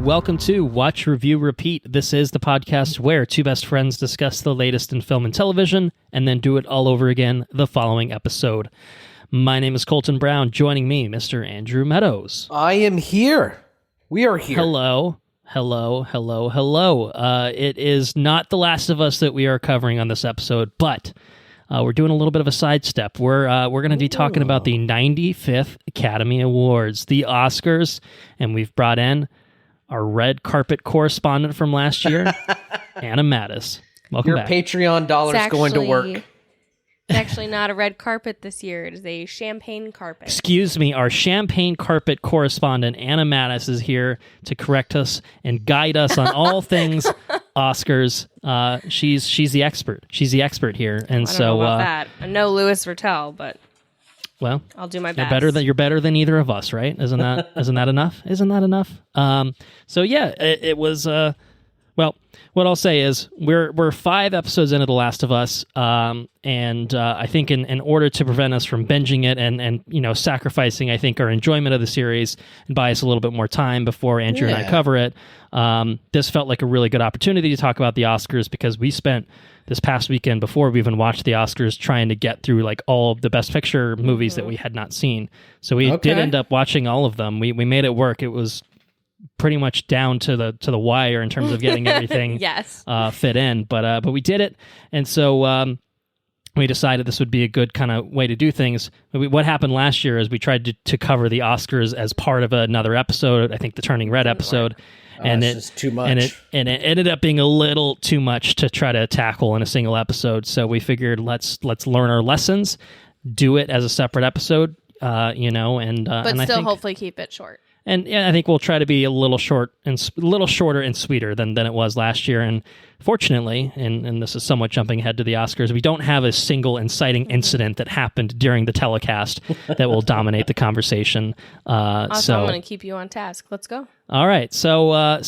Welcome to Watch, Review, Repeat. This is the podcast where two best friends discuss the latest in film and television and then do it all over again the following episode. My name is Colton Brown. Joining me, Mr. Andrew Meadows. I am here. We are here. Hello. It is not The Last of Us that we are covering on this episode, but we're doing a little bit of a sidestep. We're going to be talking about the 95th Academy Awards, the Oscars, and we've brought in our red carpet correspondent from last year, Anna Mattis. Welcome back. Your Patreon dollars going to work. It's actually not a red carpet this year. It is a champagne carpet. Excuse me, our champagne carpet correspondent, Anna Mattis, is here to correct us and guide us on all things Oscars. She's the expert. She's the expert here. And I don't know about that. I know Louis Vertel, but well, I'll do my best. You're better than either of us, right? Isn't that enough? Isn't that enough? So yeah, it was well, what I'll say is we're 5 episodes into The Last of Us, and I think in order to prevent us from binging it and sacrificing, I think, our enjoyment of the series and buy us a little bit more time before Andrew and I cover it, this felt like a really good opportunity to talk about the Oscars, because we spent this past weekend before we even watched the Oscars trying to get through like all of the Best Picture movies that we had not seen. So we did end up watching all of them. We made it work. It was pretty much down to the wire in terms of getting everything fit in, but we did it, and so we decided this would be a good kind of way to do things. What happened last year is we tried to cover the Oscars as part of another episode, I think the Turning Red episode, and it's too much, and it ended up being a little too much to try to tackle in a single episode. So we figured let's learn our lessons, do it as a separate episode, but and I still think, hopefully keep it short. And yeah, I think we'll try to be a little shorter and sweeter than it was last year. And fortunately, and this is somewhat jumping ahead to the Oscars, we don't have a single inciting incident that happened during the telecast that will dominate the conversation. Also, I'm going to keep you on task. Let's go. All right. So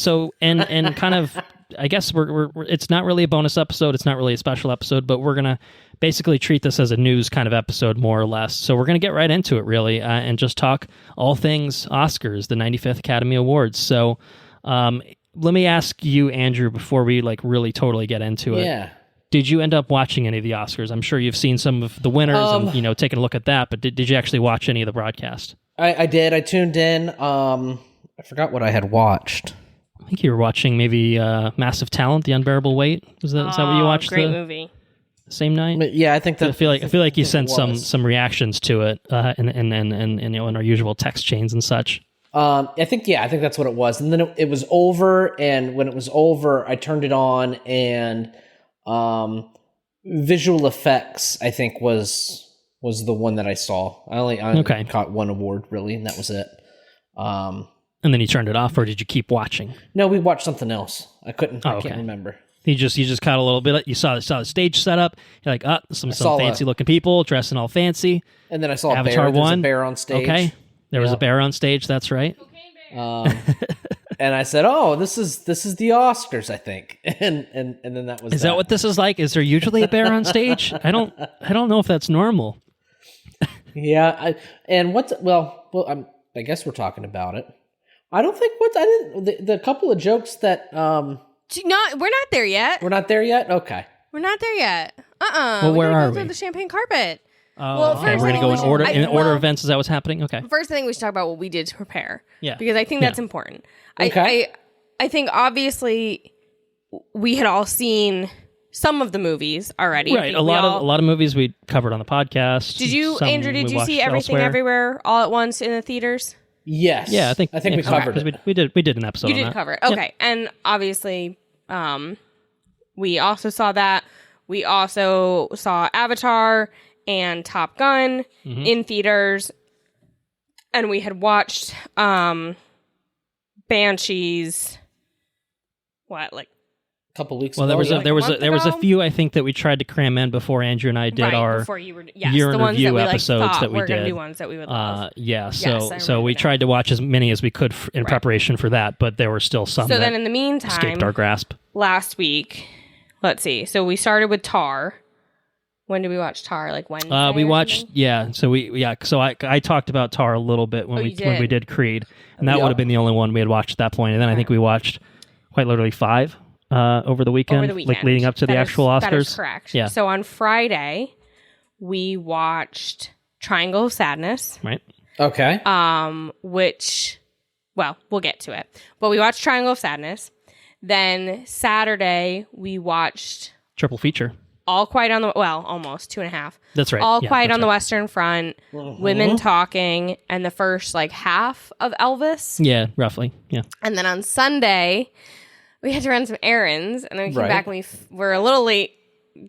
kind of, I guess we're it's not really a bonus episode. It's not really a special episode, but we're going to basically treat this as a news kind of episode, more or less. So we're going to get right into it, really, and just talk all things Oscars, the 95th Academy Awards. So let me ask you, Andrew, before we really totally get into it. Yeah. Did you end up watching any of the Oscars? I'm sure you've seen some of the winners and taking a look at that, but did you actually watch any of the broadcast? I did. I tuned in. I forgot what I had watched. I think you were watching maybe Massive Talent, The Unbearable Weight. Is that what you watched? Great movie. Same night? But yeah, I think that. I feel like you sent some reactions to it, in our usual text chains and such. I think that's what it was. And then it was over, and when it was over, I turned it on, and visual effects, I think, was the one that I saw. I caught one award, really, and that was it. And then you turned it off, or did you keep watching? No, we watched something else. I can't remember. You just caught a little bit. You saw the stage setup. You're like, some fancy looking people dressing all fancy. And then I saw Avatar a bear. 1. There's a bear on stage. Okay, there was a bear on stage. That's right. And I said, "Oh, this is the Oscars, I think." And then that was. Is that what this is like? Is there usually a bear on stage? I don't know if that's normal. Yeah, I guess we're talking about it. I don't think the couple of jokes that we're not there yet. We're not there yet? Okay. We're not there yet. Well, where are we? The champagne carpet. Okay, we're going to go in order of events. Is that what's happening? Okay. First thing we should talk about what we did to prepare. Yeah. Because I think that's important. Okay. I think obviously we had all seen some of the movies already. Right. A lot of movies we covered on the podcast. Andrew, did you see Everything Everywhere All at Once in the theaters? Yes. Yeah, I think we covered it. We did an episode on that. You did cover it. Okay. Yep. And obviously we also saw that. We also saw Avatar and Top Gun in theaters. And we had watched Banshees a couple weeks ago. Well, there was a few, I think, that we tried to cram in before Andrew and I did our year in review episodes that we did. Gonna do ones that we would love. So we tried to watch as many as we could in preparation for that, but there were still some that then in the meantime, escaped our grasp. Last week, let's see. So we started with Tar. When did we watch Tar? Like Wednesday? We watched, So I talked about Tar a little bit when we did Creed, and that would have been the only one we had watched at that point. And then I think we watched quite literally 5 over the weekend, like leading up to the actual Oscars. That is correct. Yeah. So on Friday, we watched Triangle of Sadness. Right. Okay. Which, well, we'll get to it. But we watched Triangle of Sadness. Then Saturday, we watched triple feature. All Quiet on the... Well, almost 2.5. That's right. All Quiet on the Western Front, Women Talking, and the first, half of Elvis. Yeah, roughly. Yeah. And then on Sunday, we had to run some errands, and then we came back and we were a little late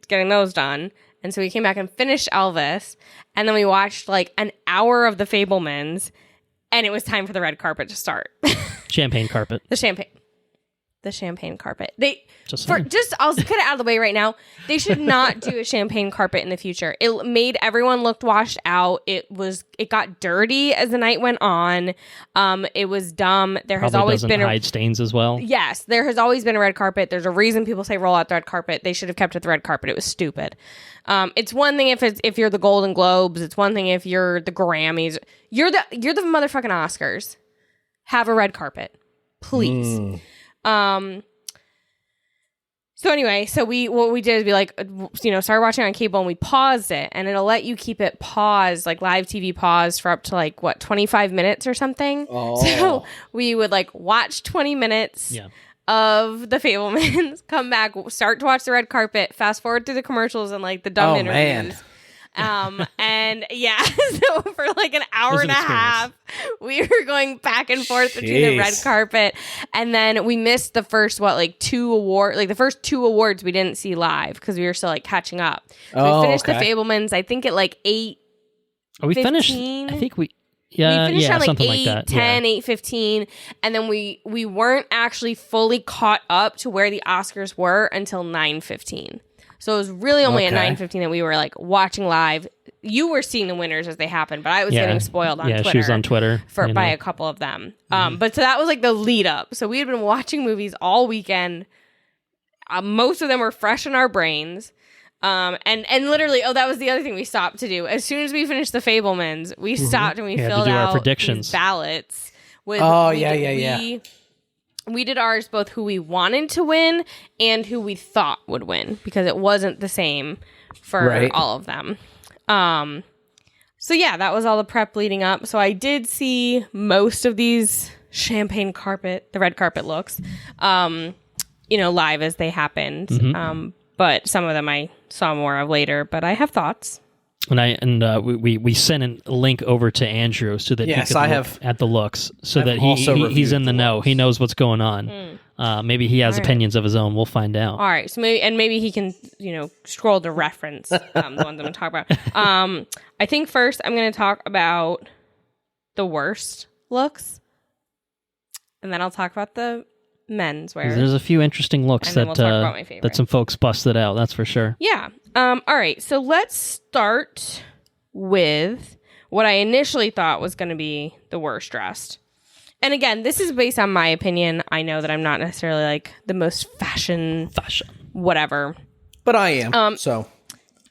getting those done. And so we came back and finished Elvis, and then we watched, an hour of The Fabelmans, and it was time for the red carpet to start. Champagne carpet. The champagne carpet. I'll get it out of the way right now. They should not do a champagne carpet in the future. It made everyone look washed out. It got dirty as the night went on. It was dumb. There has always been hide stains as well. Yes, there has always been a red carpet. There's a reason people say roll out the red carpet. They should have kept it the red carpet. It was stupid. It's one thing if you're the Golden Globes. It's one thing if you're the Grammys. You're the motherfucking Oscars. Have a red carpet, please. So anyway, what we did is we started watching on cable and we paused it, and it'll let you keep it paused, live TV paused for up to 25 minutes or something. Oh. So we would watch 20 minutes of The Fabelmans, come back, start to watch the red carpet, fast forward through the commercials and the dumb interviews. Man. And so for an hour and a half, we were going back and forth between the red carpet, and then we missed the first 2 awards. The first 2 awards we didn't see live because we were still catching up. So we finished The Fabelmans, I think at 8. Oh, we 15. Finished. I think we. Yeah, we finished at something 8, like that. 10, 8:15, and then we weren't actually fully caught up to where the Oscars were until 9:15. So it was really only at 9:15 that we were watching live. You were seeing the winners as they happened, but I was getting spoiled on Twitter. Yeah, she was on Twitter by a couple of them. But so that was the lead up. So we had been watching movies all weekend. Most of them were fresh in our brains. And literally, that was the other thing we stopped to do. As soon as we finished The Fabelmans, we stopped and we filled out our predictions. Ballots. We did ours both who we wanted to win and who we thought would win, because it wasn't the same for all of them. So that was all the prep leading up. So I did see most of these champagne carpet, the red carpet looks, live as they happened. But some of them I saw more of later, but I have thoughts. And we sent a link over to Andrew so that he could look at the looks, so that he's in the know. He knows what's going on. Maybe he has opinions of his own. We'll find out. All right. So maybe he can scroll to reference the ones I'm going to talk about. I think first I'm going to talk about the worst looks, and then I'll talk about the menswear. There's a few interesting looks that some folks busted out. That's for sure. Yeah. All right. So let's start with what I initially thought was going to be the worst dressed. And again, this is based on my opinion. I know that I'm not necessarily the most fashion, whatever. But I am.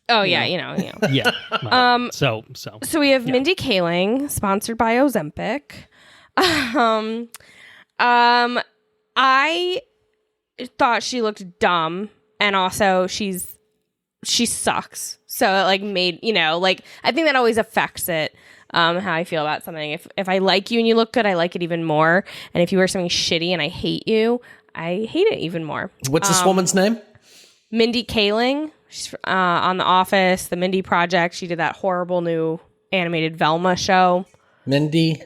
Oh yeah, you know. Yeah. Well, so we have Mindy Kaling, sponsored by Ozempic. I thought she looked dumb, and also she sucks. So it made, I think that always affects it, how I feel about something. If I like you and you look good, I like it even more. And if you wear something shitty and I hate you, I hate it even more. What's this woman's name? Mindy Kaling. She's on The Office, The Mindy Project. She did that horrible new animated Velma show. Mindy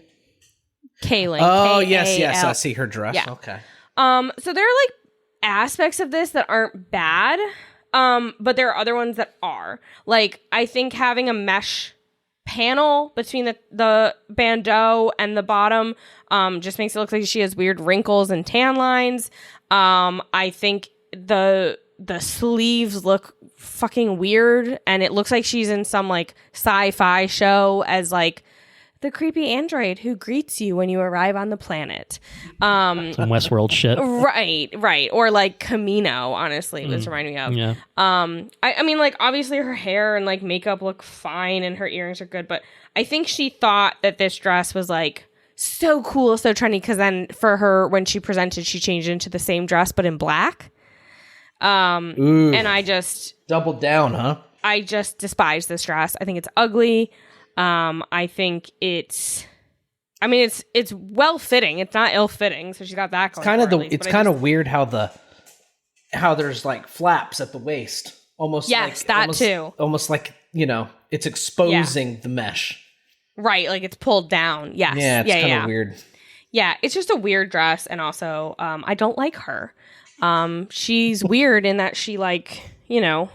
Kaling. Oh, yes. I see her dress. Yeah. Okay. So there are aspects of this that aren't bad. But there are other ones that are. I think having a mesh panel between the bandeau and the bottom just makes it look like she has weird wrinkles and tan lines. I think the sleeves look fucking weird, and it looks like she's in some sci-fi show as the the creepy android who greets you when you arrive on the planet. Some Westworld shit. Right. Or like Camino, honestly, was reminding me of. Yeah. I mean, like, obviously her hair and like makeup look fine and her earrings are good, but I think she thought that this dress was like so cool, so trendy, because then for her, when she presented, she changed into the same dress but in black. And I just doubled down, huh? I just despise this dress. I think it's ugly. I think it's well fitting. It's not ill fitting, so she's got that going. It's kind of weird how there's like flaps at the waist, almost. Yes, like, that too. Almost like, you know, it's exposing the mesh. Right, like it's pulled down. Yes. Yeah, it's kind of weird. Yeah, it's just a weird dress, and also I don't like her. She's weird in that she, like, you know,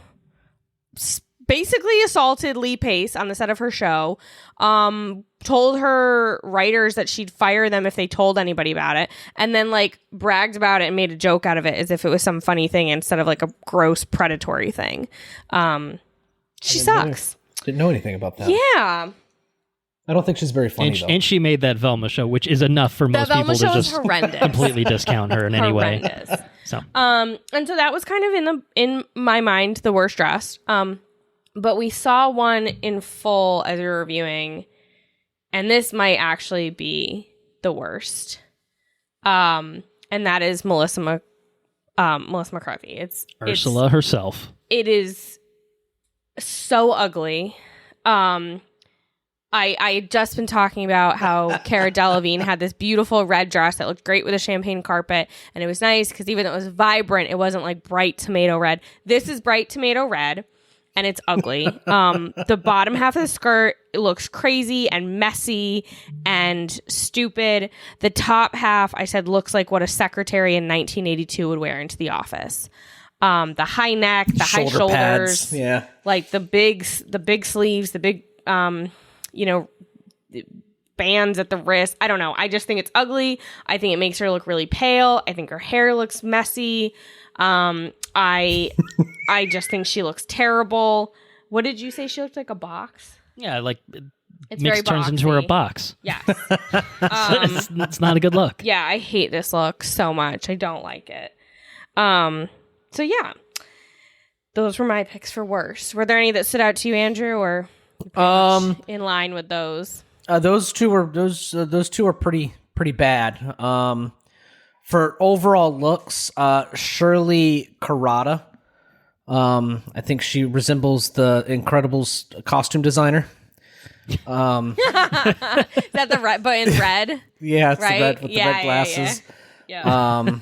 basically assaulted Lee Pace on the set of her show, told her writers that she'd fire them if they told anybody about it, and then like bragged about it and made a joke out of it as if it was some funny thing instead of like a gross predatory thing. She sucks. Didn't know anything about that. Yeah. I don't think she's very funny, though. And she made that Velma show, which is enough for most people to just completely discount her in any way. So, and so that was kind of in my mind the worst dress. But we saw one in full as we were reviewing, and this might actually be the worst. And that is Melissa McCarthy. It's Ursula herself. It is so ugly. I had just been talking about how Cara Delevingne had this beautiful red dress that looked great with a champagne carpet, and it was nice because even though it was vibrant, it wasn't like bright tomato red. This is bright tomato red, and it's ugly. The bottom half of the skirt, it looks crazy and messy and stupid. The top half, I said, looks like what a secretary in 1982 would wear into the office. The high neck, the high shoulders, pads. Yeah, like the big sleeves, the big you know, bands at the wrist. I don't know. I just think it's ugly. I think it makes her look really pale. I think her hair looks messy. I just think she looks terrible. What did you say? She looked like a box? Yeah, like it's mix very turns boxy. into her box. Yes. It's not a good look. Yeah, I hate this look so much. I don't like it. So yeah, those were my picks for worst. Were there any that stood out to you, Andrew, or in line with those? Those two are pretty bad. For overall looks, Shirley Kurata. I think she resembles the Incredibles costume designer. Is that the red, but in red? Yeah, it's right? the red with the red glasses. Yeah.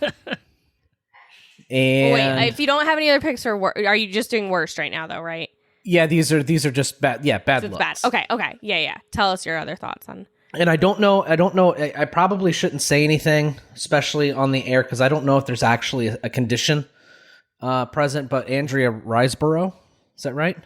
And wait, if you don't have any other picks for are you just doing worst right now, though? Right? Yeah, these are just bad. Yeah, bad so it's looks. Bad. Okay. Yeah. Tell us your other thoughts on. And I don't know. I probably shouldn't say anything, especially on the air, because I don't know if there's actually a condition present. But Andrea Riseborough, is that right?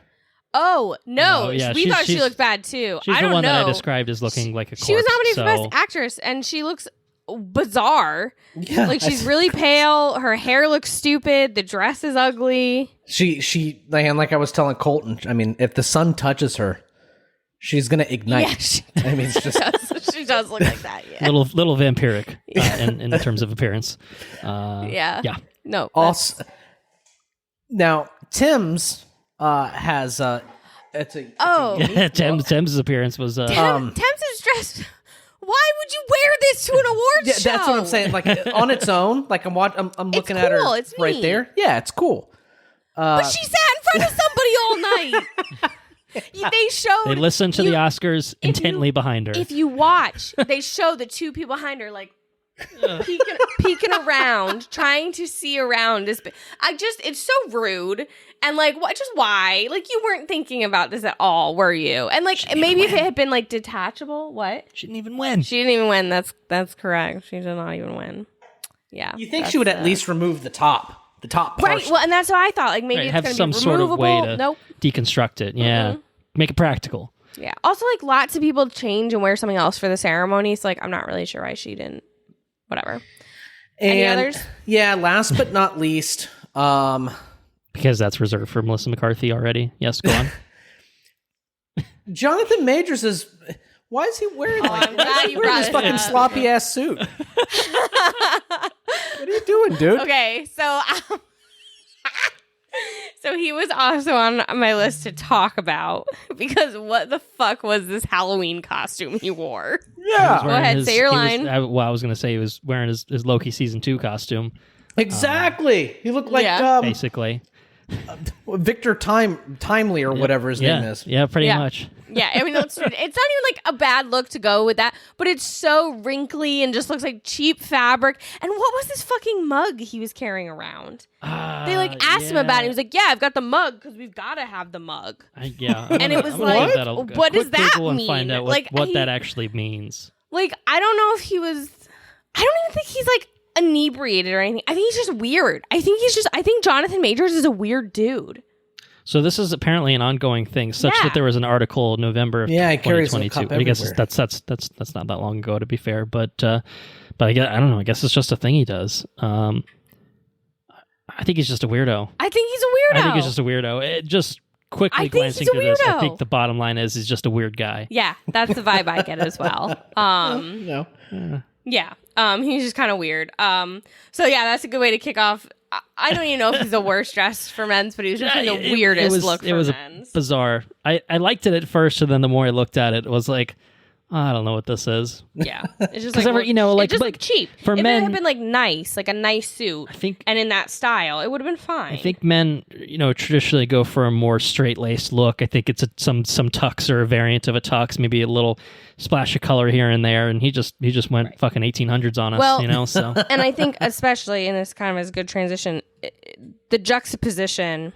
Oh no! Yeah, we thought she looked bad too. She's I don't the one know. that I described as looking like a corpse. She was nominated so. for Best Actress, and she looks bizarre. Yeah, like she's really pale. Her hair looks stupid. The dress is ugly. She like I was telling Colton. I mean, if the sun touches her, she's gonna ignite. Yeah, I mean, it's just she does look like that. Yeah, little vampiric in terms of appearance. Yeah. No. Also, now Tim's has it's a Tim's appearance was Tim's is dressed. Why would you wear this to an awards show? That's what I'm saying. Like on its own, like I'm looking at her it's right neat. there. Yeah, it's cool. But she sat in front of somebody all night. They listened to the Oscars intently behind her. If you watch, they show the two people behind her like peeking around, trying to see around. It's so rude. And like, what? Just why? Like, you weren't thinking about this at all, were you? And like, maybe if it had been like detachable, what? She didn't even win. She didn't even win. That's correct. She did not even win. Yeah. You think she would at least remove the top portion. Right. Well, and that's what I thought. Like maybe it's have going to some be sort of way to Nope. deconstruct it. Yeah. Make it practical. Yeah. Also, like lots of people change and wear something else for the ceremony. So like, I'm not really sure why she didn't. Whatever. Any others? Yeah. Last but not least, because that's reserved for Melissa McCarthy already. Yes, go on. Jonathan Majors Why is he wearing I'm glad you brought this it fucking up. sloppy ass suit? What are you doing, dude? Okay, so so he was also on my list to talk about because what the fuck was this Halloween costume he wore? Yeah. Go ahead, say your line. I was going to say he was wearing his Loki season 2 costume, Exactly. He looked like basically. Victor Timely or whatever his name is. Yeah, pretty much. Yeah, I mean, it's not even like a bad look to go with that, but it's so wrinkly and just looks like cheap fabric. And what was this fucking mug he was carrying around? They asked him about it. He was like, "Yeah, I've got the mug because we've got to have the mug." And it was like, what does that Google and mean? find out what that actually means. Like, I don't know if he was. I don't even think he's like inebriated or anything. I think he's just weird. I think Jonathan Majors is a weird dude. So this is apparently an ongoing thing, such that there was an article in November of he carries a 2022. cup I guess everywhere. that's not that long ago, to be fair. But I don't know. I guess it's just a thing he does. I think he's just a weirdo. I think he's a weirdo. I think he's just a weirdo. It just quickly glancing through this, I think the bottom line is he's just a weird guy. Yeah, that's the vibe I get as well. No. Yeah. He's just kind of weird. So yeah, that's a good way to kick off. I don't even know if he's the worst dressed for men's, but he was just the weirdest look for men's. It was bizarre. I liked it at first, and then the more I looked at it, it was like, I don't know what this is. Yeah, it's just like cheap. For if men, it had been like nice, like a nice suit, I think, and in that style, it would have been fine. I think men, traditionally go for a more straight laced look. I think it's some tux or a variant of a tux, maybe a little splash of color here and there, and he just went fucking 1800s on us, So, and I think especially in this kind of as a good transition, the juxtaposition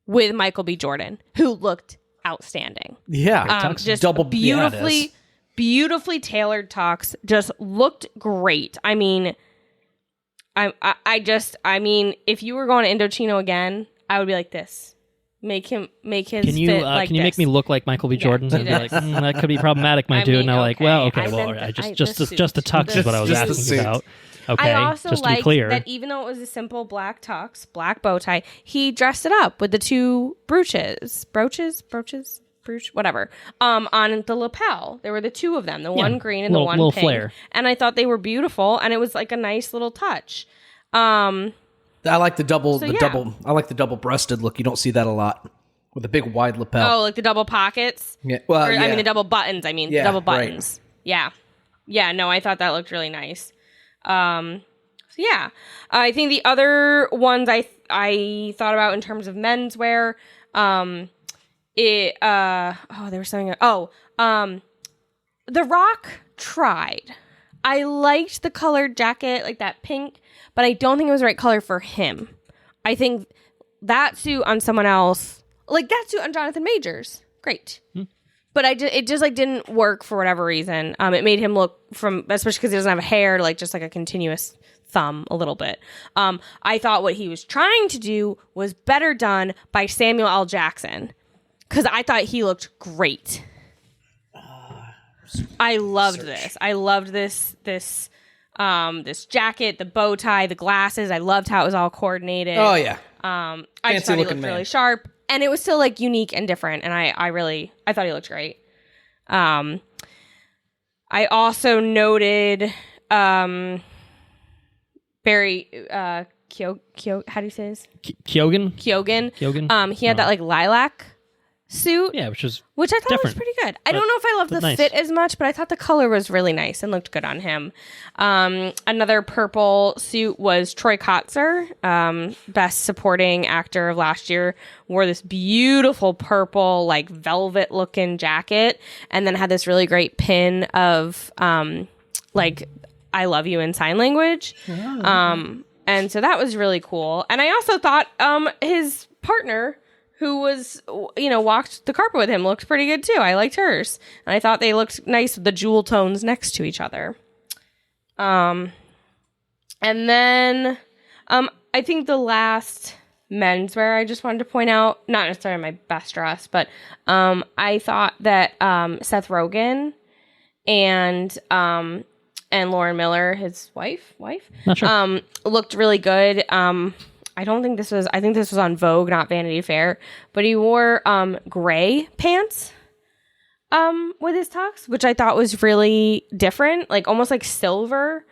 with Michael B. Jordan, who looked outstanding. Yeah, just double beautifully tailored tux, just looked great. I mean, I mean, if you were going to Indochino again, I would be like this. Make his can you fit like can you this. make me look like Michael B. Jordan? And be like, that could be problematic, my dude. And I'm like, well, okay, just the tux is what I was asking about. Okay, I also just to be liked clear, that even though it was a simple black tux, black bow tie, he dressed it up with the two brooches, whatever, on the lapel. There were the two of them, the one green and the one pink. Flare. And I thought they were beautiful, and it was like a nice little touch. I like the double. I like the double-breasted look. You don't see that a lot with a big wide lapel. Oh, like the double pockets. Yeah. Well, I mean the double buttons. The double buttons. Right. Yeah. No, I thought that looked really nice. So yeah, I think the other ones I thought about in terms of menswear, there was something. The Rock tried. I liked the colored jacket, like that pink, but I don't think it was the right color for him. I think that suit on someone else, like that suit on Jonathan Majors, great. But it just like didn't work for whatever reason. It made him look especially because he doesn't have hair, like just like a continuous thumb a little bit. I thought what he was trying to do was better done by Samuel L. Jackson because I thought he looked great. I loved this. I loved this jacket, the bow tie, the glasses. I loved how it was all coordinated. Oh yeah. I just thought he looked really sharp. And it was still like unique and different, and I thought he looked great. I also noted Barry how do you say his? Kyogen. He had that like lilac suit, which I thought was pretty good. I don't know if I loved the fit as much, but I thought the color was really nice and looked good on him. Another purple suit was Troy Kotzer, best supporting actor of last year, wore this beautiful purple like velvet looking jacket and then had this really great pin of like I love you in sign language. And so that was really cool. And I also thought his partner who was, walked the carpet with him, looked pretty good too. I liked hers. And I thought they looked nice with the jewel tones next to each other. And then I think the last menswear I just wanted to point out, not necessarily my best dress, but I thought that Seth Rogen and Lauren Miller, his wife, Not sure. looked really good. I think this was on Vogue, not Vanity Fair, but he wore gray pants. with his tux, which I thought was really different, like almost like silver.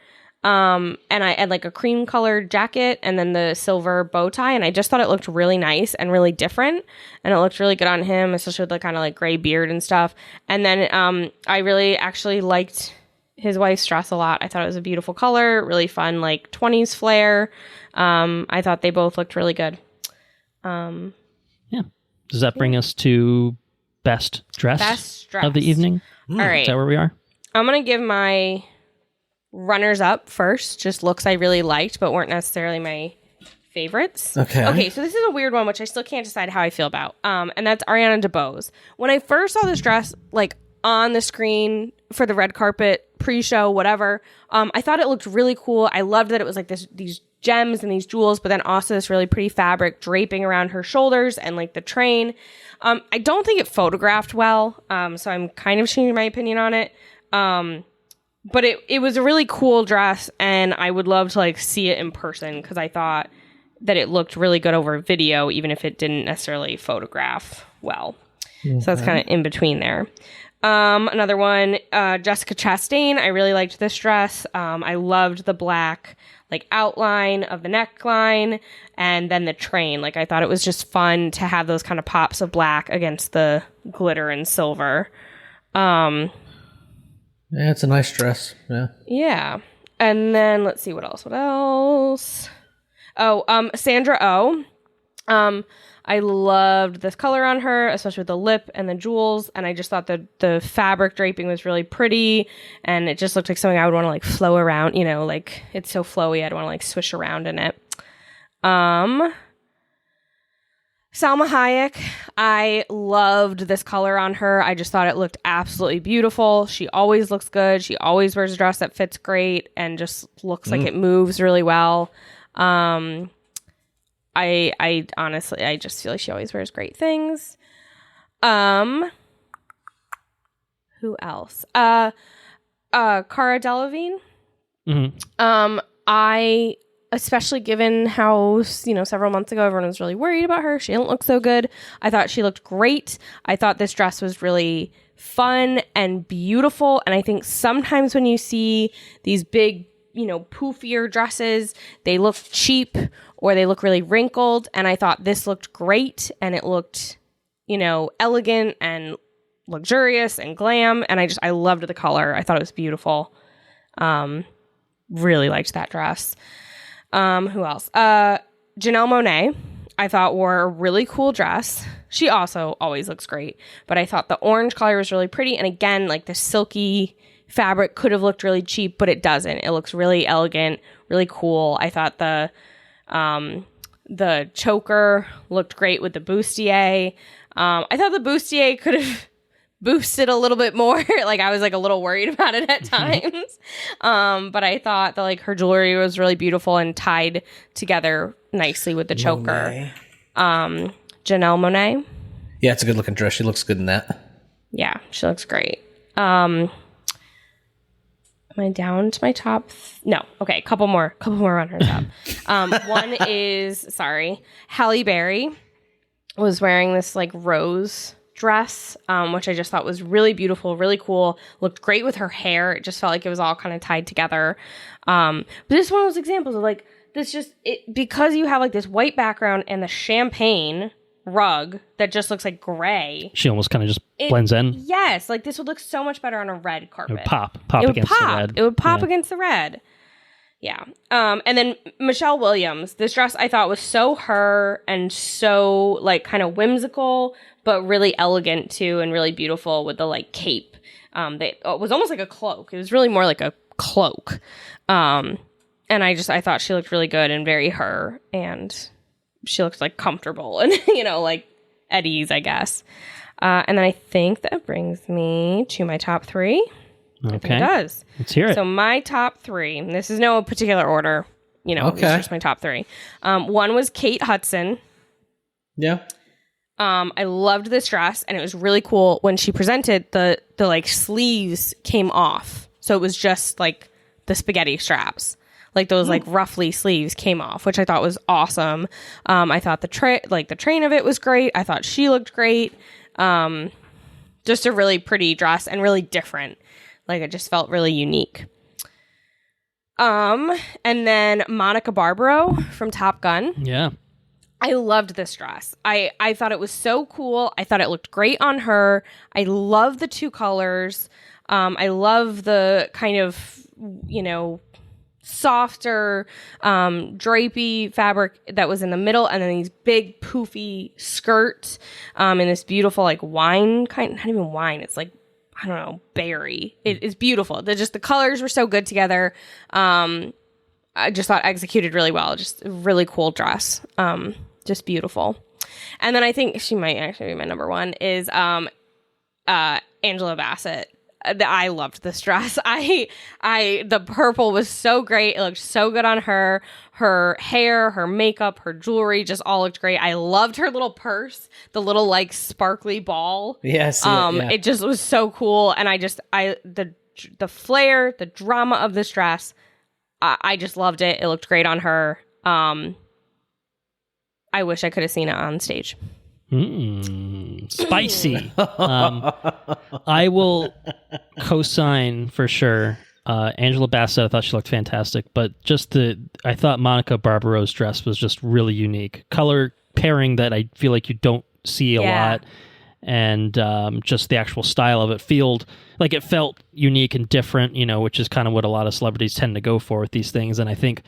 And I had like a cream colored jacket and then the silver bow tie. And I just thought it looked really nice and really different. And it looked really good on him, especially with the kind of like gray beard and stuff. And then, I really actually liked his wife's dress a lot. I thought it was a beautiful color, really fun, like 20s flair. I thought they both looked really good. Yeah. Does that bring us to best dress of the evening? All right. Is that where we are? I'm going to give my runners up first. Just looks I really liked, but weren't necessarily my favorites. Okay, so this is a weird one, which I still can't decide how I feel about. And that's Ariana DeBose. When I first saw this dress, like on the screen for the red carpet, pre-show, whatever, I thought it looked really cool. I loved that it was like these gems and these jewels, but then also this really pretty fabric draping around her shoulders and like the train. I don't think it photographed well, so I'm kind of changing my opinion on it. But it was a really cool dress, and I would love to like see it in person because I thought that it looked really good over video, even if it didn't necessarily photograph well. So that's kind of in between there. Another one, Jessica Chastain. I really liked this dress. I loved the black like outline of the neckline and then the train. Like I thought it was just fun to have those kind of pops of black against the glitter and silver. Yeah, it's a nice dress. Yeah. Yeah. And then let's see what else. Oh, Sandra Oh. I loved this color on her, especially with the lip and the jewels. And I just thought the fabric draping was really pretty. And it just looked like something I would want to like flow around, you know, like it's so flowy. I'd want to like swish around in it. Salma Hayek. I loved this color on her. I just thought it looked absolutely beautiful. She always looks good. She always wears a dress that fits great and just looks like it moves really well. I honestly, I just feel like she always wears great things. Who else? Cara Delevingne. Mm-hmm. I, especially given how, you know, several months ago, everyone was really worried about her. She didn't look so good. I thought she looked great. I thought this dress was really fun and beautiful. And I think sometimes when you see these big, you know, poofier dresses, they look cheap or they look really wrinkled. And I thought this looked great and it looked, you know, elegant and luxurious and glam. And I loved the color. I thought it was beautiful. Really liked that dress. Who else? Janelle Monáe, I thought wore a really cool dress. She also always looks great, but I thought the orange color was really pretty. And again, like the silky fabric could have looked really cheap, but it doesn't. It looks really elegant, really cool. I thought the choker looked great with the bustier. I thought the bustier could have boosted a little bit more. Like I was like a little worried about it at times. But I thought that like her jewelry was really beautiful and tied together nicely with the choker. Janelle Monáe. Yeah, it's a good looking dress. She looks good in that. Yeah, she looks great. Am I down to my top? No. Okay, a couple more runners up. One is, Halle Berry was wearing this like rose dress, which I just thought was really beautiful, really cool. Looked great with her hair. It just felt like it was all kind of tied together. But this is one of those examples of like this just because you have like this white background and the champagne rug that just looks like gray. She almost kind of just blends in. Yes, like this would look so much better on a red carpet. It would pop against the red. It would pop against the red. Yeah. And then Michelle Williams, this dress I thought was so her and so like kind of whimsical, but really elegant too and really beautiful with the like cape. It was almost like a cloak. It was really more like a cloak. And I thought she looked really good and very her, and she looks like comfortable and, you know, like at ease, I guess. And then I think that brings me to my top three. Okay. I think it does. Let's hear it. So my top three, and this is no particular order, you know, it's just my top three. One was Kate Hudson. Yeah. I loved this dress, and it was really cool when she presented the like sleeves came off. So it was just like the spaghetti straps. Like those like roughly sleeves came off, which I thought was awesome. I thought the train of it was great. I thought she looked great. Just just a really pretty dress and really different. Like, it just felt really unique. And then Monica Barbaro from Top Gun. Yeah. I loved this dress. I thought it was so cool. I thought it looked great on her. I love the two colors. I love the kind of, softer, drapey fabric that was in the middle, and then these big poofy skirts, and this beautiful like wine kind, not even wine. It's like, I don't know, berry. It is beautiful. The colors were so good together. I just thought executed really well. Just a really cool dress. Just beautiful. And then I think she might actually be my number one is Angela Bassett. I loved this dress. The purple was so great. It looked so good on her. Her hair, her makeup, her jewelry just all looked great. I loved her little purse, the little like sparkly ball. Yes. It just was so cool. And the flair, the drama of this dress, I just loved it. It looked great on her. I wish I could have seen it on stage. Spicy. I will co-sign for sure. Angela Bassett, I thought she looked fantastic, but I thought Monica Barbaro's dress was just really unique. Color pairing that I feel like you don't see a lot, and just the actual style of it it felt unique and different, which is kind of what a lot of celebrities tend to go for with these things, and I think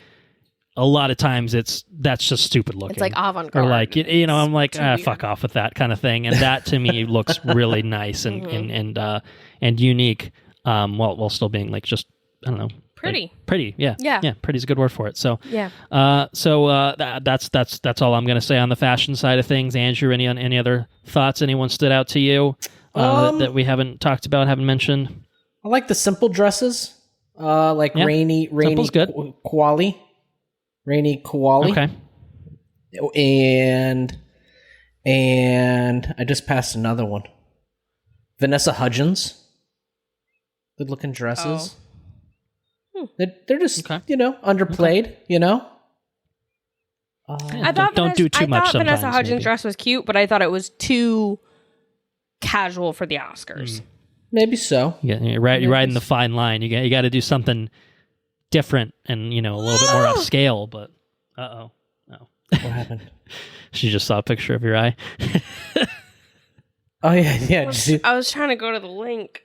a lot of times that's just stupid looking. It's like avant-garde. Or like, I'm like, fuck off with that kind of thing. And that to me looks really nice and unique, while still being like, just, I don't know. Pretty. Like, pretty. Yeah. Yeah. Pretty's a good word for it. So, yeah. That's all I'm going to say on the fashion side of things. Andrew, any other thoughts? Anyone stood out to you that we haven't talked about, haven't mentioned? I like the simple dresses, rainy Simple's good. Koali. Rainy Koali. Okay. And I just passed another one. Vanessa Hudgens. Good looking dresses. They're just, underplayed, I thought don't do too much sometimes. Vanessa Hudgens' dress was cute, but I thought it was too casual for the Oscars. Maybe so. Yeah, you're riding the fine line. You got to do something different and, a little bit more upscale, but no. What happened? She just saw a picture of your eye. Oh, yeah. I was trying to go to the link.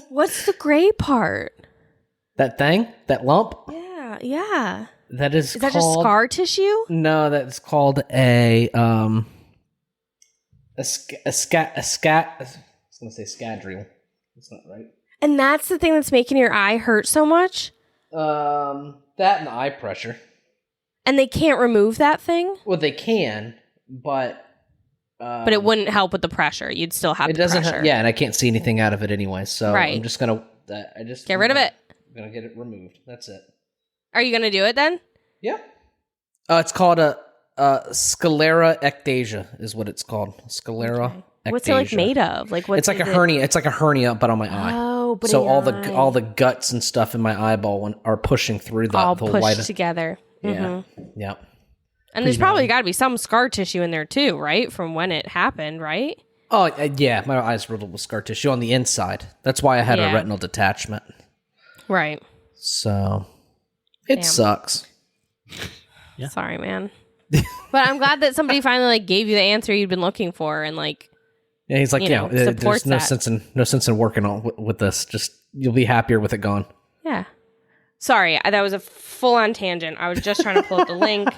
What's the gray part? That thing? That lump? Yeah. Is that just scar tissue? No, that's called a scat. I was going to say scadrial. That's not right. And that's the thing that's making your eye hurt so much? That and the eye pressure. And they can't remove that thing? Well, they can, but it wouldn't help with the pressure. You'd still have the pressure. And I can't see anything out of it anyway, so I'm just going to... get rid of it. I'm going to get it removed. That's it. Are you going to do it then? Yeah. It's called a sclera ectasia is what it's called. Sclera ectasia. What's it like made of? Like it's like a hernia. It's like a hernia, but on my eye. Oh, but so all the guts and stuff in my eyeball are pushing through the all the pushed white together. Yeah, Mm-hmm. yeah. And there's probably got to be some scar tissue in there too, right? From when it happened, right? Oh yeah, my eye's riddled with scar tissue on the inside. That's why I had a retinal detachment. Right. So it sucks. Yeah. Sorry, man. But I'm glad that somebody finally gave you the answer you'd been looking for, and yeah, he's like, there's no sense in working on with this. Just you'll be happier with it gone. Yeah. Sorry, that was a full-on tangent. I was just trying to pull up the link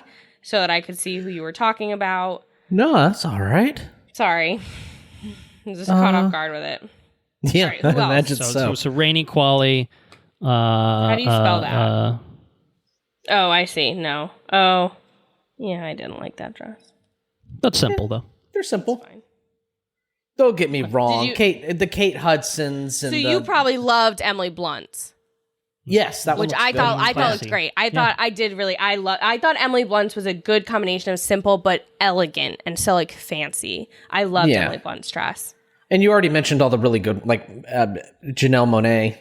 so that I could see who you were talking about. No, that's all right. Sorry, I was just caught off guard with it. Yeah, Sorry, I imagine so. So Rainy Quali. How do you spell that? Oh, I see. No. Oh, yeah, I didn't like that dress. That's simple though. They're simple. Fine. Don't get me wrong, Kate Hudson's. And so you probably loved Emily Blunt's. Yes, that which I thought looked great. I thought Emily Blunt's was a good combination of simple but elegant and so fancy. I loved Emily Blunt's dress. And you already mentioned all the really good, Janelle Monáe.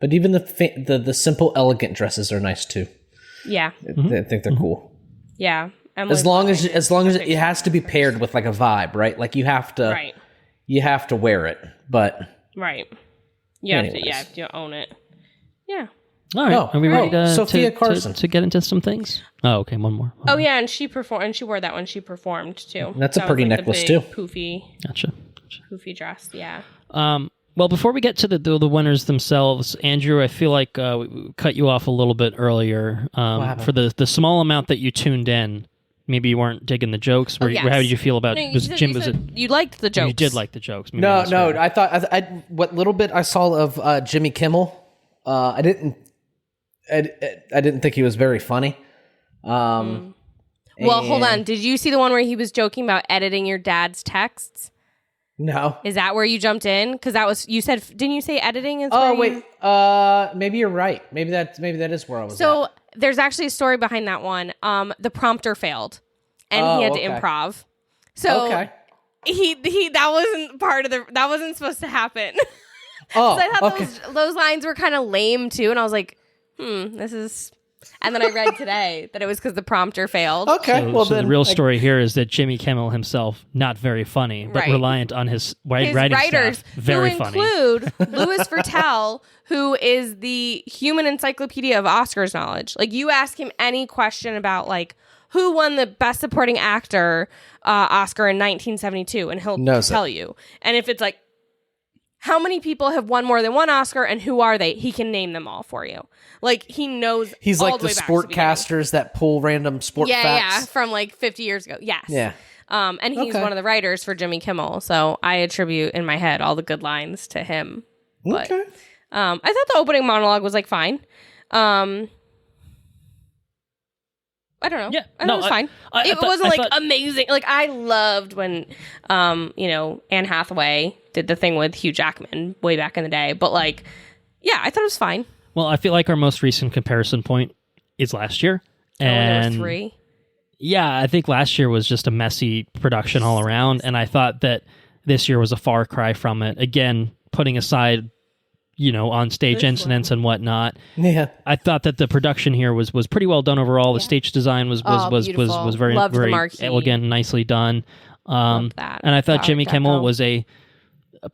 But even the simple, elegant dresses are nice too. Yeah, I think they're cool. Yeah. As long as it has to be paired with like a vibe, right? Like you have to wear it, but right. You have to own it. Yeah. All right. Are we ready Sophia Carson to get into some things? Oh, okay. One more. Oh yeah, and she performed, and she wore that when she performed too. That's a pretty necklace too. Poofy. Gotcha. Poofy dress. Yeah. Well, before we get to the winners themselves, Andrew, I feel like we cut you off a little bit earlier for the small amount that you tuned in. Maybe you weren't digging the jokes. How did you feel about you liked the jokes? You did like the jokes. Maybe no. I thought what little bit I saw of Jimmy Kimmel, I didn't think he was very funny. Well, hold on. Did you see the one where he was joking about editing your dad's texts? No. Is that where you jumped in? Because that was, you said, didn't you say editing is maybe you're right. Maybe that is where I was at. There's actually a story behind that one. The prompter failed and he had to improv. So he that wasn't part of that wasn't supposed to happen. So I thought those lines were kind of lame too. And I was like, this is... And then I read today that it was because the prompter failed. Okay, so then the real story here is that Jimmy Kimmel himself, not very funny, but reliant on his writing writers, staff, very who funny. Include Louis Vertel, who is the human encyclopedia of Oscars knowledge. Like, you ask him any question about, like, who won the Best Supporting Actor Oscar in 1972, and he'll tell you. And if it's like, how many people have won more than one Oscar and who are they? He can name them all for you. Like, he knows. He's like the sportcasters that pull random sport facts. Yeah, from like 50 years ago. Yes. Yeah. And he's one of the writers for Jimmy Kimmel. So I attribute in my head all the good lines to him. But, I thought the opening monologue was like fine. I don't know. Yeah, I thought it was fine. It wasn't amazing. Like, I loved when, Anne Hathaway did the thing with Hugh Jackman way back in the day. But I thought it was fine. Well, I feel like our most recent comparison point is last year. And there were 3. Yeah, I think last year was just a messy production all around. And I thought that this year was a far cry from it. Again, putting aside on stage incidents and whatnot. Yeah, I thought that the production here was pretty well done overall. The stage design was very Loved very again, nicely done. Loved that. And I thought Jimmy Kimmel was a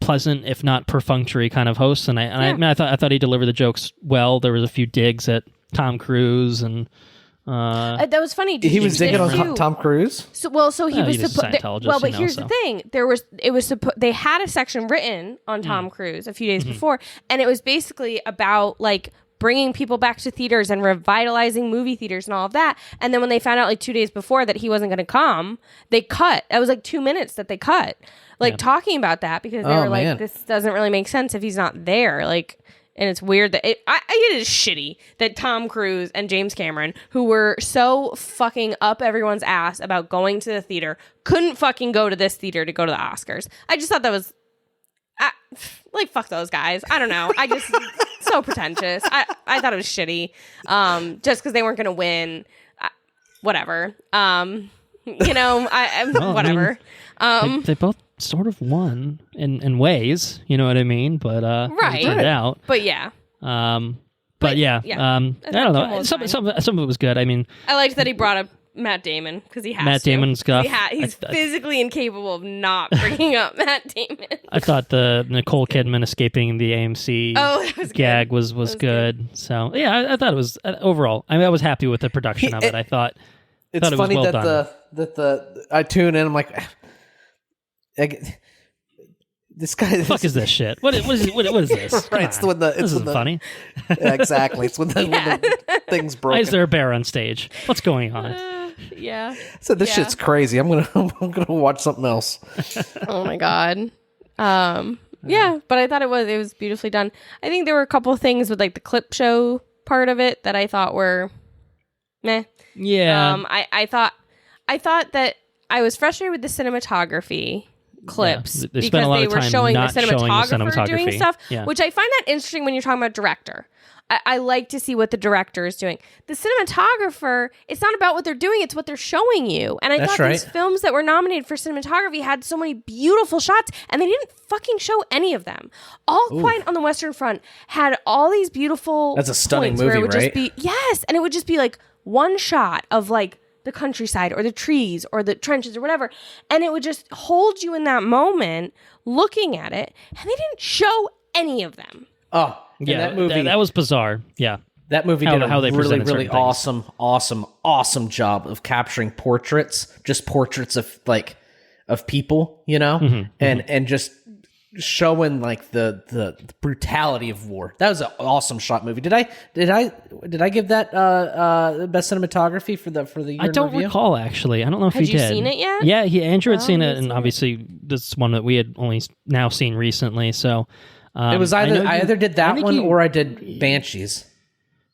pleasant, if not perfunctory, kind of host. And I thought he delivered the jokes well. There was a few digs at Tom Cruise and. That was funny. He was digging on Tom Cruise. So he was supposed. Well, but here's the thing: they had a section written on Tom Cruise a few days before, and it was basically about bringing people back to theaters and revitalizing movie theaters and all of that. And then when they found out 2 days before that he wasn't going to come, they cut. That was 2 minutes that they cut, talking about that because they were like, "This doesn't really make sense if he's not there." And it's weird that it is shitty that Tom Cruise and James Cameron, who were so fucking up everyone's ass about going to the theater, couldn't fucking go to this theater to go to the Oscars. I just thought that was fuck those guys. I don't know. I just so pretentious. I thought it was shitty. Just because they weren't gonna win, whatever. Whatever. They both sort of won in ways, you know what I mean? But it turned out. But yeah. I don't know. Some of it was good. I mean, I liked that he brought up Matt Damon because he has Matt Damon's guff. He's physically incapable of not bringing up Matt Damon. I thought the Nicole Kidman escaping the AMC gag was good. So yeah, I thought it was overall. I was happy with the production of it. I thought it's funny well that I tune in. I'm like, this guy. The fuck is this shit? What is this? Right, this isn't funny. Yeah, exactly. It's when the thing's broken. Why is there a bear on stage? What's going on? Yeah. So this shit's crazy. I'm gonna watch something else. Oh my god. Yeah, but I thought it was beautifully done. I think there were a couple of things with the clip show part of it that I thought were meh. Yeah. I thought that I was frustrated with the cinematography clips because they were showing the cinematographer doing stuff, which I find that interesting when you're talking about director. I like to see what the director is doing. The cinematographer, it's not about what they're doing, it's what they're showing you. And I thought these films that were nominated for cinematography had so many beautiful shots, and they didn't fucking show any of them. All Quiet on the Western Front had all these beautiful That's a stunning points movie, where it would right? just be, and it would just be one shot of the countryside or the trees or the trenches or whatever. And it would just hold you in that moment looking at it. And they didn't show any of them. Oh, Yeah, that movie. that was bizarre. Yeah. That movie did how a they really, presented really certain things. awesome job of capturing portraits of people, and just showing like the brutality of war. That was an awesome shot movie. Did I give that best cinematography for the year I don't in review? recall, actually. I don't know if Had he you did. seen it yet? Yeah, Andrew had seen you it, and obviously this is one that we had only now seen recently. So It was I either did that one or I did Banshees.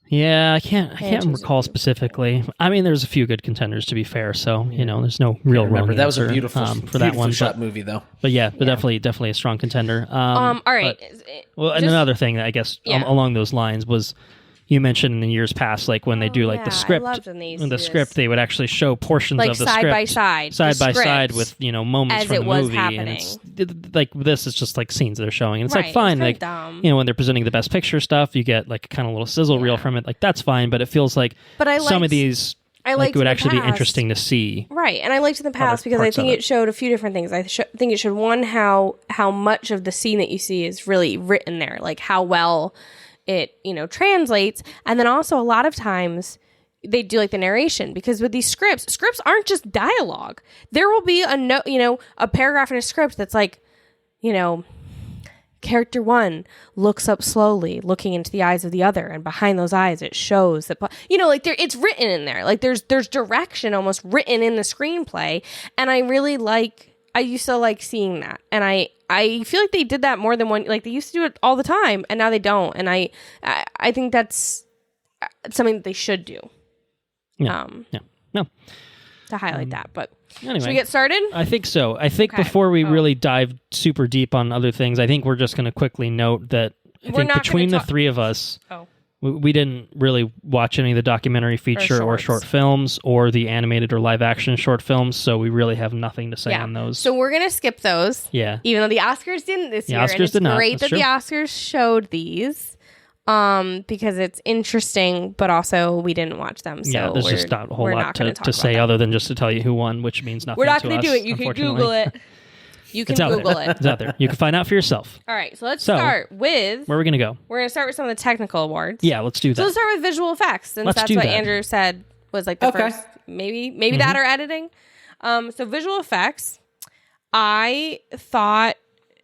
Yeah, I can't Banshees recall specifically. I mean, there's a few good contenders to be fair, so there's no real wrong Remember, that was a answer, beautiful for that one. shot movie though. But definitely a strong contender. All right. Well, and another thing that I guess along those lines was you mentioned in years past, like when they do like the script, I loved when they used in to the do script, this. they would actually show portions Like of the side script by side, side the by side script with moments as from it the was movie, and happening. it's like this is just like scenes they're showing, and it's Right, like fine, it's like kinda dumb. when they're presenting the best picture stuff, you get like a kind of little sizzle reel from it, like that's fine, but it feels like But I some of liked- these I like liked it would in the actually be past. interesting to see. Right, and I liked it in the past because I parts think of it it. showed a few different things. I think it showed one how much of the scene that you see is really written there, like how well it translates, and then also a lot of times they do like the narration, because with these scripts aren't just dialogue. There will be a paragraph in a script that's like, character one looks up slowly, looking into the eyes of the other, and behind those eyes it shows that it's written in there. Like there's direction almost written in the screenplay, and I used to like seeing that, and I feel like they did that more than one. Like they used to do it all the time, and now they don't. And I think that's something that they should do. No. To highlight that. But Anyway, should we get started? I think so. I think Okay. before we really dive super deep on other things, I think we're just going to quickly note that I We're think not between gonna the three of us, Oh. we didn't really watch any of the documentary feature or shorts. short films or the animated or live action short films, so we really have nothing to say on those. So we're gonna skip those. Yeah. Even though the Oscars didn't this year. Oscars and it's did not. great That's that true. the Oscars showed these. Because it's interesting, but also we didn't watch them. So Yeah, there's just not a whole lot to say other than just to tell you who won, which means nothing We're not to going us, to do it. You can unfortunately. Google it. You can It's out Google there. it. It's out there. You can find out for yourself. All right, so let's start with. Where are we going to go? We're going to start with some of the technical awards. Yeah, let's do that. So let's start with visual effects, since Let's that's do what that. Andrew said was like the Okay. first, maybe that or editing. So visual effects, I thought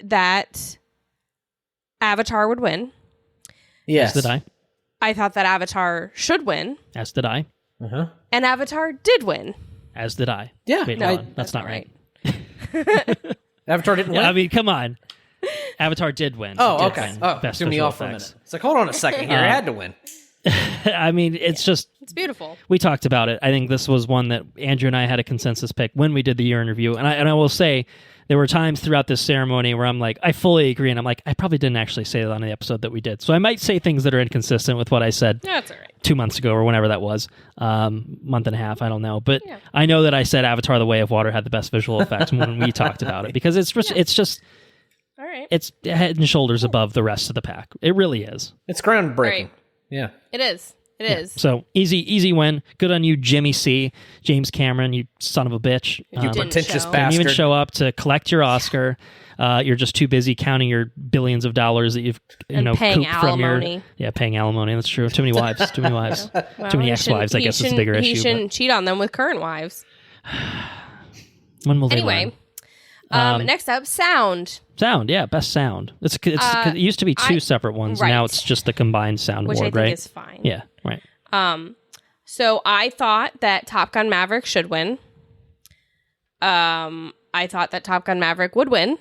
that Avatar would win. Yes. As did I. I thought that Avatar should win, As did I. and Avatar did win. As did I. Yeah. Wait, No, hold on. That's not right. Avatar didn't win. Yeah, I mean, come on. Avatar did win. Oh, Did okay. win Oh, Best threw me visual off for a effects. minute. It's like, hold on a second here. I had to win. I mean, it's just, It's beautiful. we talked about it. I think this was one that Andrew and I had a consensus pick when we did the year in review. And I will say, there were times throughout this ceremony where I'm like, I fully agree. And I'm like, I probably didn't actually say that on the episode that we did. So I might say things that are inconsistent with what I said That's all right. 2 months ago or whenever that was, month and a half, I don't know. But I know that I said Avatar: The Way of Water had the best visual effects when we talked about it, because it's just All right. it's head and shoulders above the rest of the pack. It really is. It's groundbreaking. Right. Yeah. It is. It is. So easy win. Good on you, Jimmy C. James Cameron, you son of a bitch. You Didn't pretentious show. Didn't bastard. even show up to collect your Oscar. You're just too busy counting your billions of dollars that you've And paying couped from alimony. your paying alimony. That's true. Too many wives. Too many wives. Well, too many he ex-wives. I shouldn't- guess he is a bigger shouldn't- issue. He shouldn't cheat on them with current wives. But when will they Anyway, learn? next up, sound, Sound, yeah, best sound. It used to be two separate ones. right. Now it's just the combined sound which I award, think right? is fine. Yeah, right. So I thought that Top Gun Maverick should win. I thought that Top Gun Maverick would win.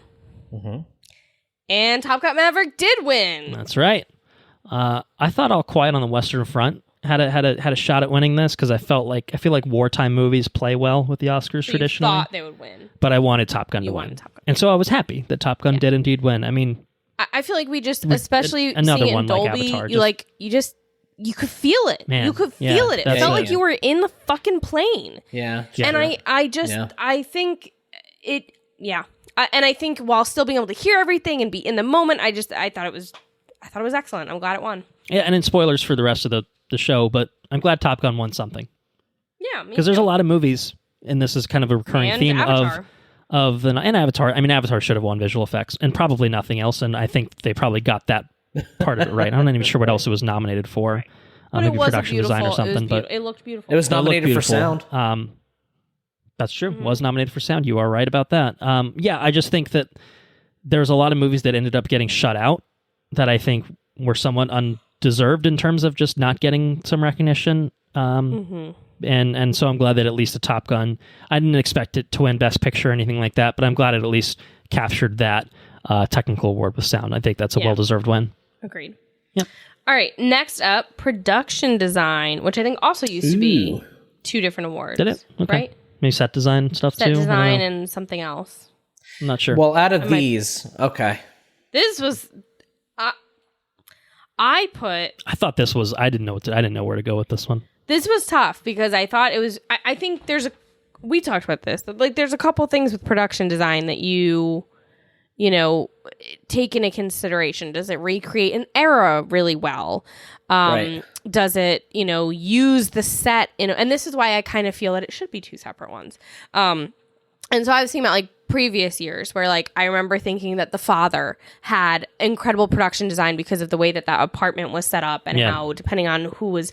And Top Gun Maverick did win. That's right. I thought All Quiet on the Western Front had a shot at winning this, because I feel like wartime movies play well with the Oscars So traditionally. you thought they would win. But I wanted Top Gun to wanted win, Top Gun. and so I was happy that Top Gun did indeed win. I mean, I feel like we just, especially another seeing it one in like Dolby, Avatar, you could feel it. Man, You could yeah, feel it. It that's felt it. like you were in the fucking plane. Yeah. And I think it, and I think while still being able to hear everything and be in the moment, I thought it was excellent. I'm glad it won. yeah. And in spoilers for the rest of the show, but I'm glad Top Gun won something. Yeah, because there's a lot of movies, and this is kind of a recurring theme Avatar. and Avatar. I mean, Avatar should have won visual effects and probably nothing else, and I think they probably got that part of it right. I'm not even sure what else it was nominated for. But Maybe it was production design or something, but it looked beautiful. It was nominated for sound. That's true. Was nominated for sound. You are right about that. Yeah, I just think that there's a lot of movies that ended up getting shut out that I think were somewhat undeserved in terms of just not getting some recognition. And so I'm glad that at least a Top Gun, I didn't expect it to win Best Picture or anything like that, but I'm glad it at least captured that technical award with sound. I think that's a well-deserved win. Agreed. Yep. All right, next up, production design, which I think also used to be 2 different awards. Did it? Okay. Right? Maybe set design stuff too? Set design and something else. I'm not sure. Well, out of these, okay. This was... I thought this was... I didn't know where to go with this one. This was tough because I thought it was... I think we talked about this. Like, there's a couple things with production design that you take into consideration. Does it recreate an era really well? Right. Does it, use the set and this is why I kind of feel that it should be 2 separate ones. And so I was thinking about like previous years where like I remember thinking that The Father had incredible production design because of the way that apartment was set up and how depending on who was,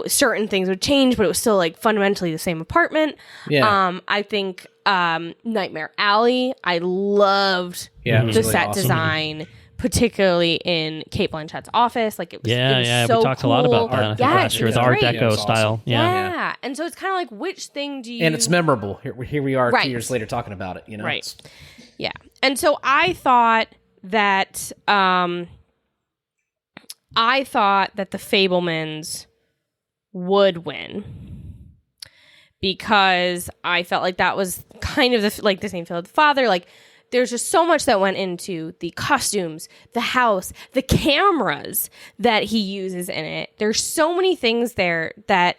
certain things would change, but it was still like fundamentally the same apartment. Yeah. I think Nightmare Alley, I loved the really set awesome. design, particularly in Kate Blanchett's office. Like it was, so we talked cool. a lot about that. I think last year, the Art great. Deco style. Awesome. Yeah. And so it's kind of like, which thing do you... And it's memorable. Here we are Right. 2 years later talking about it, Right. Yeah. And so I thought that The Fabelmans would win because I felt like that was kind of the same feel of The Father. Like there's just so much that went into the costumes, the house, the cameras that he uses in it. There's so many things there that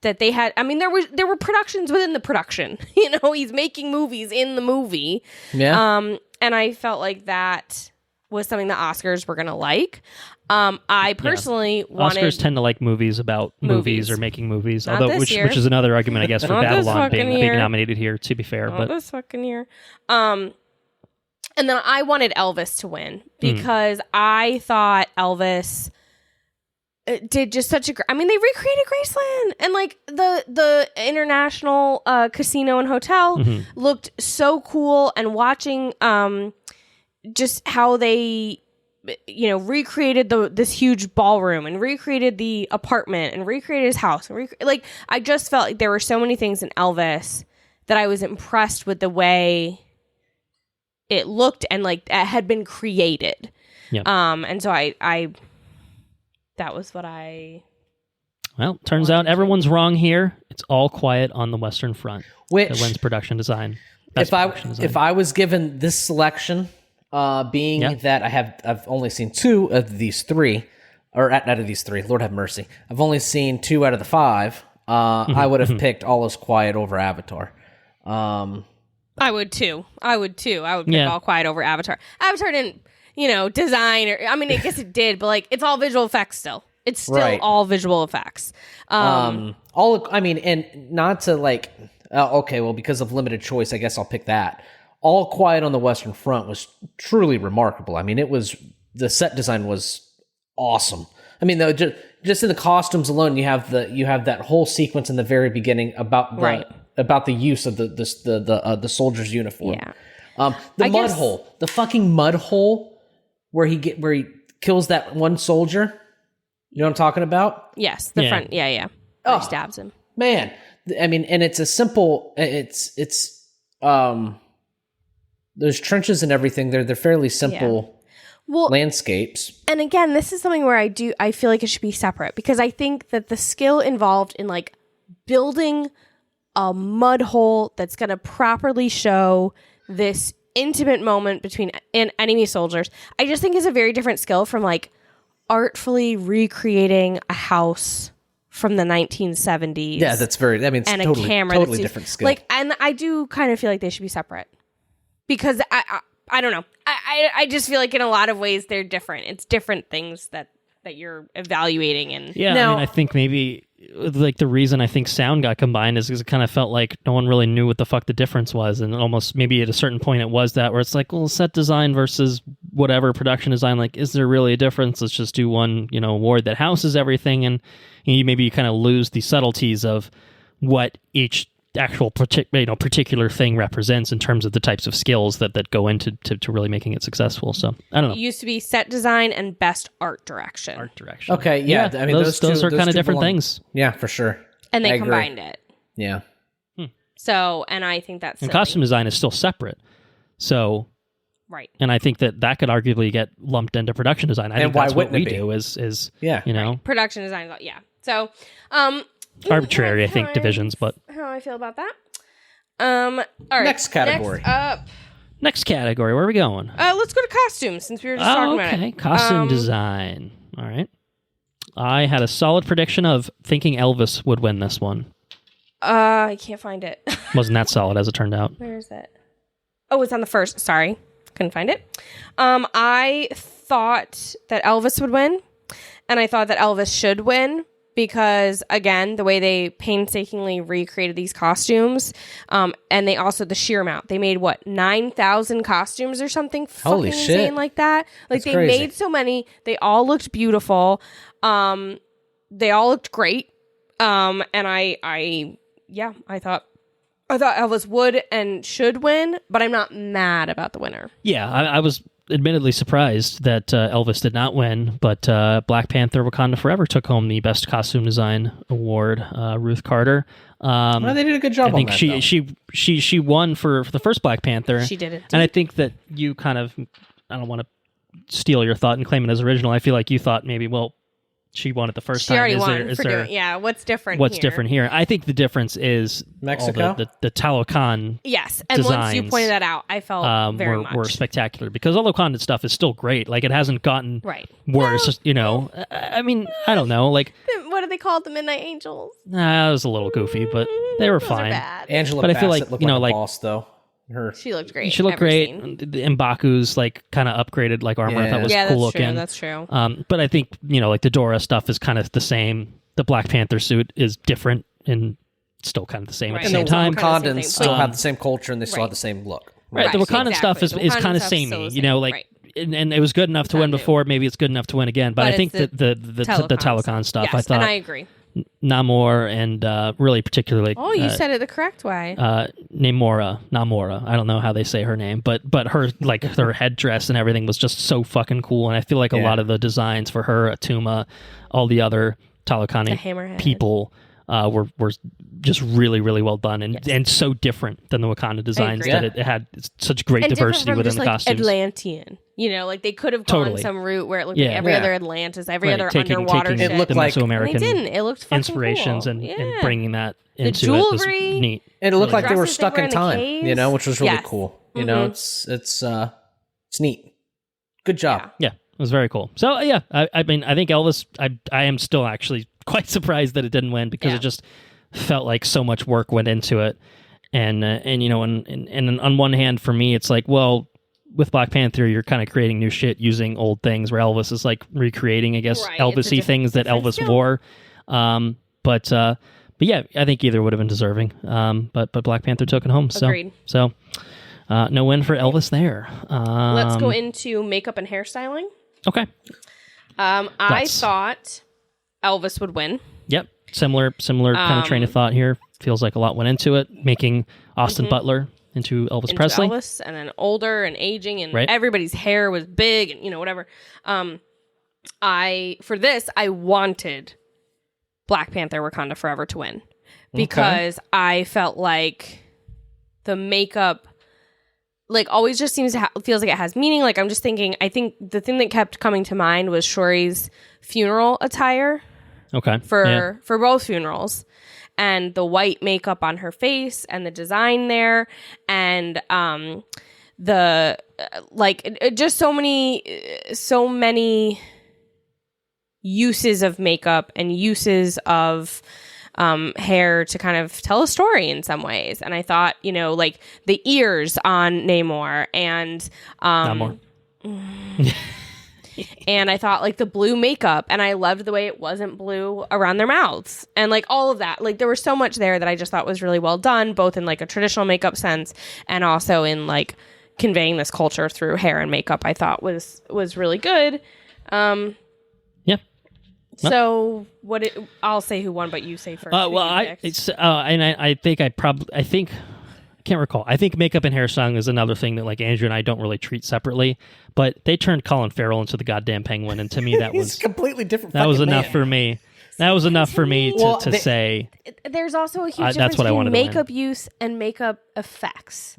they had. I mean, there were productions within the production. He's making movies in the movie. Yeah. And I felt like that was something the Oscars were gonna like. I personally wanted... Oscars tend to like movies about movies or making movies, Not although this year. which is another argument, I guess, for Not this Babylon fucking being year. nominated here. To be fair, but this fucking year. And then I wanted Elvis to win because I thought Elvis did just such a I mean, they recreated Graceland and like the International Casino and Hotel looked so cool, and watching just how they recreated this huge ballroom and recreated the apartment and recreated his house and like I just felt like there were so many things in Elvis that I was impressed with the way it looked and like it had been created. Yeah. And so I that was what I... Well, turns out everyone's wrong here. It's All Quiet on the Western Front. Which that wins production design. If I was given this selection, being that I've only seen 2 of these 3, or out of these 3, Lord have mercy, I've only seen 2 out of the 5. I would have picked All Is Quiet over Avatar. I would too. I would pick All Quiet over Avatar. Avatar didn't, design or... I mean, I guess it did, but like it's all visual effects still. It's still all visual effects. And not to like... okay, well, because of limited choice, I guess I'll pick that. All Quiet on the Western Front was truly remarkable. I mean, the set design was awesome. I mean, just in the costumes alone, you have that whole sequence in the very beginning about the use of the soldier's uniform. Yeah. The fucking mud hole where he kills that one soldier. You know what I'm talking about? Yes, the front. Yeah. Where he stabs him. Man, I mean, and it's a simple. It's those trenches and everything. They're fairly simple landscapes. And again, this is something where I feel like it should be separate because I think that the skill involved in like building a mud hole that's going to properly show this intimate moment between enemy soldiers, I just think is a very different skill from like artfully recreating a house from the 1970s. Yeah, that's very. I mean, it's and totally, a camera totally that's different skill. Like, and I do kind of feel like they should be separate because I don't know. I just feel like in a lot of ways they're different. It's different things that you're evaluating. And I mean, I think maybe like the reason I think sound got combined is because it kind of felt like no one really knew what the fuck the difference was, and almost maybe at a certain point it was that where it's like, well, set design versus whatever production design, like, is there really a difference? Let's just do one, award that houses everything, and maybe you kind of lose the subtleties of what each actual particular thing represents in terms of the types of skills that go into to really making it successful. So I don't know. It used to be set design and best art direction. Okay, yeah. I mean, those are kind of different things. Yeah, for sure. And they I agree. combined it. Yeah. So, and I think that's and silly. costume design is still separate. So right. And I think that could arguably get lumped into production design. I think why that's what wouldn't we it be? do is Yeah. Right. Production design. Yeah. So, arbitrary, I think, divisions, but how I feel about that. All right. Next category. Next category, where are we going? Let's go to costumes since we were just talking about it. Okay, costume design. All right. I had a solid prediction of thinking Elvis would win this one. I can't find it. Wasn't that solid as it turned out. Where is it? Oh, it's on the first. Sorry. Couldn't find it. I thought that Elvis would win, and I thought that Elvis should win because, again, the way they painstakingly recreated these costumes, and they also, the sheer amount. They made, 9,000 costumes or something Holy fucking shit. insane like that? Like, That's they crazy. made so many. They all looked beautiful. They all looked great. And I thought Elvis would and should win, but I'm not mad about the winner. Yeah, I was admittedly surprised that Elvis did not win, but Black Panther Wakanda Forever took home the Best Costume Design Award. Ruth Carter. Well, they did a good job I think on that, she won for the first Black Panther. She did it. And I think that you kind of, I don't want to steal your thought and claim it as original. I feel like you thought maybe, well, she won it the first She time. already won for doing. Yeah, what's different? What's here? different here? I think the difference is Mexico? all the Talocan. Yes, and once you designs, pointed that out, I felt very much were spectacular because all the Wakanda stuff is still great. Like it hasn't gotten worse. I mean, I don't know. Like what do they call it? The Midnight Angels. Nah, it was a little goofy, but they were Those fine. Are bad. Angela But I Bassett feel like, looked like a boss, though. She looked great. She looked Every great. scene. The M'Baku's like kind of upgraded like armor. I thought was yeah, cool that's looking. true. That's true. But I think like the Dora stuff is kind of the same. The Black Panther suit is different and still kind of the same at the And same the time. Wakandans still But- have the same culture and they still have the same look. Right, the Wakandan exactly. stuff is The kind Wakandan of stuff's still samey, the you know, same, like, right. and it was good enough to win new. before. Maybe it's good enough to win again. But I think it's the Talocan stuff, yes, I thought and I agree. Namor and really particularly. Oh, you said it the correct way. Namora. I don't know how they say her name, but her like her headdress and everything was just so fucking cool. And I feel like a lot of the designs for her, Atuma, all the other Talokani hammerhead. people were just really, really well done and so different than the Wakanda designs agree. that it had such great and diversity different from within just, the like, costumes. Atlantean. Like they could have gone Totally. some route where it looked like every Yeah. other Atlantis, every Right, other taking underwater shit. It looked the like- And they Mesoamerican didn't. It looked fucking inspirations cool. and bringing that The into jewelry. it was neat. And it looked like they were Dresses stuck they in were in the time, caves. which was really Yes. cool. It's neat. Good job. Yeah, it was very cool. So I mean, I think Elvis. I am still actually quite surprised that it didn't win because it just felt like so much work went into it, and on one hand, for me, it's like, well, with Black Panther, you're kind of creating new shit using old things, where Elvis is like recreating, I guess, Right, Elvis-y it's a things that different Elvis skill. wore. But yeah, I think either would have been deserving. But Black Panther took it home. Agreed. So no win for Elvis there. Let's go into makeup and hairstyling. Okay. I Let's. thought Elvis would win. Yep. Similar kind of train of thought here. Feels like a lot went into it, making Austin Butler into Elvis Into Presley. Elvis, and then older and aging, and Right. everybody's hair was big, and whatever. For this, I wanted Black Panther Wakanda Forever to win because I felt like the makeup, like, always just feels like it has meaning. Like, I'm just thinking, I think the thing that kept coming to mind was Shuri's funeral attire Okay. for both funerals, and the white makeup on her face and the design there, and the just so many uses of makeup and uses of hair to kind of tell a story in some ways. And I thought, like the ears on Namor and Namor. And I thought like the blue makeup, and I loved the way it wasn't blue around their mouths, and like all of that. Like there was so much there that I just thought was really well done, both in like a traditional makeup sense and also in like conveying this culture through hair and makeup. I thought was really good. Yeah. So I'll say who won, but you say first. I can't recall. I think makeup and hair styling is another thing that like Andrew and I don't really treat separately. But they turned Colin Farrell into the goddamn Penguin, and to me that was completely different. That was enough for me. That was enough for me to say. There's also a huge difference between makeup use and makeup effects.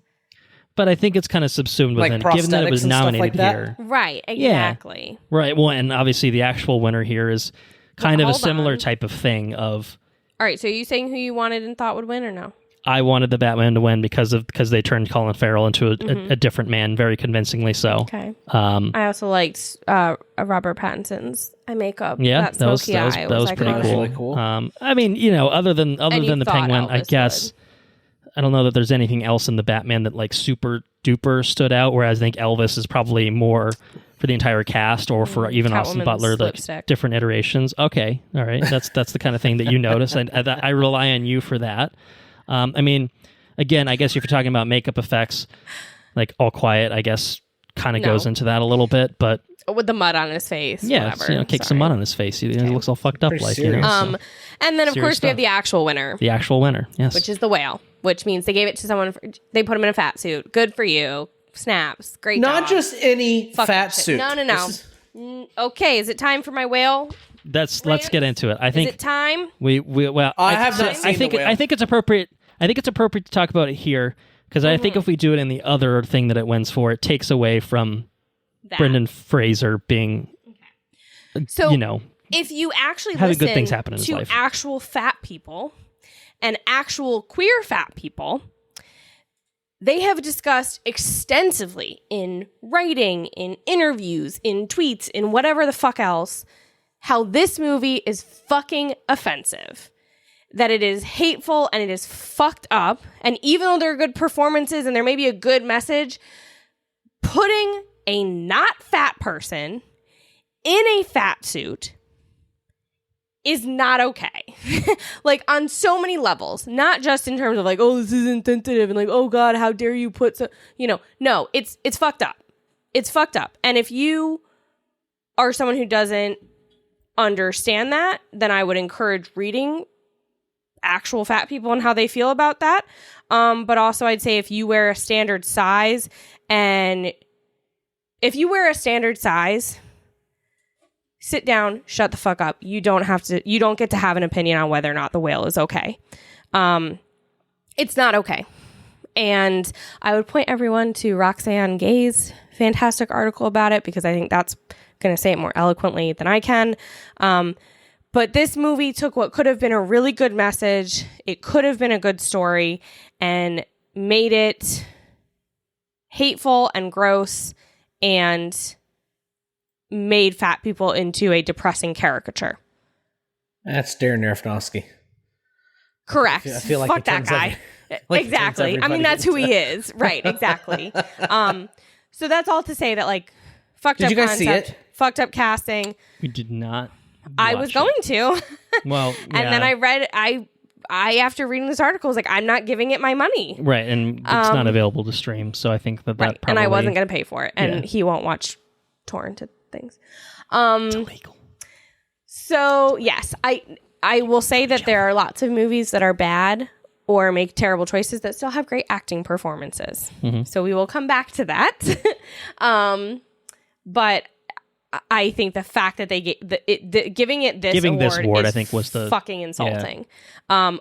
But I think it's kind of subsumed within, like given that it was nominated here. Right, exactly. Yeah. Right. Well, and obviously the actual winner here is kind of a similar type of thing of. All right, so are you saying who you wanted and thought would win or no? I wanted the Batman to win because they turned Colin Farrell into a different man very convincingly. So, okay. I also liked Robert Pattinson's makeup. Yeah, that was pretty cool. Really cool. I mean, other than the Penguin, I guess I don't know that there's anything else in the Batman that like super duper stood out. Whereas I think Elvis is probably more for the entire cast, or for even Austin Butler, the different iterations. Okay, all right, that's the kind of thing that you notice. I rely on you for that. I mean, again, I guess if you're talking about makeup effects, like All Quiet, I guess kind of goes into that a little bit, but with the mud on his face, whatever. Kick some mud on his face. He looks all fucked up, pretty like serious. So. And then of course we have the actual winner. The actual winner, yes, which is the whale, which means they gave it to someone. They put him in a fat suit. Good for you. Snaps. Great. Not job. just any fat suit. No. Okay, is it time for my whale? Let's get into it. I think is it time? I have not seen the whale. I think it's appropriate. I think it's appropriate to talk about it here because I think if we do it in the other thing that it wins for, it takes away from Brendan Fraser being, so if you actually having listen good things happen in his to life. Actual fat people and actual queer fat people, they have discussed extensively in writing, in interviews, in tweets, in whatever the fuck else, how this movie is fucking offensive. That it is hateful and it is fucked up. And even though there are good performances and there may be a good message, putting a not fat person in a fat suit is not okay. Like on so many levels, not just in terms of like, oh, this is insensitive and like, oh God, how dare you put so, no, it's fucked up. It's fucked up. And if you are someone who doesn't understand that, then I would encourage reading actual fat people and how they feel about that. But also I'd say if you wear a standard size, sit down, shut the fuck up. You don't get to have an opinion on whether or not the whale is okay. It's not okay. And I would point everyone to Roxanne Gay's fantastic article about it, because I think that's going to say it more eloquently than I can. But this movie took what could have been a really good message, it could have been a good story, and made it hateful and gross and made fat people into a depressing caricature. That's Darren Aronofsky. Correct. I feel like fuck that guy. Exactly. I mean, that's who he is. Right, exactly. So that's all to say that, like, fucked up Did you guys concept, see it? fucked up casting. We did not. I was going to. Well, yeah. And then I read, I after reading this article, was like, I'm not giving it my money. Right, and it's not available to stream, so I think that probably... And I wasn't going to pay for it, and he won't watch torrented things. It's illegal. So, yes, I will say that there are lots of movies that are bad or make terrible choices that still have great acting performances. Mm-hmm. So we will come back to that. But I think the fact that they giving it this award, I think, was the fucking insulting. Yeah.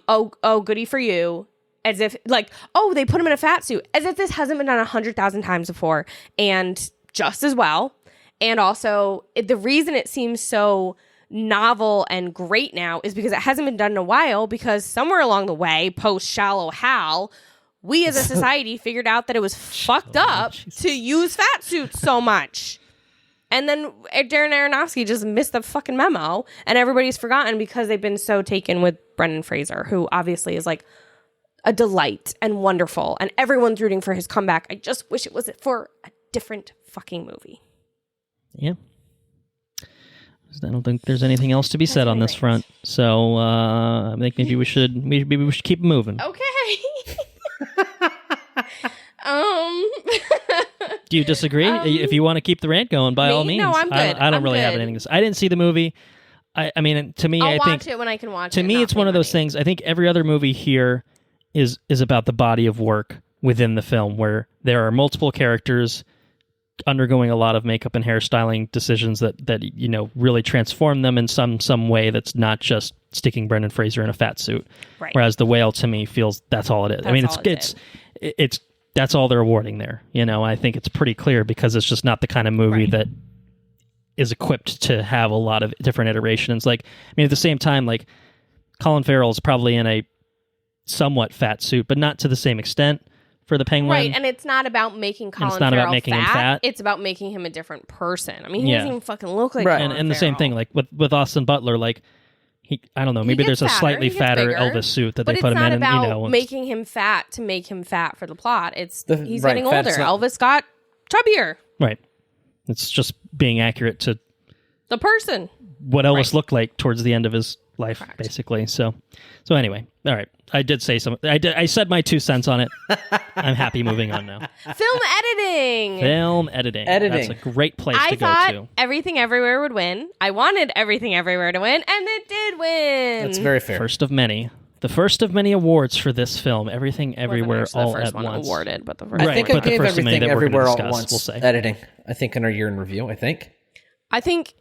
Goody for you. As if like, oh, they put him in a fat suit. As if this hasn't been done 100,000 times before, and just as well. And also, the reason it seems so novel and great now is because it hasn't been done in a while, because somewhere along the way, post Shallow Hal, we as a society figured out that it was fucked up to use fat suits so much. And then Darren Aronofsky just missed the fucking memo, and everybody's forgotten because they've been so taken with Brendan Fraser, who obviously is like a delight and wonderful, and everyone's rooting for his comeback. I just wish it was for a different fucking movie. Yeah. I don't think there's anything else to be said on this front. So I think maybe we should keep moving. Okay. Do you disagree? If you want to keep the rant going, by all means. No, I'm good. I don't really have anything to say. I didn't see the movie. I mean, to me, I'll I think watch it when I can watch it. To me, it's one of those things. I think every other movie here is about the body of work within the film, where there are multiple characters undergoing a lot of makeup and hairstyling decisions that really transform them in some way that's not just sticking Brendan Fraser in a fat suit. Right. Whereas The Whale, to me, feels that's all it is. I mean, it's that's all they're awarding there. I think it's pretty clear because it's just not the kind of movie that is equipped to have a lot of different iterations. Like, I mean, at the same time, like, Colin Farrell is probably in a somewhat fat suit, but not to the same extent for the Penguin. Right, and it's not about making Colin Farrell him fat. It's about making him a different person. I mean, he doesn't even fucking look like Colin and the same thing, like with Austin Butler, like, I don't know, maybe there's a slightly fatter bigger, Elvis suit that they put him in. But it's not about making him fat to make him fat for the plot. He's getting older. Elvis got chubbier. Right. It's just being accurate to the person. What Elvis looked like towards the end of his life, basically. So anyway, all right. I did say something. I said my 2 cents on it. I'm happy moving on now. Film editing. That's a great place to go to. I thought Everything Everywhere would win. I wanted Everything Everywhere to win, and it did win. That's very fair. First of many. The first of many awards for this film, Everything Everywhere All at Once. Awarded, but the first I think I gave Everything Everywhere All at Once. We'll say. Editing. I think in our year in review. I don't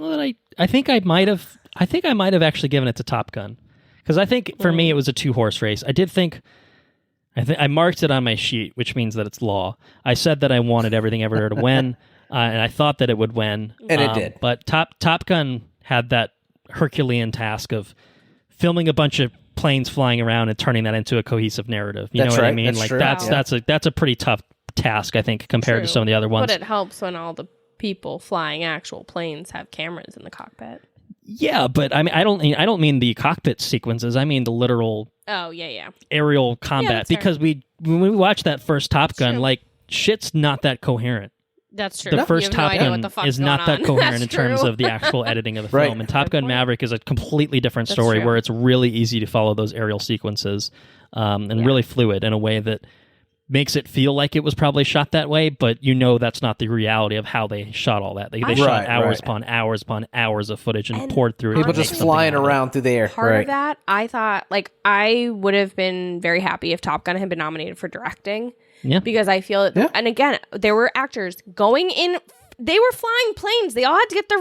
know that I think I might have actually given it to Top Gun, because I think for me it was a 2-horse race. I marked it on my sheet, which means that it's law. I said that I wanted Everything Everywhere to win, and I thought that it would win, and it did. But Top Gun had that Herculean task of filming a bunch of planes flying around and turning that into a cohesive narrative. You know what I mean? That's like true. That's a pretty tough task, I think, compared to some of the other ones. But it helps when all the people flying actual planes have cameras in the cockpit. Yeah, but I mean, I don't mean the cockpit sequences. I mean the literal aerial combat, because when we watched that first Top Gun, like, shit's not that coherent. That's true. The first Top Gun is not that coherent in terms of the actual editing of the film. And Top Gun Maverick is a completely different story where it's really easy to follow those aerial sequences and really fluid in a way that makes it feel like it was probably shot that way, but that's not the reality of how they shot all that. They shot hours upon hours upon hours of footage and poured through it. People just flying around through the air. Part of that, I thought, like, I would have been very happy if Top Gun had been nominated for directing. Yeah. Because I feel and again, there were actors going in. They were flying planes. They all had to get their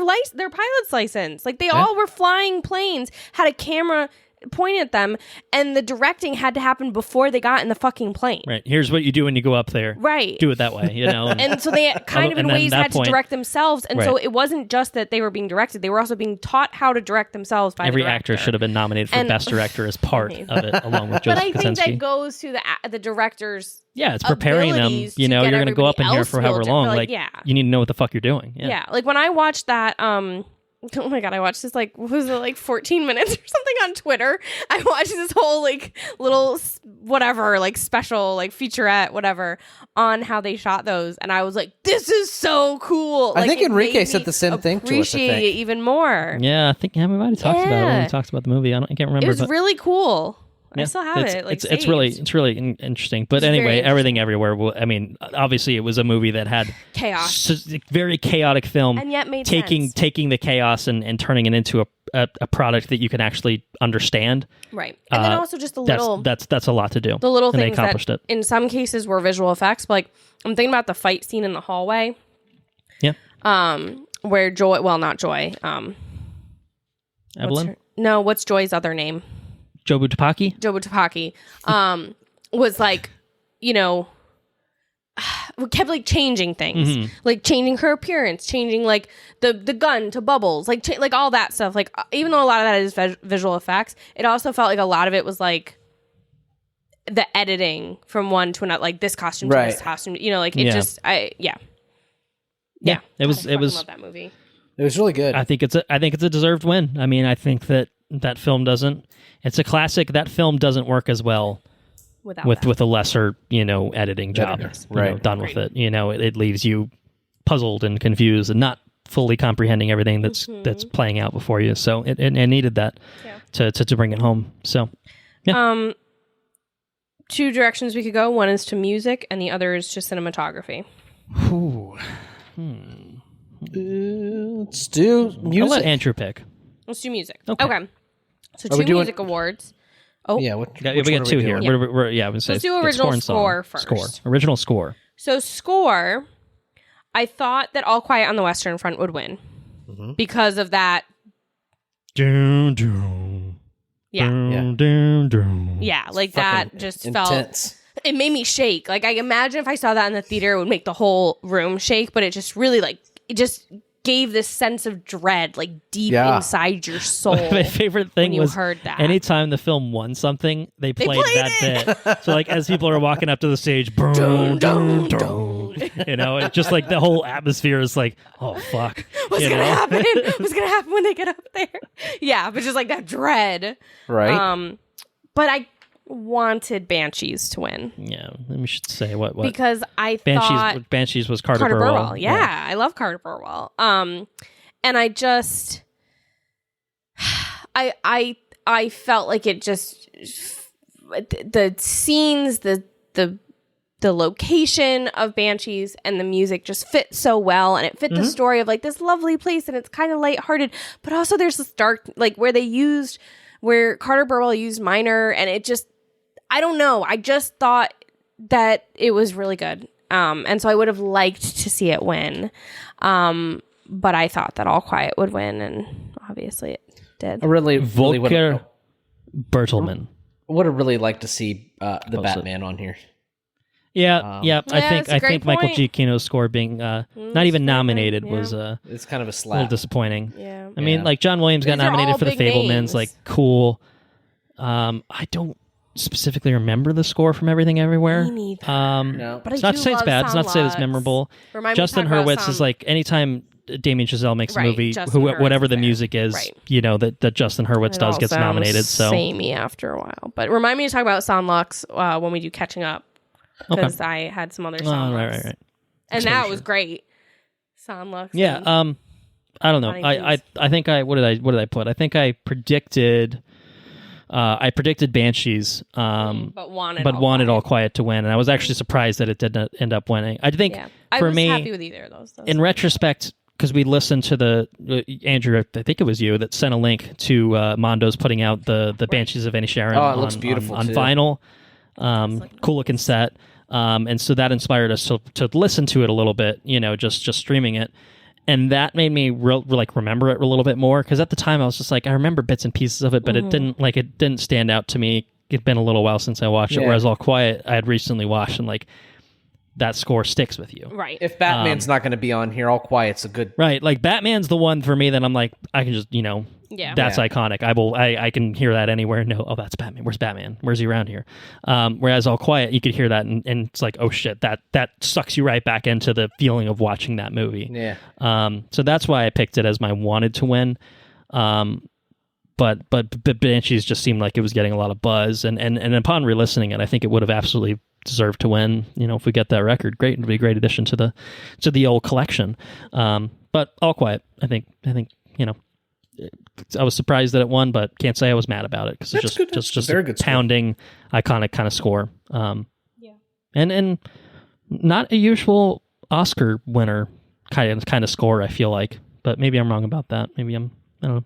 pilot's license. Like, they all were flying planes, had a camera point at them, and the directing had to happen before they got in the fucking plane. Right. Here's what you do when you go up there. Right. Do it that way, And so they kind of in ways had to direct themselves, and so it wasn't just that they were being directed, they were also being taught how to direct themselves by every the director. actor should have been nominated for Best Director as part of it, along with Joseph Kosinski. But I think that goes to the director's it's preparing them. You're going to go up in here for however long. You need to know what the fuck you're doing. Yeah. Like, when I watched that, oh my god, I watched this, like, what was it, like 14 minutes or something on Twitter. I watched this whole, like, little whatever, like, special, like, featurette, whatever, on how they shot those, and I was like, this is so cool. I think Enrique said the same thing to us. Appreciate it even more. Yeah, I think we might have talked about it when we talked about the movie. I can't remember. It was really cool. Yeah, I still have it. Like, it's really interesting. But anyway, Everything Everywhere. I mean, obviously, it was a movie that had chaos, very chaotic film, and yet made taking the chaos and turning it into a product that you can actually understand. Right, and then also just the little that's a lot to do. The little things they accomplished that it. In some cases were visual effects. But, like, I'm thinking about the fight scene in the hallway. Yeah. Where Joy, well, not Joy. Evelyn. What's Joy's other name? Jobu Tupaki was, like, kept, like, changing things, like changing her appearance, changing, like, the gun to bubbles, like like all that stuff. Like, even though a lot of that is visual effects, it also felt like a lot of it was, like, the editing from one to another, like this costume to this costume. Like, it just It was. I love that movie. It was really good. I think it's a deserved win. I mean, I think that film doesn't. It's a classic. That film doesn't work as well with a lesser, editing job done with it. It leaves you puzzled and confused and not fully comprehending everything that's playing out before you. So it needed that to bring it home. So yeah. Two directions we could go. One is to music, and the other is to cinematography. Ooh. Let's do music. I'll let Andrew pick. Let's do music. Okay. So two music awards. Oh, yeah. We got two here. Yeah. We're let's do original score first. Original score. So score, I thought that All Quiet on the Western Front would win because of that. Doom, doom. Yeah. Doom, doom, doom. Yeah, like that just intense. felt... It made me shake. Like, I imagine if I saw that in the theater, it would make the whole room shake, but it just really, like, it just gave this sense of dread, like, deep inside your soul. My favorite thing was heard that. Anytime the film won something, they played that bit. So, like, as people are walking up to the stage, boom, boom, boom. You know, it's just like the whole atmosphere is like, oh, fuck. What's going to happen? What's going to happen when they get up there? Yeah, but just like that dread. Right. But I wanted Banshees to win. Yeah, we should say what because I thought Banshees was Carter Burwell. Yeah, I love Carter Burwell. And I just I felt like it just the scenes, the location of Banshees and the music just fit so well, and it fit the story of like this lovely place, and it's kind of lighthearted, but also there's this dark, like where Carter Burwell used minor, and it just, I don't know. I just thought that it was really good. And so I would have liked to see it win. But I thought that All Quiet would win, and obviously it did. I really Volker Bertelmann. Would have really liked to see the Batman on here. Yeah. I think Michael Giacchino's score being not even nominated was it's kind of a slap. A little disappointing. Yeah. I mean, like John Williams got nominated for The Fabelmans, like cool. I don't specifically remember the score from Everything Everywhere. Me neither. No. But it's not to say it's bad. It's not to say it's memorable. Justin Hurwitz is like anytime Damien Chazelle makes a movie, whatever the music is, you know, that Justin Hurwitz does gets nominated. So samey after a while. But remind me to talk about Sound Lux when we do Catching Up. Because I had some other Sound Lux. Right. And that was great. Sound Lux. Yeah. I don't know. I think what did I put? I think I predicted Banshees, but wanted All Quiet to win, and I was actually surprised that it didn't end up winning. I think for me, I was happy with either of those. In retrospect, because we listened to Andrew, I think it was you that sent a link to Mondo's putting out the Banshees of Inisherin it looks beautiful on vinyl, cool looking set, and so that inspired us to listen to it a little bit, you know, just streaming it. And that made me remember it a little bit more, because at the time I was just like, I remember bits and pieces of it, but it didn't stand out to me. It'd been a little while since I watched it. Whereas All Quiet, I had recently watched, and like that score sticks with you. Right. If Batman's not going to be on here, All Quiet's a good. Right. Like Batman's the one for me that I'm like, I can just, you know, that's iconic. I can hear that anywhere. No, oh, that's Batman. Where's Batman? Where's he around here? Whereas All Quiet, you could hear that and it's like, oh shit, that sucks you right back into the feeling of watching that movie. Yeah. So that's why I picked it as my wanted to win. But Banshees just seemed like it was getting a lot of buzz, and upon re-listening it, I think it would have absolutely deserved to win. You know, if we get that record, great, it'd be a great addition to the old collection. But All Quiet, I think you know, I was surprised that it won, but can't say I was mad about it, because it's just a very good pounding, iconic kind of score. And not a usual Oscar winner kind of score, I feel like, but maybe I'm wrong about that. Maybe I don't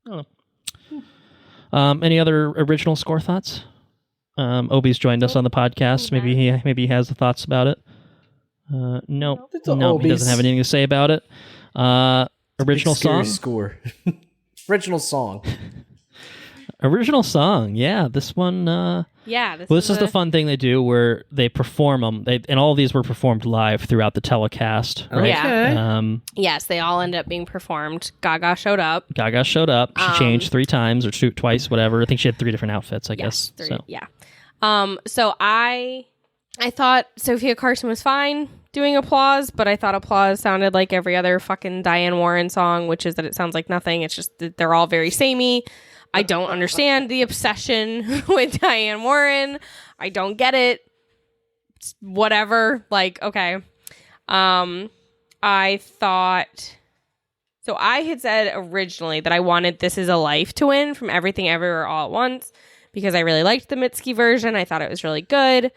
know. Any other original score thoughts? Obi's joined us on the podcast. Maybe he has the thoughts about it. No, he doesn't have anything to say about it. Original song? Score. Original song. Original song. Yeah, this one. This is the fun thing they do, where they perform them. And all of these were performed live throughout the telecast. Right? Yeah. Yes, they all end up being performed. Gaga showed up. She changed 3 times or twice, whatever. I think she had 3 different outfits, I guess. 3, so. Yeah. So I thought Sophia Carson was fine doing Applause, but I thought Applause sounded like every other fucking Diane Warren song, which is that it sounds like nothing. It's just that they're all very samey. I don't understand the obsession with Diane Warren. I don't get it. It's whatever. Like, okay. I thought... So I had said originally that I wanted This Is a Life to win from Everything Everywhere All at Once because I really liked the Mitski version. I thought it was really good.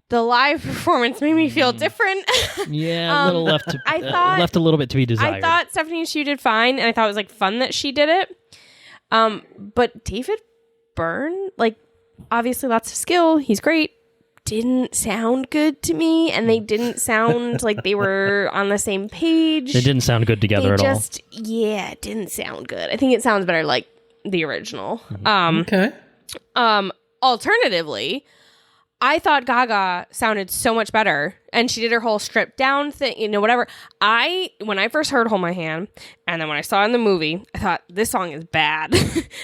The live performance made me feel different. Yeah, a little left a little bit to be desired. I thought Stephanie Hsu did fine, and I thought it was like fun that she did it. But David Byrne, like obviously lots of skill, he's great. Didn't sound good to me, and they didn't sound like they were on the same page. They didn't sound good together at all. Yeah, it didn't sound good. I think it sounds better like the original. Okay. Alternatively, I thought Gaga sounded so much better, and she did her whole stripped down thing, whatever. When I first heard Hold My Hand, and then when I saw it in the movie, I thought, this song is bad.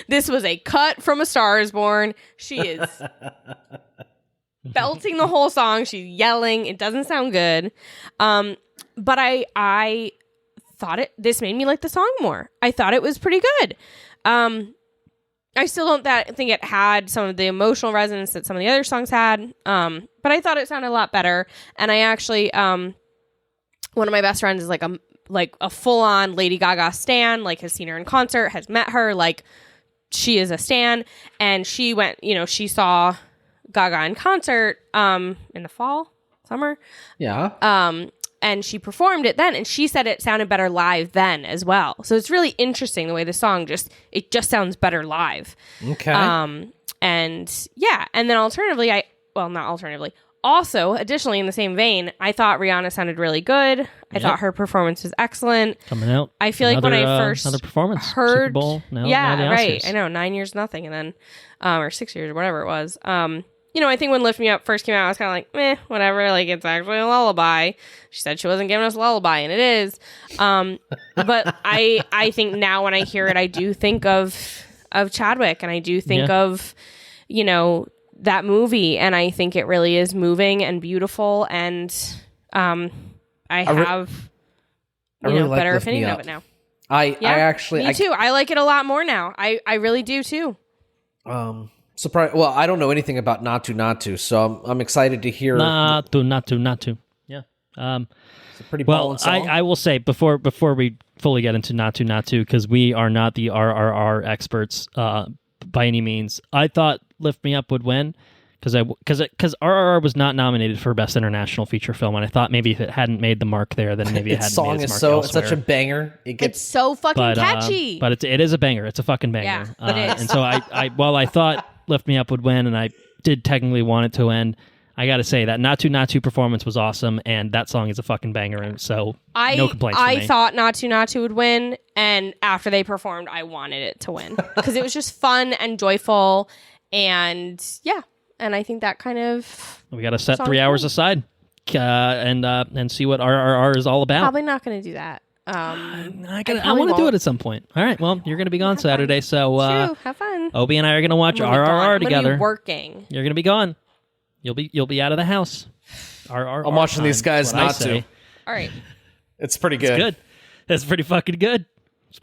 This was a cut from A Star Is Born. She is belting the whole song. She's yelling. It doesn't sound good. But I thought this made me like the song more. I thought it was pretty good. I still don't think it had some of the emotional resonance that some of the other songs had. But I thought it sounded a lot better. And I actually, one of my best friends is like a full on Lady Gaga stan, like has seen her in concert, has met her, like she is a stan. And she went, she saw Gaga in concert, in the summer. Yeah. And she performed it then, and she said it sounded better live then as well. So it's really interesting the way the song just sounds better live. Okay. And yeah, and then also additionally in the same vein, I thought Rihanna sounded really good. I thought her performance was excellent. Coming out. I feel like when I first another performance, heard, Super Bowl, now the right. Oscars. I know 9 years nothing, and then or 6 years or whatever it was. I think when Lift Me Up first came out, I was kind of like, meh, whatever. Like, it's actually a lullaby. She said she wasn't giving us a lullaby, and it is. But I think now when I hear it, I do think of Chadwick, and I do think of, that movie, and I think it really is moving and beautiful, and I have really better Lift Me opinion Up. of it now. I actually... Me too. I like it a lot more now. I really do, too. Surprise! Well, I don't know anything about Not To, so I'm excited to hear. Not to. Yeah. It's a pretty ballin' song. I will say before we fully get into Not To, because we are not the RRR experts by any means. I thought Lift Me Up would win because RRR was not nominated for Best International Feature Film, and I thought maybe if it hadn't made the mark there, then maybe it hadn't made its mark elsewhere. It's such a banger. It's so fucking catchy. But it is a banger. It's a fucking banger. Yeah, it is. And so I thought Lift Me Up would win, and I did technically want it to win. I got to say that Not To performance was awesome, and that song is a fucking banger, and so no complaints from me. I thought Not To would win, and after they performed, I wanted it to win because it was just fun and joyful, and yeah, and I think that kind of... We got to set 3 hours aside and see what RRR is all about. Probably not going to do that. I want to do it at some point. All right, well, you're going to be gone Saturday, so have fun. Obi and I are going to watch RRR together. I'm working. You're going to be gone. You'll be out of the house. I'm watching these guys Not To. All right. It's pretty good. It's good. That's pretty fucking good.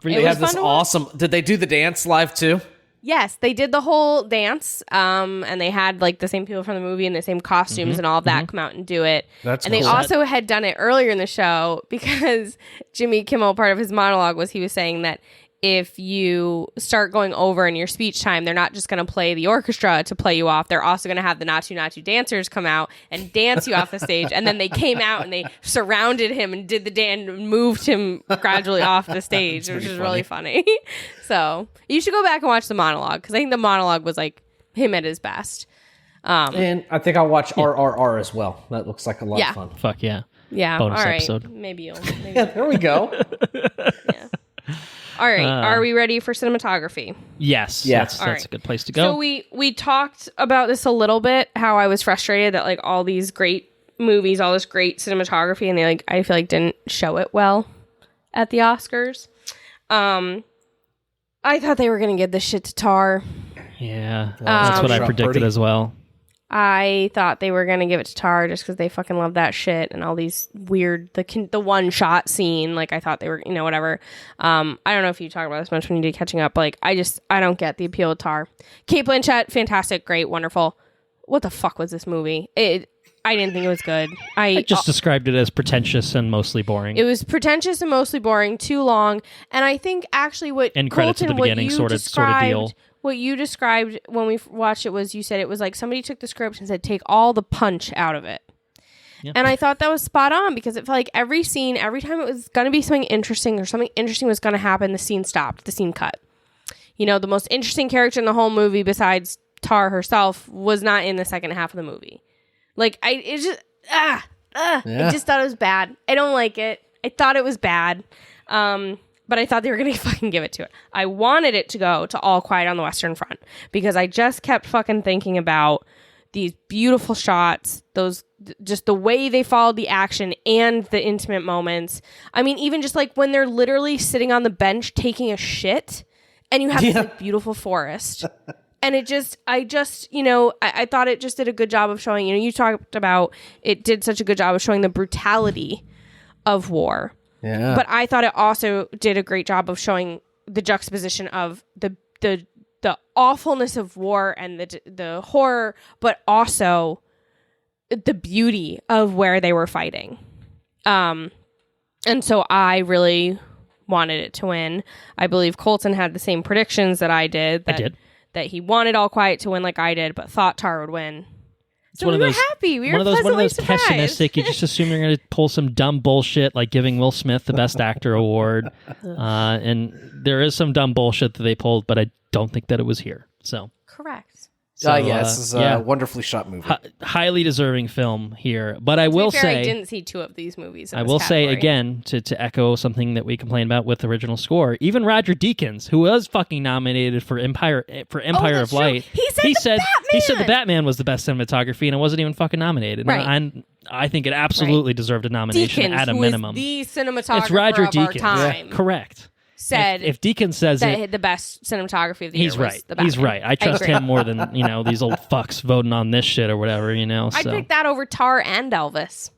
They have this awesome... Did they do the dance live too? Yes, they did the whole dance, and they had like the same people from the movie and the same costumes and all of that come out and do it. That's and cool. they also had done it earlier in the show because Jimmy Kimmel, part of his monologue was he was saying that if you start going over in your speech time, they're not just going to play the orchestra to play you off. They're also going to have the Not To dancers come out and dance you off the stage. And then they came out and they surrounded him and did the dance and moved him gradually off the stage, which is really funny. So you should go back and watch the monologue because I think the monologue was like him at his best. And I think I'll watch RRR as well. That looks like a lot of fun. Fuck yeah. Yeah. Bonus all right. episode. Maybe you'll. Yeah, there we go. Yeah. All right. Are we ready for cinematography? Yes. Yes. That's a good place to go. So we talked about this a little bit, how I was frustrated that like all these great movies, all this great cinematography, and they I feel like didn't show it well at the Oscars. I thought they were going to give this shit to Tar. Yeah. That's what I predicted as well. I thought they were going to give it to Tar just because they fucking love that shit and all these weird, the one shot scene. Like I thought they were, whatever. I don't know if you talked about this much when you did Catching Up. But like, I don't get the appeal of Tar. Kate Blanchett, fantastic, great, wonderful. What the fuck was this movie? didn't think it was good. I just described it as pretentious and mostly boring. It was pretentious and mostly boring, too long, and I think actually what and credits Colton, at the beginning, sort of deal. What you described when we watched it was you said it was like somebody took the script and said take all the punch out of it. Yep. And I thought that was spot on because it felt like every scene, every time it was going to be something interesting or something interesting was going to happen, the scene stopped, the scene cut. You know, the most interesting character in the whole movie besides Tar herself was not in the second half of the movie. Like, I just thought it was bad. I don't like it. I thought it was bad. But I thought they were going to fucking give it to it. I wanted it to go to All Quiet on the Western Front because I just kept fucking thinking about these beautiful shots, just the way they followed the action and the intimate moments. I mean, even just like when they're literally sitting on the bench taking a shit and you have this like, beautiful forest. And I thought it just did a good job of showing, you talked about it did such a good job of showing the brutality of war. Yeah. But I thought it also did a great job of showing the juxtaposition of the awfulness of war and the horror, but also the beauty of where they were fighting. And so I really wanted it to win. I believe Colton had the same predictions that I did. I did. That he wanted All Quiet to win like I did, but thought Tar would win. So we were happy. We were one of those surprised. pessimistic. You just assume you're going to pull some dumb bullshit like giving Will Smith the Best Actor award, and there is some dumb bullshit that they pulled, but I don't think that it was here. So correct. So, this is a wonderfully shot movie. Highly deserving film here. But I will say... I didn't see two of these movies. I will say, again, to echo something that we complained about with the original score, even Roger Deakins, who was fucking nominated for Empire of Light, he said the Batman was the best cinematography, and it wasn't even fucking nominated. Right. And I think it absolutely deserved a nomination Deakins, at a minimum. The cinematographer it's Roger of Deakins. Our time. Yeah, correct. Said if Deakins says that the best cinematography of the year was the Batman. He's right. I trust him more than these old fucks voting on this shit or whatever. I'd pick that over Tar and Elvis,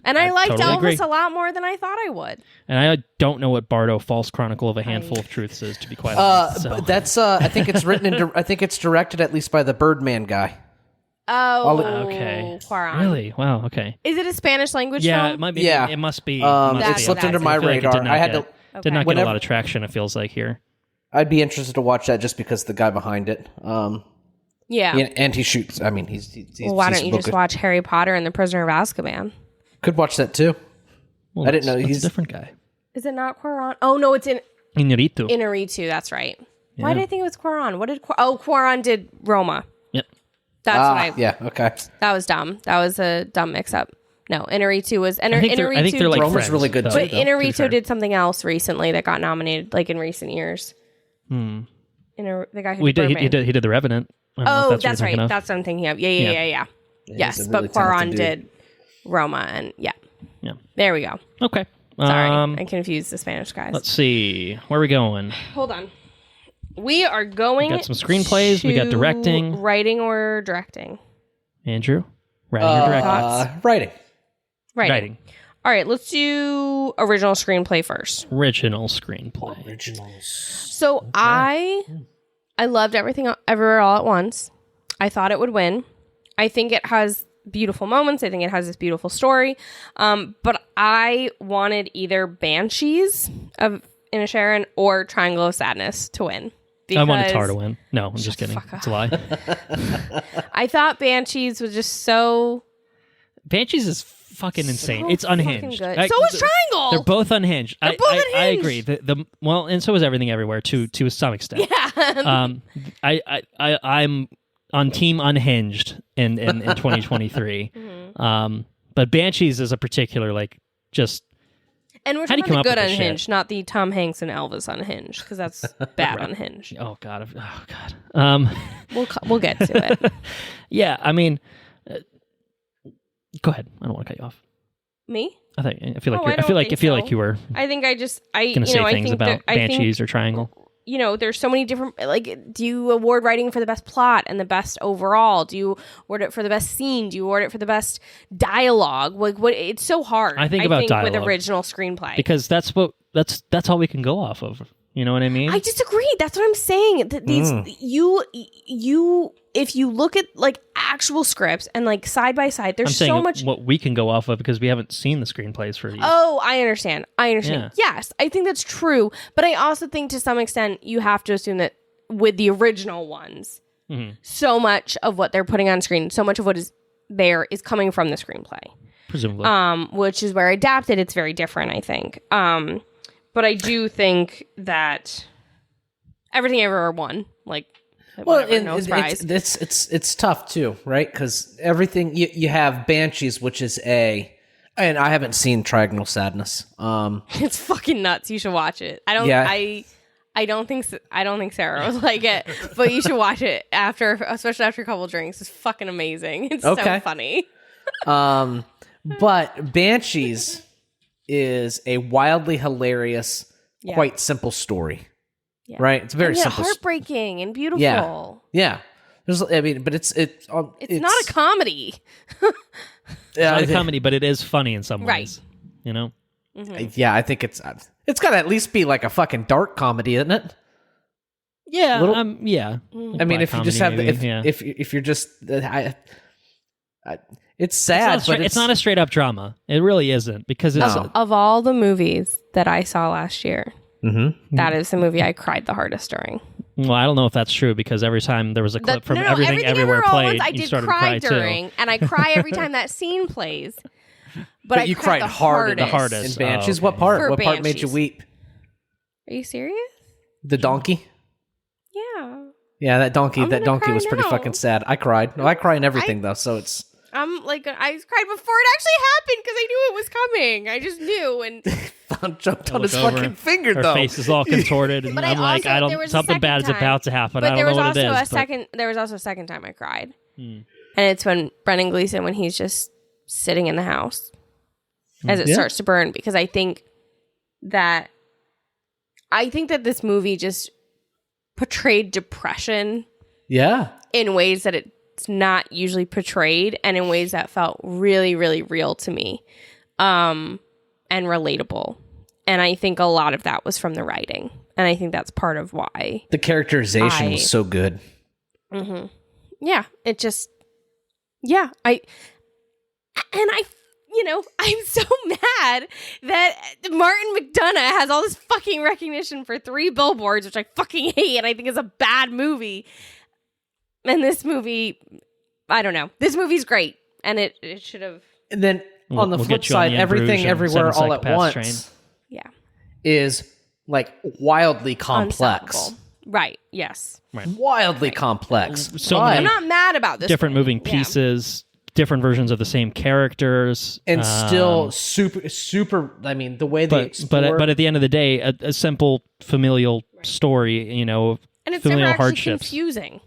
and I liked totally Elvis agree. a lot more than I thought I would. And I don't know what Bardo False Chronicle of a Handful of Truths is, to be quite honest. So. That's I think it's written. I think it's directed at least by the Birdman guy. Oh, okay. Cuarón. Really? Wow. Okay. Is it a Spanish language Yeah, film? it might be. Yeah. It must be. It slipped under my radar. Did not get a lot of traction. It feels like here. I'd be interested to watch that just because the guy behind it. Yeah. And he shoots. I mean, he's why don't you just watch Harry Potter and the Prisoner of Azkaban? Could watch that too. Well, I didn't know he's a different guy. Is it not Cuarón? Oh no, it's Inarritu. Inarritu. That's right. Yeah. Why did I think it was Cuarón? What did Cuarón did Roma? Yep. That's what I. Yeah. Okay. That was dumb. That was a dumb mix-up. No, Inarritu was. I think they're like Roma's friends, really good though, but Inarritu did something else recently that got nominated, like in recent years. The guy who did he did The Revenant. Oh, that's right. That's what I'm thinking of. Yeah. Yes, really but Cuarón dude. did Roma, and yeah. There we go. Okay. Sorry, I confused the Spanish guys. Let's see. Where are we going? Hold on. We are going. We got some screenplays. We got directing. Writing or directing? Andrew? Writing or directing? Writing. All right, let's do original screenplay first. Original screenplay. Originals. So okay. I loved Everything Everywhere All at Once. I thought it would win. I think it has beautiful moments. I think it has this beautiful story. But I wanted either Banshees of Inisherin or Triangle of Sadness to win. I wanted Tar to win. No, I'm just kidding. It's a lie. I thought Banshees was just so... Banshees is fucking insane. It's unhinged. So is Triangle. They're both unhinged. They're both unhinged. I agree. Well, and so is Everything Everywhere to some extent. Yeah. I'm on team unhinged in 2023. But Banshees is a particular just. And we're talking about the good unhinged, not the Tom Hanks and Elvis unhinged, because that's bad unhinged. Oh God. We'll get to it. Yeah, I mean. Go ahead. I don't want to cut you off. Me? I feel like you were. I think I gonna say things about Banshees or Triangle. There's so many different. Do you award writing for the best plot and the best overall? Do you award it for the best scene? Do you award it for the best dialogue? It's so hard. I think about dialogue with original screenplay because that's all we can go off of. You know what I mean? I disagree. That's what I'm saying. These you if you look at like actual scripts and like side by side, there's I'm so much what we can go off of because we haven't seen the screenplays for these. Oh, I understand. Yeah. Yes, I think that's true. But I also think to some extent you have to assume that with the original ones, so much of what they're putting on screen, so much of what is there is coming from the screenplay. Presumably. Which is where adapted, it's very different, I think. But I do think that Everything Everywhere won. Like, whatever, no surprise. It's tough too, right? Because everything you have Banshees, which is and I haven't seen Triangle Sadness. It's fucking nuts. You should watch it. I don't think Sarah would like it, but you should watch it especially after a couple drinks. It's fucking amazing. It's so funny. But Banshees is a wildly hilarious, quite simple story. Yeah. Right? It's very simple. Heartbreaking and beautiful. Yeah. But it's not a comedy. It's not a comedy, but it is funny in some ways. Right. You know? Mm-hmm. Yeah, I think it's got to at least be like a fucking dark comedy, isn't it? Yeah. Yeah. I mean, if you just have if you're just it's sad, but it's not a straight up drama. It really isn't because it's of all the movies that I saw last year, that is the movie I cried the hardest during. Well, I don't know if that's true because every time there was a clip from Everything Everywhere played, you started to cry during, and I cry every time that scene plays. But you cried hard the hardest in Banshees. Okay. What part? What Banshees. part made you weep? Are you serious? The donkey. Yeah. Yeah, that donkey. That donkey was pretty now. fucking sad. I cried. No, I cry in everything though, so it's. I'm like I cried before it actually happened because I knew it was coming. I just knew, and jumped on his fucking finger her though. Her face is all contorted, and I'm like, I don't. Something bad is about to happen. I don't know what it is. There was also a second time I cried, and it's when Brendan Gleeson when he's just sitting in the house as it starts to burn, because I think that this movie just portrayed depression in ways that it's not usually portrayed, and in ways that felt really, really real to me and relatable. And I think a lot of that was from the writing, and I think that's part of why the characterization was so good. Yeah, it just I'm so mad that Martin McDonagh has all this fucking recognition for 3 Billboards, which I fucking hate, and I think is a bad movie. And this movie, I don't know. This movie's great, and it should have. And then on the flip side, Everything Everywhere All at Once, is like wildly complex. Right? Yes. Right. Wildly complex. So I'm not mad about this. Different moving pieces. Different versions of the same characters, and still super. I mean, the way they explore. But at the end of the day, a simple familial story, and it's familial never hardships. Confusing.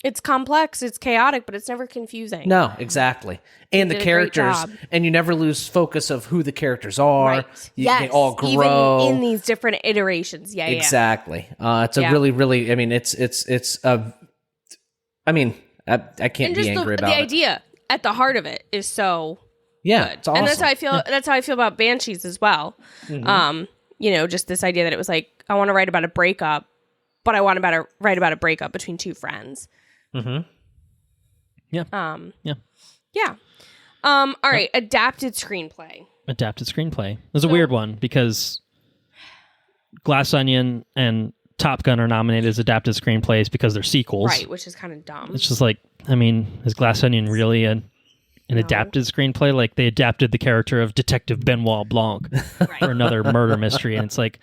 It's complex, it's chaotic, but it's never confusing. No, exactly. And the characters, and you never lose focus of who the characters are. Right. They all grow even in these different iterations. Yeah, exactly. It's a really, really. I mean, it's a. I mean, I can't be angry about it. The idea at the heart of it is so good. It's awesome. And that's how I feel. That's how I feel about Banshees as well. Just this idea that it was like, I want to write about a breakup, but I want to write about a breakup between 2 friends. Yeah. Yeah. All right. Adapted screenplay. It was a weird one because Glass Onion and Top Gun are nominated as adapted screenplays because they're sequels. Right, which is kind of dumb. It's just like, I mean, is Glass Onion really an adapted screenplay? Like, they adapted the character of Detective Benoit Blanc for another murder mystery, and it's like,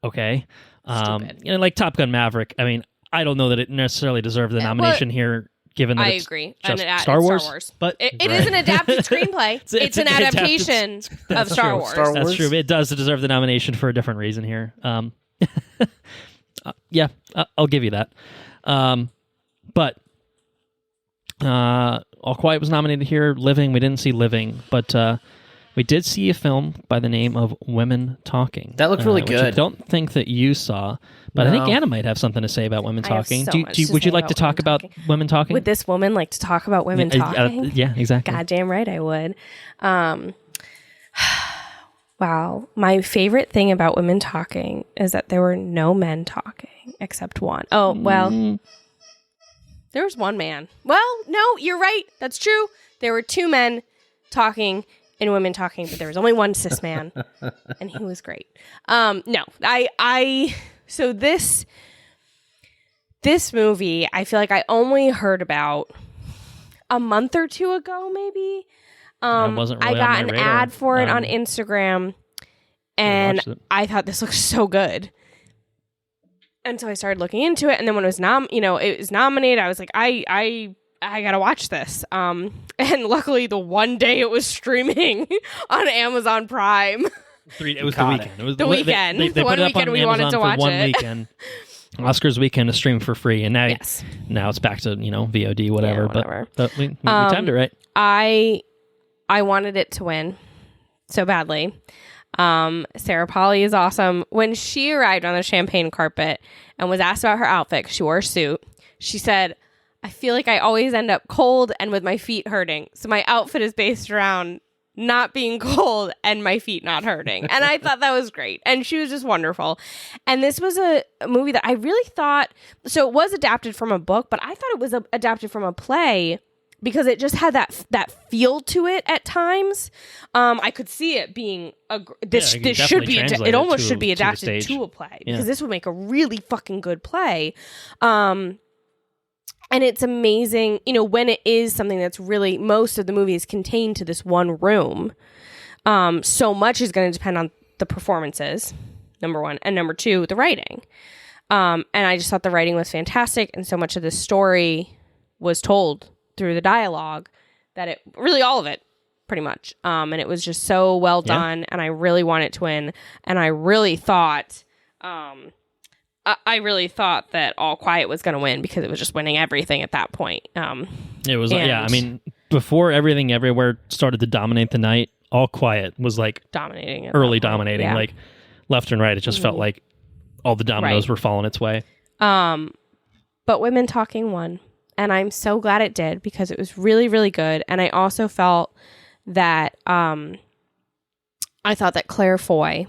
okay. Like Top Gun Maverick, I mean, I don't know that it necessarily deserved the nomination here, given that it's agree. Just Star Wars. But it is an adapted screenplay. it's an adaptation of Star Wars. That's true. It does deserve the nomination for a different reason here. I'll give you that. But All Quiet was nominated here. Living, we didn't see Living, but we did see a film by the name of Women Talking. That looked really good. I don't think that you saw, but I think Anna might have something to say about Women Talking. Would you like to talk about Women Talking? Would this woman like to talk about women talking? Yeah, exactly. Goddamn right I would. Wow. My favorite thing about women talking is that there were no men talking except one. Oh, well, there was one man. Well, no, you're right. That's true. There were two men talking and women talking, but there was only one cis man, and he was great. So this movie, I feel like I only heard about a month or two ago, maybe. Wasn't really I got on my an radar. ad for it on Instagram, and I thought this looked so good. And so I started looking into it, and then when it was nominated, I was like, I gotta watch this. And luckily, the one day it was streaming on Amazon Prime. It was the weekend. It was the weekend. They The put one it up weekend on we Amazon wanted to for watch one it. weekend. Oscars weekend to stream for free, and now it's back to VOD, whatever. Yeah, whatever. But we timed it right. I wanted it to win so badly. Sarah Polley is awesome. When she arrived on the champagne carpet and was asked about her outfit, 'cause she wore a suit, she said, I feel like I always end up cold and with my feet hurting. So my outfit is based around not being cold and my feet not hurting. And I thought that was great. And she was just wonderful. And this was a movie that I really thought, so it was adapted from a book, but I thought it was adapted from a play because it just had that feel to it at times. I could see it being this should be it almost should be adapted to a play because this would make a really fucking good play. And it's amazing, when it is something that's really, most of the movie is contained to this one room. So much is going to depend on the performances, number one. And number two, the writing. And I just thought the writing was fantastic. And so much of the story was told through the dialogue that really all of it, pretty much. And it was just so well done. And I really want it to win. And I really thought... that All Quiet was going to win because it was just winning everything at that point. It was, before Everything Everywhere started to dominate the night, All Quiet was like dominating, like left and right. It just felt like all the dominoes were falling its way. But Women Talking won, and I'm so glad it did because it was really, really good. And I also felt that I thought that Claire Foy.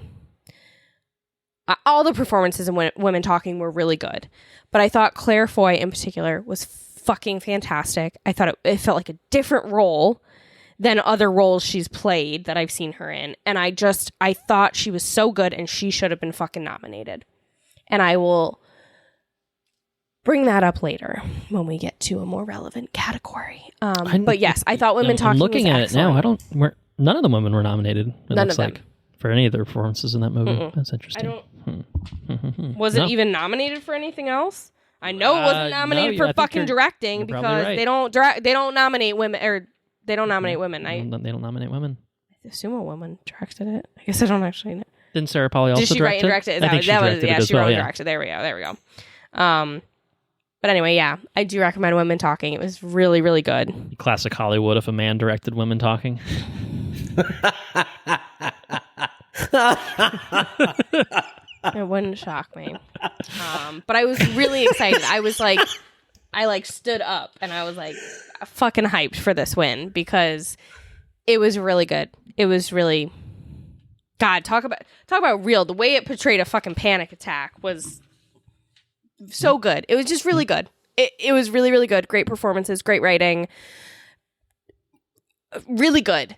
All the performances in Women Talking were really good. But I thought Claire Foy in particular was fucking fantastic. I thought it felt like a different role than other roles she's played that I've seen her in. And I thought she was so good and she should have been fucking nominated. And I will bring that up later when we get to a more relevant category. But yes, I thought Women Talking was excellent. I'm looking at it now. None of the women were nominated. None of them. For any of their performances in that movie. That's interesting. Was it even nominated for anything else? I know it wasn't nominated for fucking directing because right. they don't nominate women, or they don't nominate women. They don't nominate women. I assume a woman directed it. I guess I don't actually know. Didn't Sarah Polley also direct it? Did she write and direct it? I think she directed it as well. She wrote and directed. There we go. But anyway, yeah, I do recommend Women Talking. It was really, really good. Classic Hollywood if a man directed Women Talking. It wouldn't shock me. But I was really excited. I stood up and I was like fucking hyped for this win because it was really good. It was really, God, talk about real. The way it portrayed a fucking panic attack was so good. It was just really good. It was really, really good. Great performances, great writing. Really good.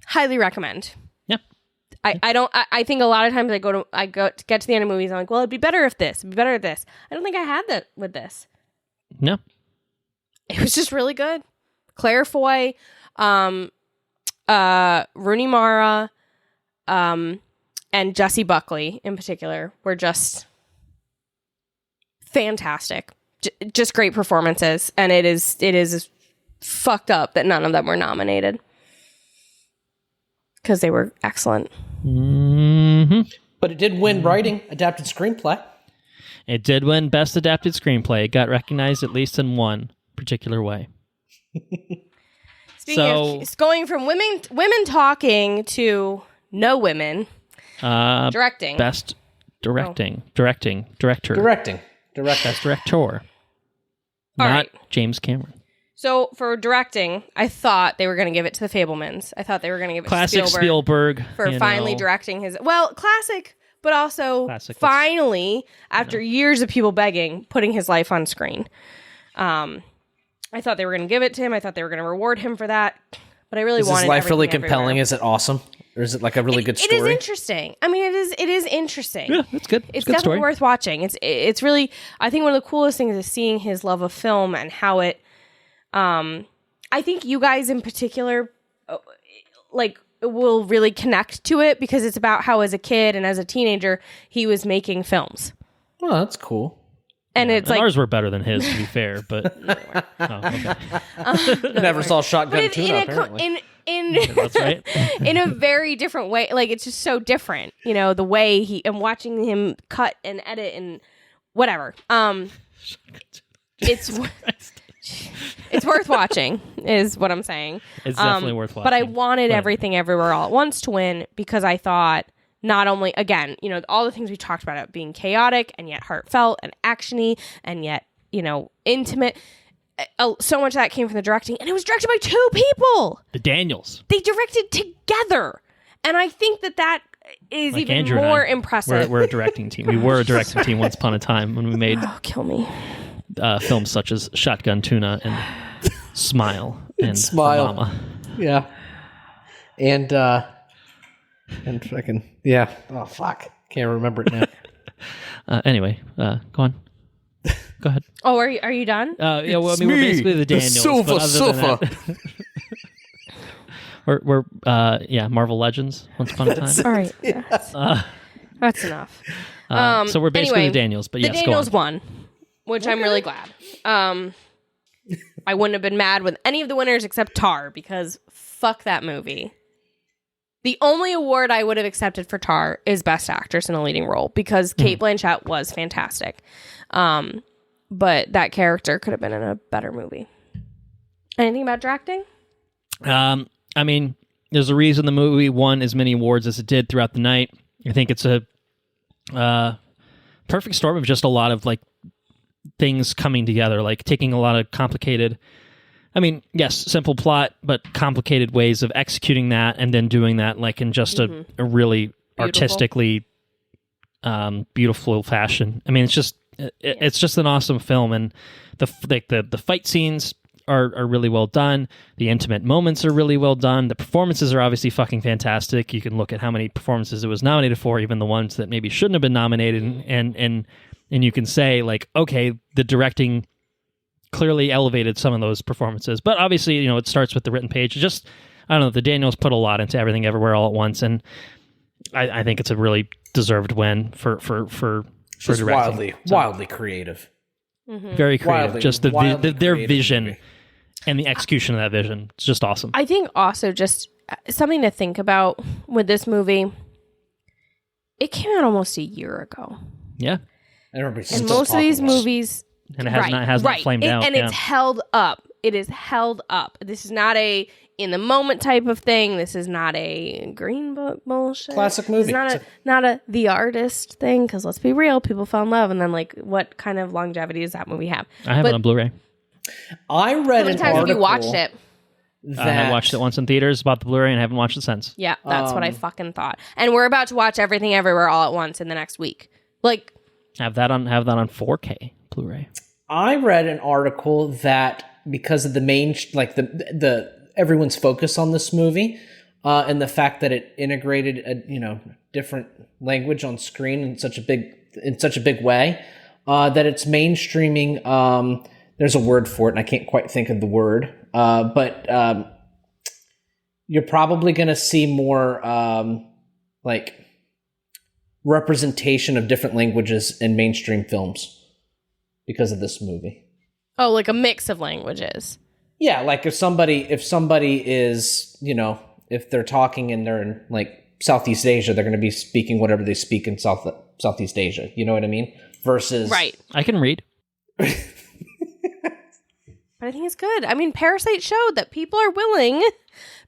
Highly recommend. Yep. I think a lot of times I go to get to the end of movies, I'm like, well, it'd be better if this, it'd be better if this. I don't think I had that with this. No. It was just really good. Claire Foy, Rooney Mara, and Jessie Buckley in particular were just fantastic. Just great performances. And it is fucked up that none of them were nominated. Because they were excellent. Mm-hmm. But it did win writing, adapted screenplay. It did win Best Adapted Screenplay. It got recognized at least in one particular way. Speaking of it's going from women talking to no women. Directing. Best directing. Director. Directing. Best director. Not right. James Cameron. So for directing, I thought they were going to give it to the Fabelmans. I thought they were going to give it Classic to Spielberg for finally directing his... Well, classic, but also finally, after years of people begging, putting his life on screen. I thought they were going to give it to him. I thought they were going to reward him for that. But I really wanted... Is his life really compelling? Everywhere. Is it awesome? Or is it like a really good story? It is interesting. I mean, it is interesting. Yeah, it's good. It's good definitely story. worth watching. It's really... I think one of the coolest things is seeing his love of film and how it... I think you guys in particular, like, will really connect to it because it's about how as a kid and as a teenager, he was making films. Oh, that's cool. And it's like... Ours were better than his, to be fair, but... Never saw Shotgun Tuna, apparently. That's right. In a very different way. Like, it's just so different. You know, the way he... And watching him cut and edit and whatever. It's worth watching, is what I'm saying. It's definitely worth watching. But I wanted Everything Everywhere All at Once to win because I thought not only, again, you know, all the things we talked about, it being chaotic and yet heartfelt and actiony and yet, you know, intimate. So much of that came from the directing, and it was directed by two people. The Daniels. They directed together, and I think that is like even Andrew more impressive. We're a directing team. We were a directing team once upon a time when we made kill me films such as Shotgun Tuna and Smile and Mama. Yeah, and fucking Oh fuck, can't remember it now. Anyway, go on. Go ahead. Oh, are you done? Yeah, well, I mean, we're basically the Daniels. Sofa. We're Marvel Legends. Once upon a time. All right, that's enough. So we're basically anyway, the Daniels, but yes, the Daniels won, which I'm really glad. I wouldn't have been mad with any of the winners except Tar because fuck that movie. The only award I would have accepted for Tar is Best Actress in a Leading Role because Cate Blanchett was fantastic. But that character could have been in a better movie. Anything about directing? I mean, there's a reason the movie won as many awards as it did throughout the night. I think it's a perfect storm of just a lot of like things coming together, like taking a lot of complicated, I mean, yes, simple plot, but complicated ways of executing that and then doing that like in just a really artistically beautiful fashion. I mean, it's just an awesome film, and the fight scenes are really well done. The intimate moments are really well done. The performances are obviously fucking fantastic. You can look at how many performances it was nominated for, even the ones that maybe shouldn't have been nominated, and you can say like, okay, the directing clearly elevated some of those performances. But obviously, you know, it starts with the written page. Just, I don't know, the Daniels put a lot into Everything Everywhere All at Once, and I think it's a really deserved win for just directing. Wildly creative. Mm-hmm. Very creative. Just their vision movie. And the execution of that vision. It's just awesome. I think also just something to think about with this movie. It came out almost a year ago. Yeah. And most of these movies... And it has not flamed out. And it's held up. It is held up. This is not a in-the-moment type of thing. This is not a Green Book bullshit. Classic movie. It's not a The Artist thing, because let's be real, people fell in love, and then like, what kind of longevity does that movie have? I have it on Blu-ray. I read an article... How many times have you watched it? I watched it once in theaters, bought the Blu-ray, and haven't watched it since. Yeah, that's what I fucking thought. And we're about to watch Everything Everywhere All at Once in the next week. Like... Have that on 4K Blu-ray. I read an article that because of the main, the everyone's focus on this movie, and the fact that it integrated a different language on screen in such a big way, that it's mainstreaming. There's a word for it, and I can't quite think of the word. But you're probably going to see more representation of different languages in mainstream films because of this movie. Oh, like a mix of languages. Yeah, like if somebody is, if they're talking and they're in like Southeast Asia, they're going to be speaking whatever they speak in Southeast Asia. You know what I mean? Versus... Right. I can read. But I think it's good. I mean, Parasite showed that people are willing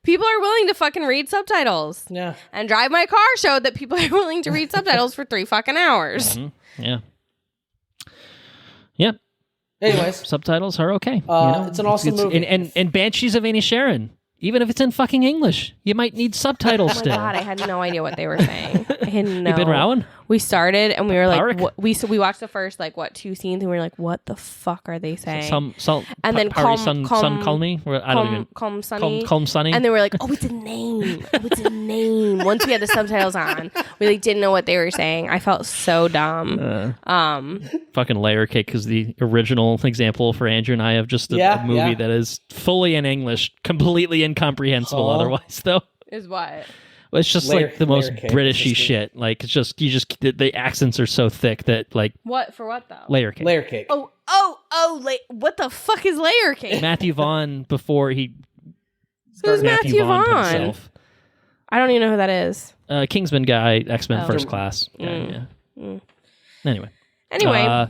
to fucking read subtitles. Yeah. And Drive My Car showed that people are willing to read subtitles for 3 fucking hours. Mm-hmm. Yeah. Yep. Anyways, subtitles are okay. it's an awesome movie. And Banshees of Inisherin. Even if it's in fucking English, you might need subtitles Oh my still. God, I had no idea what they were saying. I had no. You been rowing? We started and we were like, Parik? we watched the first 2 scenes and we were like, what the fuck are they saying? And then Sun Calmy? I don't even. Calm Sunny. Calm Sunny. And then we were like, oh, it's a name. Oh, it's a name. Once we had the subtitles on, we didn't know what they were saying. I felt so dumb. Fucking Layer Cake is the original example for Andrew and I of just a movie that is fully in English, completely incomprehensible otherwise, though. Is what? It's just the most Britishy shit. It's just the accents are so thick that What for? What though? Layer Cake. Layer Cake. What the fuck is Layer Cake? Matthew Vaughn before he. Who's Matthew Vaughn? Himself. I don't even know who that is. Kingsman guy, X-Men First Class. Anyway. All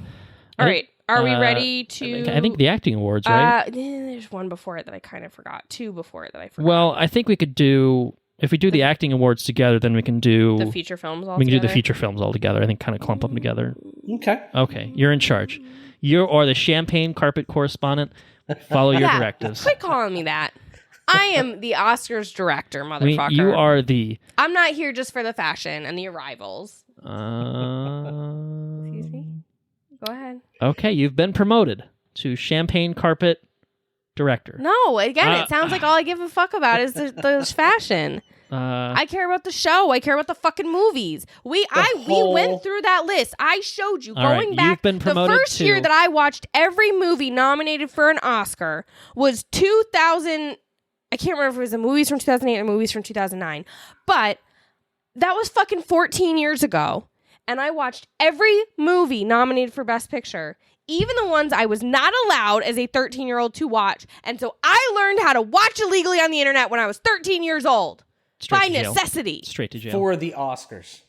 right. Are we ready to? I think the acting awards, right? There's one before it that I kind of forgot. 2 before it that I forgot. Well, I think we could do. If we do the acting awards together, then we can do the feature films all We can together? do the feature films all together. I think kind of clump them together. Okay. You're in charge. You are the champagne carpet correspondent. Follow your directives. Quit calling me that. I am the Oscars director, motherfucker. You are the... I'm not here just for the fashion and the arrivals. Excuse me? Go ahead. Okay, you've been promoted to champagne carpet director. No, again, it sounds like all I give a fuck about is the fashion. I care about the show. I care about the fucking movies. We went through that list. I showed you going back. You've been promoted the first year that I watched every movie nominated for an Oscar was 2000. I can't remember if it was the movies from 2008 or movies from 2009, but that was fucking 14 years ago. And I watched every movie nominated for Best Picture, even the ones I was not allowed as a 13-year-old to watch. And so I learned how to watch illegally on the internet when I was 13 years old. By necessity. Straight to jail. For the Oscars.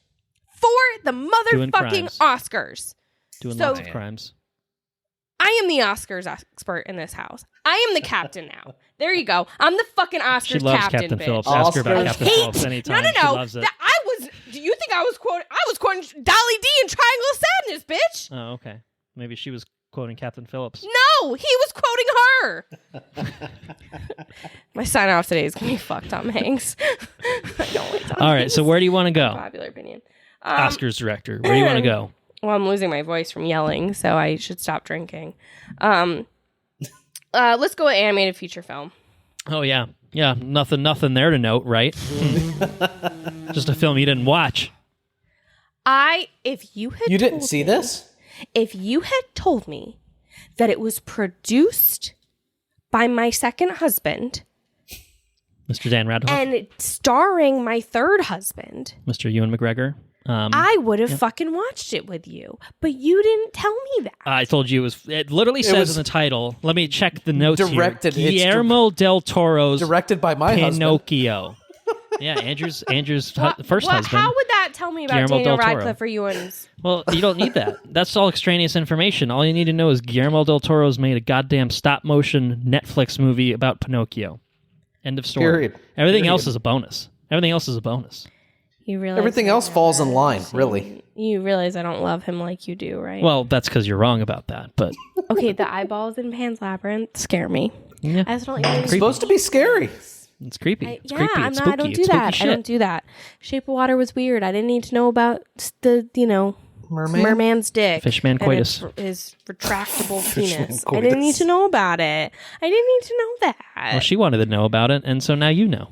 For the motherfucking Oscars. Doing lots of crimes. I am the Oscars expert in this house. I am the captain now. There you go. I'm the fucking Oscars she loves captain, Captain bitch. Phillips. Ask her about Captain Phillips anytime. No. She loves it. Do you think I was quoting Dolly D in Triangle of Sadness, bitch? Oh, okay. Maybe she was quoting Captain Phillips. No, he was quoting her. My sign off today is going to be fuck Tom Hanks. I don't like Tom All right, Hanks. so where do you want to go? Popular opinion. Oscars director. Where do you want to go? Well, I'm losing my voice from yelling, so I should stop drinking. Let's go with animated feature film. Oh, yeah. Yeah, nothing there to note, right? Just a film you didn't watch. If you had You didn't see this? If you had told me that it was produced by my second husband, Mr. Dan Radcliffe, and starring my third husband, Mr. Ewan McGregor, I would have fucking watched it with you, but you didn't tell me that. I told you it literally says in the title. Let me check the notes directed, here. Guillermo del Toro's directed by my Pinocchio. Yeah, Andrew's first husband. How would that tell me about Guillermo Daniel del Toro. Radcliffe or Ewan's? Well, you don't need that. That's all extraneous information. All you need to know is Guillermo del Toro's made a goddamn stop-motion Netflix movie about Pinocchio. End of story. Period. Everything else is a bonus. Everything else is a bonus. You realize everything else falls in line, really. You realize I don't love him like you do, right? Well, that's because you're wrong about that, but... Okay, the eyeballs in Pan's Labyrinth scare me. Yeah. I just don't like It's supposed to be scary. It's creepy. It's yeah, creepy. I'm It's not. spooky. I don't do It's that. spooky I don't do that. Shape of Water was weird. I didn't need to know about the merman's dick. Fishman coitus. His retractable penis. I didn't need to know about it. I didn't need to know that. Well, she wanted to know about it, and so now you know.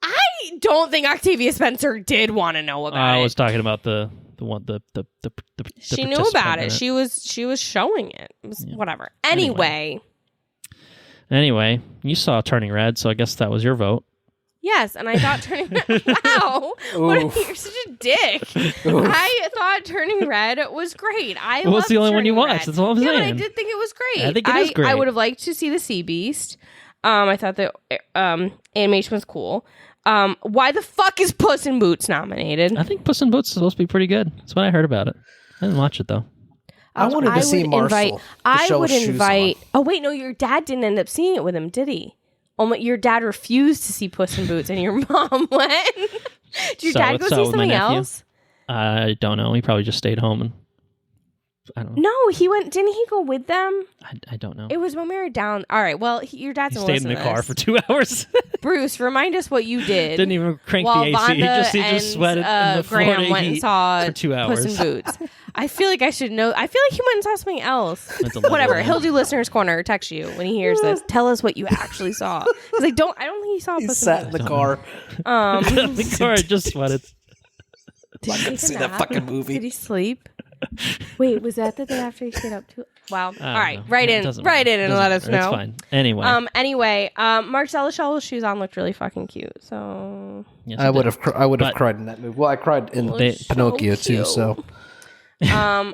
I don't think Octavia Spencer did want to know about it. I was talking about the one the she knew about it. She was showing it. It was whatever. Anyway, you saw Turning Red, so I guess that was your vote. yes, and I thought Turning Red. Wow, you're such a dick. I thought Turning Red was great. Well, it's the only one you watched. That's all I'm saying. Yeah, but I did think it was great. I think it is great. I would have liked to see the Sea Beast. I thought the animation was cool. Why the fuck is Puss in Boots nominated? I think Puss in Boots is supposed to be pretty good. That's what I heard about it. I didn't watch it though. I wanted to see Marcel. Oh wait, no, your dad didn't end up seeing it with him, did he? Your dad refused to see Puss in Boots, and your mom went. Did your dad go see something else? I don't know. He probably just stayed home and I don't know. No, he went. Didn't he go with them? I don't know. It was when we were down. All right. Well, your dad's He gonna stayed in listen the to car this. for 2 hours. Bruce, remind us what you did. Didn't even crank while the AC. He Vonda just sweated and, in the Graham Florida went and heat saw for 2 hours. Puss in Boots. I feel like I should know. I feel like he went and saw something else. Went to Whatever. Legoland. He'll do listener's corner or text you when he hears this. Tell us what you actually saw. Because I don't think he saw He Puss sat in in Boots. the car. The car just sweated. Did he take a See that nap? fucking movie. Did he sleep? Wait, was that the day after he stayed up too? Wow. All I don't right. know. Write It in. doesn't Write matter. in and Doesn't let us matter. know. It's fine. Anyway. Marcella Shell's shoes on looked really fucking cute. So Yes, I it would did. have. I would have But- cried in that movie. Well, I cried in They- Pinocchio so too. cute. So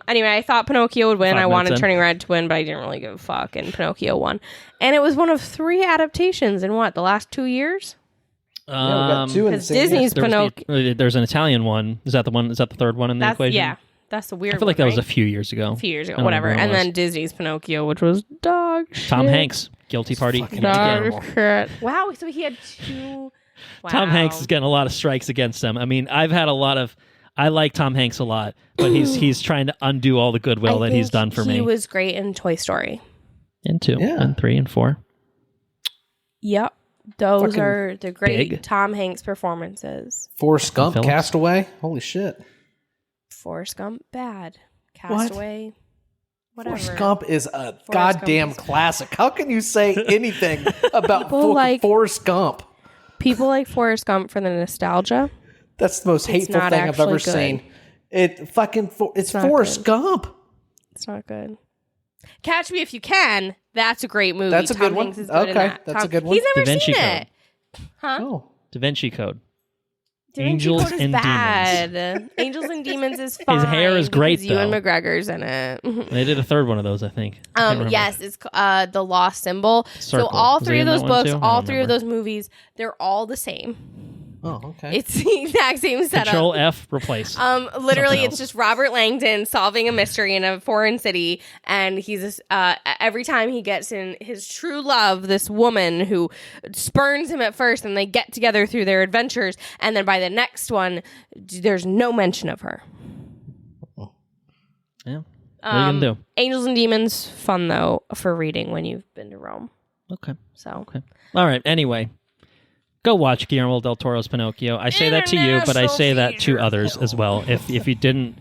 anyway, I thought Pinocchio would win. 5 I wanted minutes in. Turning Red to win, but I didn't really give a fuck. And Pinocchio won. And it was one of 3 adaptations in the last 2 years? yeah, we got 2 in the because same year. Disney's There was Pinocchio. there's an Italian one. Is that the one? Is that the third one in the That's equation? yeah. That's the weird. I feel like that one, was a right? few years ago. a few years I ago, don't whatever. remember And when it then Disney's Pinocchio, which was dog shit. Tom Hanks, guilty party. Fucking again. terrible. Dog shit. Wow. So he had 2. Wow. Tom Hanks is getting a lot of strikes against him. I mean, I've had a lot of. I like Tom Hanks a lot, but he's trying to undo all the goodwill that he's done for me. He was great in Toy Story. And 2, Yeah. and 3, and 4. Yep. Those Fucking are the great big. Tom Hanks performances. Forrest Gump, Phillips. Castaway. Holy shit! Forrest Gump, bad. Castaway, whatever. Forrest Gump is a Gump goddamn is- classic. How can you say anything about People like- Forrest Gump? People like Forrest Gump for the nostalgia. That's the most hateful not thing I've ever actually good. seen. It's not Forrest good. Gump. It's not good. Catch Me If You Can. That's a great movie. That's a Tom good one. Hanks is good in Okay, that. that's a good one. He's never Da Vinci seen Code. it. Huh? Oh, Da Vinci Code. Da Vinci Angels Code is and bad. Angels and Demons is fine. hair is great, because Ewan though. McGregor's in it. They did a third one of those, I think. I can't remember. Yes, it's The Lost Symbol. Circle. So all Was 3 he of in those that one books, too? I all don't 3 of remember. those movies, they're all the same. oh, okay. It's the exact same setup. Control F, replace. Literally, Something it's else. just Robert Langdon solving a mystery in a foreign city, and he's every time he gets in his true love, this woman who spurns him at first, and they get together through their adventures, and then by the next one, there's no mention of her. Yeah. What are you going to do? Angels and Demons, fun though for reading when you've been to Rome. Okay. So Okay. All right. Anyway, go watch Guillermo del Toro's Pinocchio. I say that to you, but I say that to others as well. If you didn't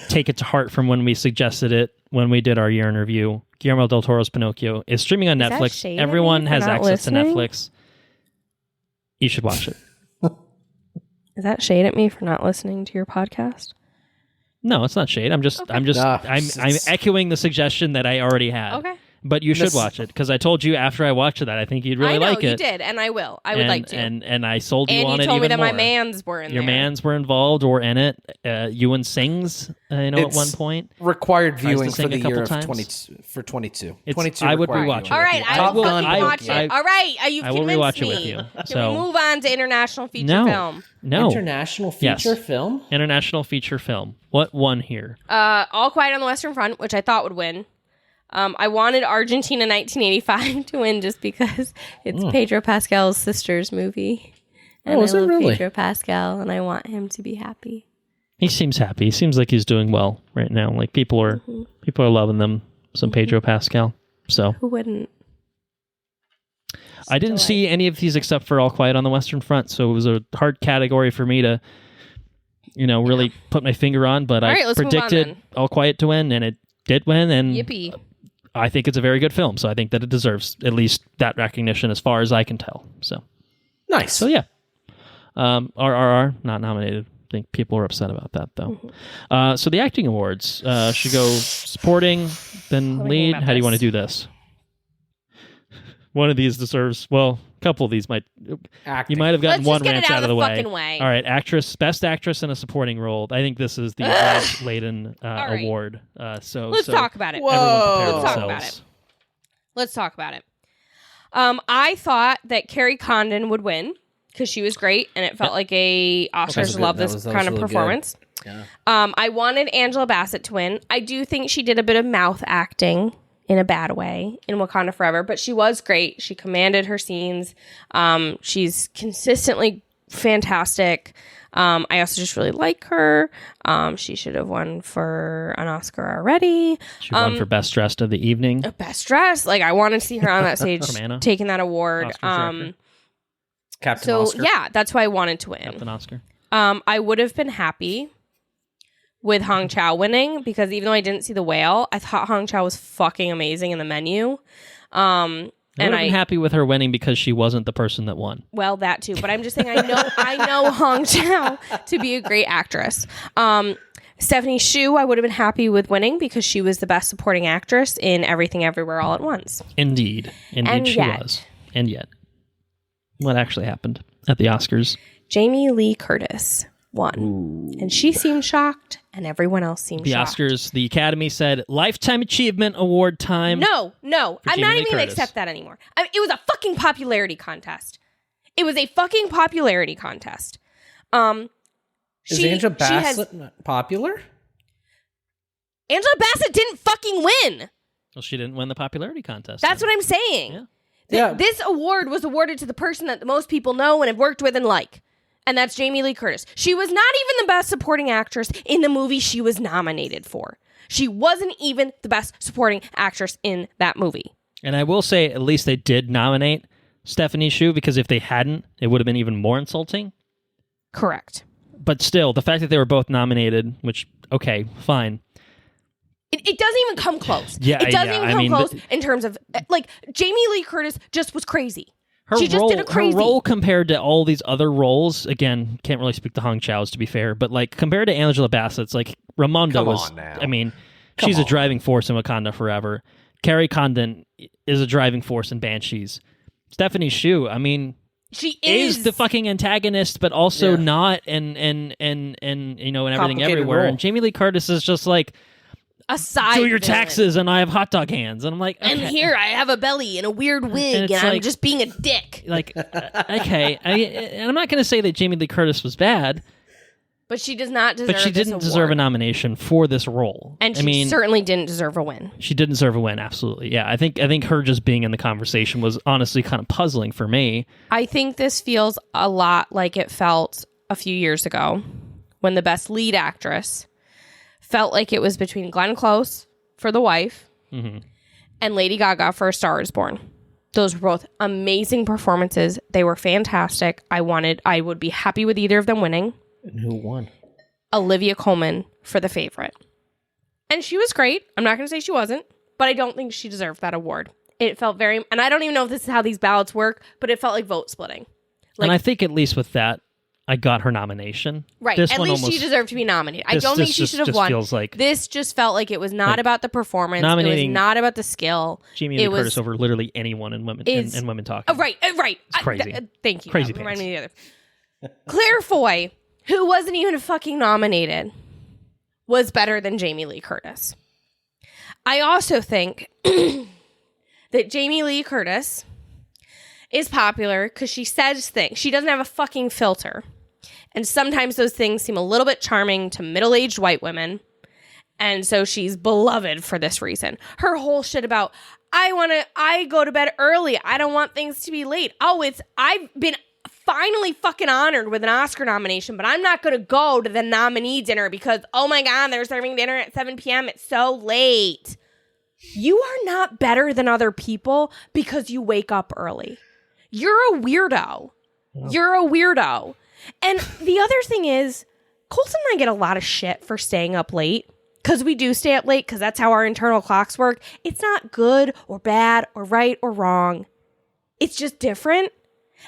take it to heart from when we suggested it when we did our year in review, Guillermo del Toro's Pinocchio is streaming on Is that Netflix. shade at Everyone me for has not access listening? to Netflix. You should watch it. is that shade at me for not listening to your podcast? No, it's not shade. I'm Nah, I'm it's- echoing the suggestion that I already had. Okay. But you should This- watch it because I told you after I watched that I think you'd really I know like you it. did, and I will. I would and, like to. And I sold you And on you it told me even that my more. mans were in Your there. mans were involved or in it. Ewan sings, I know, at It's one point. required to viewing sing for a the couple year of times. 22. It's- 22 I would required rewatch it. viewing. All right, I Top will Gun, fucking watch I- it. All right, you've I will convinced rewatch it me. with you. Can So- we move on to international feature No. film? No. International Yes. feature film? International feature film. What won here? All Quiet on the Western Front, which I thought would win. I wanted Argentina 1985 to win just because it's Pedro Pascal's sister's movie. And is I it love really? Pedro Pascal, and I want him to be happy. He seems happy. He seems like he's doing well right now. Like people are loving them. Some Pedro Pascal. So Who wouldn't? I didn't see any of these except for All Quiet on the Western Front. So it was a hard category for me to, really put my finger on. But All I right, let's move on predicted then. All Quiet to win, and it did win. And Yippee. I think it's a very good film. So I think that it deserves at least that recognition as far as I can tell. Nice. So yeah. RRR, not nominated. I think people are upset about that, though. So the acting awards should go supporting, then Let me think lead. about How do you want to this. do this? One of these deserves, well, a couple of these might. Acting. You might have gotten Let's one just get rant it out of the way. fucking way. All right, best actress in a supporting role. I think this is the Layden right. award. So Let's talk about it. Whoa. Everyone prepare Let's talk themselves. about it. Let's talk about it. I thought that Carrie Condon would win because she was great, and it felt like a Oscars good- love that this was- that kind was of really good. performance. Yeah. I wanted Angela Bassett to win. I do think she did a bit of mouth acting in a bad way in Wakanda Forever, but she was great. She commanded her scenes. She's consistently fantastic. I also just really like her. She should have won for an Oscar already. She won for Best Dressed of the Evening. Best Dressed. Like, I want to see her on that stage taking that award. Captain Oscar. Yeah, that's why I wanted to win. Captain Oscar. I would have been happy with Hong Chau winning, because even though I didn't see The Whale, I thought Hong Chau was fucking amazing in The Menu. I would have been happy with her winning because she wasn't the person that won. Well, that too. But I'm just saying, I know Hong Chau to be a great actress. Stephanie Hsu, I would have been happy with winning because she was the best supporting actress in Everything Everywhere All at Once. Indeed she was. And yet, what actually happened at the Oscars? Jamie Lee Curtis won. Ooh. And she seemed shocked, and everyone else seemed shocked. The Oscars, the Academy said, Lifetime Achievement Award time. No. I'm not even going to accept that anymore. It was a fucking popularity contest. Is Angela Bassett popular? Angela Bassett didn't fucking win. Well, she didn't win the popularity contest. That's what I'm saying. Yeah. This award was awarded to the person that the most people know and have worked with and like. And that's Jamie Lee Curtis. She was not even the best supporting actress in the movie she was nominated for. She wasn't even the best supporting actress in that movie. And I will say, at least they did nominate Stephanie Hsu, because if they hadn't, it would have been even more insulting. Correct. But still, the fact that they were both nominated, which, okay, fine. It doesn't even come close. Yeah, it doesn't even come close in terms of, like, Jamie Lee Curtis just was crazy. She just did a crazy. Her role compared to all these other roles, again, can't really speak to Hong Chau's, to be fair, but like compared to Angela Bassett's, like Ramonda was, I mean, she's a driving force in Wakanda Forever. Carrie Condon is a driving force in Banshees. Stephanie Hsu, I mean, she is the fucking antagonist, but also not, and you know, and Everything Everywhere. Role. And Jamie Lee Curtis is just like, a side do your villain. Taxes, and I have hot dog hands, and I'm like, okay. And here I have a belly and a weird wig, and I'm just being a dick. Like, okay, and I'm not going to say that Jamie Lee Curtis was bad, but she does not deserve. But she didn't deserve a nomination for this role, and she certainly didn't deserve a win. She didn't deserve a win, absolutely. Yeah, I think her just being in the conversation was honestly kind of puzzling for me. I think this feels a lot like it felt a few years ago when the Best Lead Actress felt like it was between Glenn Close for The Wife and Lady Gaga for A Star Is Born. Those were both amazing performances. They were fantastic. I would be happy with either of them winning. And who won? Olivia Colman for The Favorite. And she was great. I'm not going to say she wasn't, but I don't think she deserved that award. It felt and I don't even know if this is how these ballots work, but it felt like vote splitting. And I think at least with that, I got her nomination. Right. At least she deserved to be nominated. I don't think she should have won. This just felt like it was not about the performance. It was not about the skill. Jamie Lee Curtis over literally anyone in women in women talking. Right. It's crazy. Thank you. Crazy remind me of the other. Claire Foy, who wasn't even fucking nominated, was better than Jamie Lee Curtis. I also think that Jamie Lee Curtis is popular because she says things. She doesn't have a fucking filter. And sometimes those things seem a little bit charming to middle-aged white women. And so she's beloved for this reason. Her whole shit about, I go to bed early. I don't want things to be late. I've been finally fucking honored with an Oscar nomination, but I'm not going to go to the nominee dinner because, oh my God, they're serving dinner at 7 p.m. It's so late. You are not better than other people because you wake up early. You're a weirdo. You're a weirdo. And the other thing is, Colton and I get a lot of shit for staying up late because we do stay up late because that's how our internal clocks work. It's not good or bad or right or wrong. It's just different.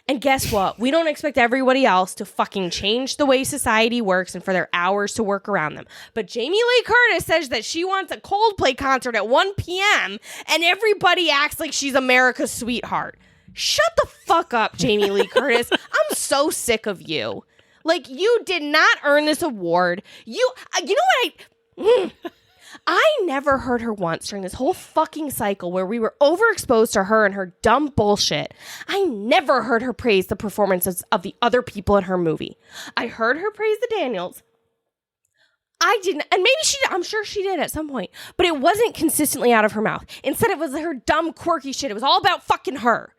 And guess what? We don't expect everybody else to fucking change the way society works and for their hours to work around them. But Jamie Lee Curtis says that she wants a Coldplay concert at 1 p.m. and everybody acts like she's America's sweetheart. Shut the fuck up, Jamie Lee Curtis. I'm so sick of you. Like, you did not earn this award. You know what I never heard her once during this whole fucking cycle where we were overexposed to her and her dumb bullshit. I never heard her praise the performances of the other people in her movie. I heard her praise the Daniels. I didn't, and maybe I'm sure she did at some point, but it wasn't consistently out of her mouth. Instead, it was her dumb, quirky shit. It was all about fucking her.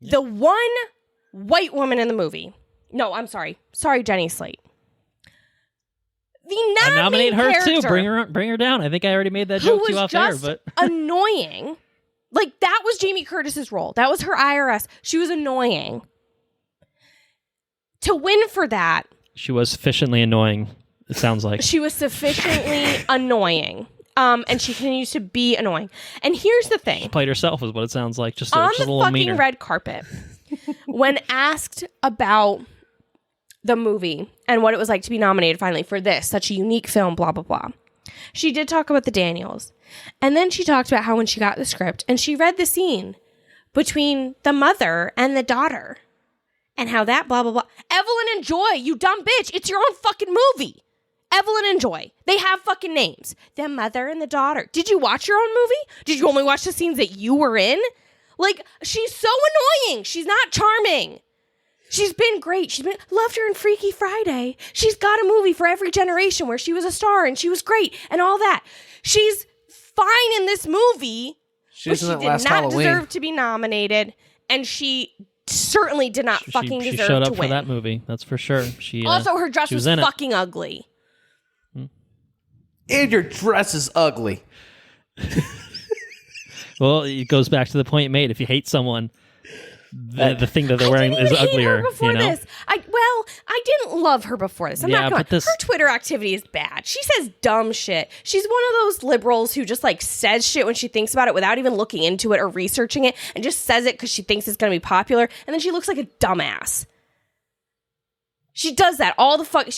The one white woman in the movie. No, I'm sorry. Sorry, Jenny Slate. The nominate her too. character Bring her down. I think I already made that joke to you off air, but annoying. Like, that was Jamie Curtis's role. That was her IRS. She was annoying. To win for that, she was sufficiently annoying. It sounds like she was sufficiently annoying. And she continues to be annoying. And here's the thing. She played herself is what it sounds like. Just on just a the little fucking meaner. red carpet, when asked about the movie and what it was like to be nominated finally for this, such a unique film, blah, blah, blah. She did talk about the Daniels. And then she talked about how when she got the script and she read the scene between the mother and the daughter and how that blah, blah, blah. Evelyn and Joy, you dumb bitch. It's your own fucking movie. Evelyn and Joy. They have fucking names. The mother and the daughter. Did you watch your own movie? Did you only watch the scenes that you were in? Like, she's so annoying. She's not charming. She's been great. Loved her in Freaky Friday. She's got a movie for every generation where she was a star and she was great and all that. She's fine in this movie, but she did not deserve to be nominated, and she certainly did not fucking deserve to win. She showed up for that movie, that's for sure. She also, her dress was fucking ugly. And your dress is ugly. Well, it goes back to the point you made. If you hate someone, the thing that they're wearing is uglier. Before this, I didn't love her before this. I'm not going. Her Twitter activity is bad. She says dumb shit. She's one of those liberals who just like says shit when she thinks about it without even looking into it or researching it, and just says it because she thinks it's going to be popular, and then she looks like a dumbass. She does that all the fuck.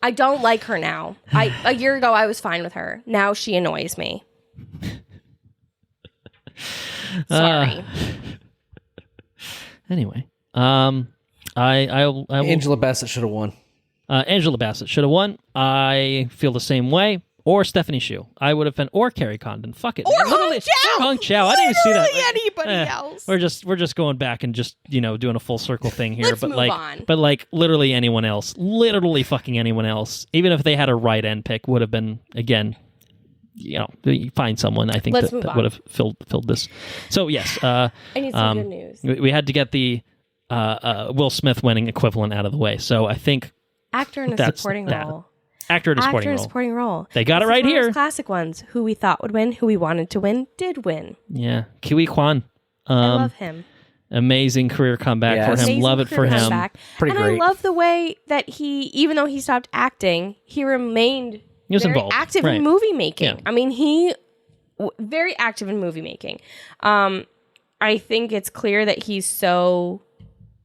I don't like her now. A year ago I was fine with her. Now she annoys me. Sorry. Anyway, Angela Bassett should have won. Angela Bassett should have won. I feel the same way. Or Stephanie Hsu. I would have been, or Carrie Condon. Fuck it. Or Hong Chow. I didn't even see that. Anybody else. We're just going back and just doing a full circle thing here. Let's but move on. But like literally anyone else, literally fucking anyone else, even if they had a right end pick, would have been again. You find someone I think that would have filled this. So yes, I need some good news. We had to get the Will Smith winning equivalent out of the way. So I think actor in a supporting role. Actor in a supporting role. They got it right here. Classic ones. Who we thought would win, who we wanted to win, did win. Yeah, Kiwi Kwan. I love him. Amazing career comeback for him. Amazing love it for him. Pretty great. I love the way that he, even though he stopped acting, he remained. He was very involved. active in movie making. Yeah. I mean, he very active in movie making. I think it's clear that he's so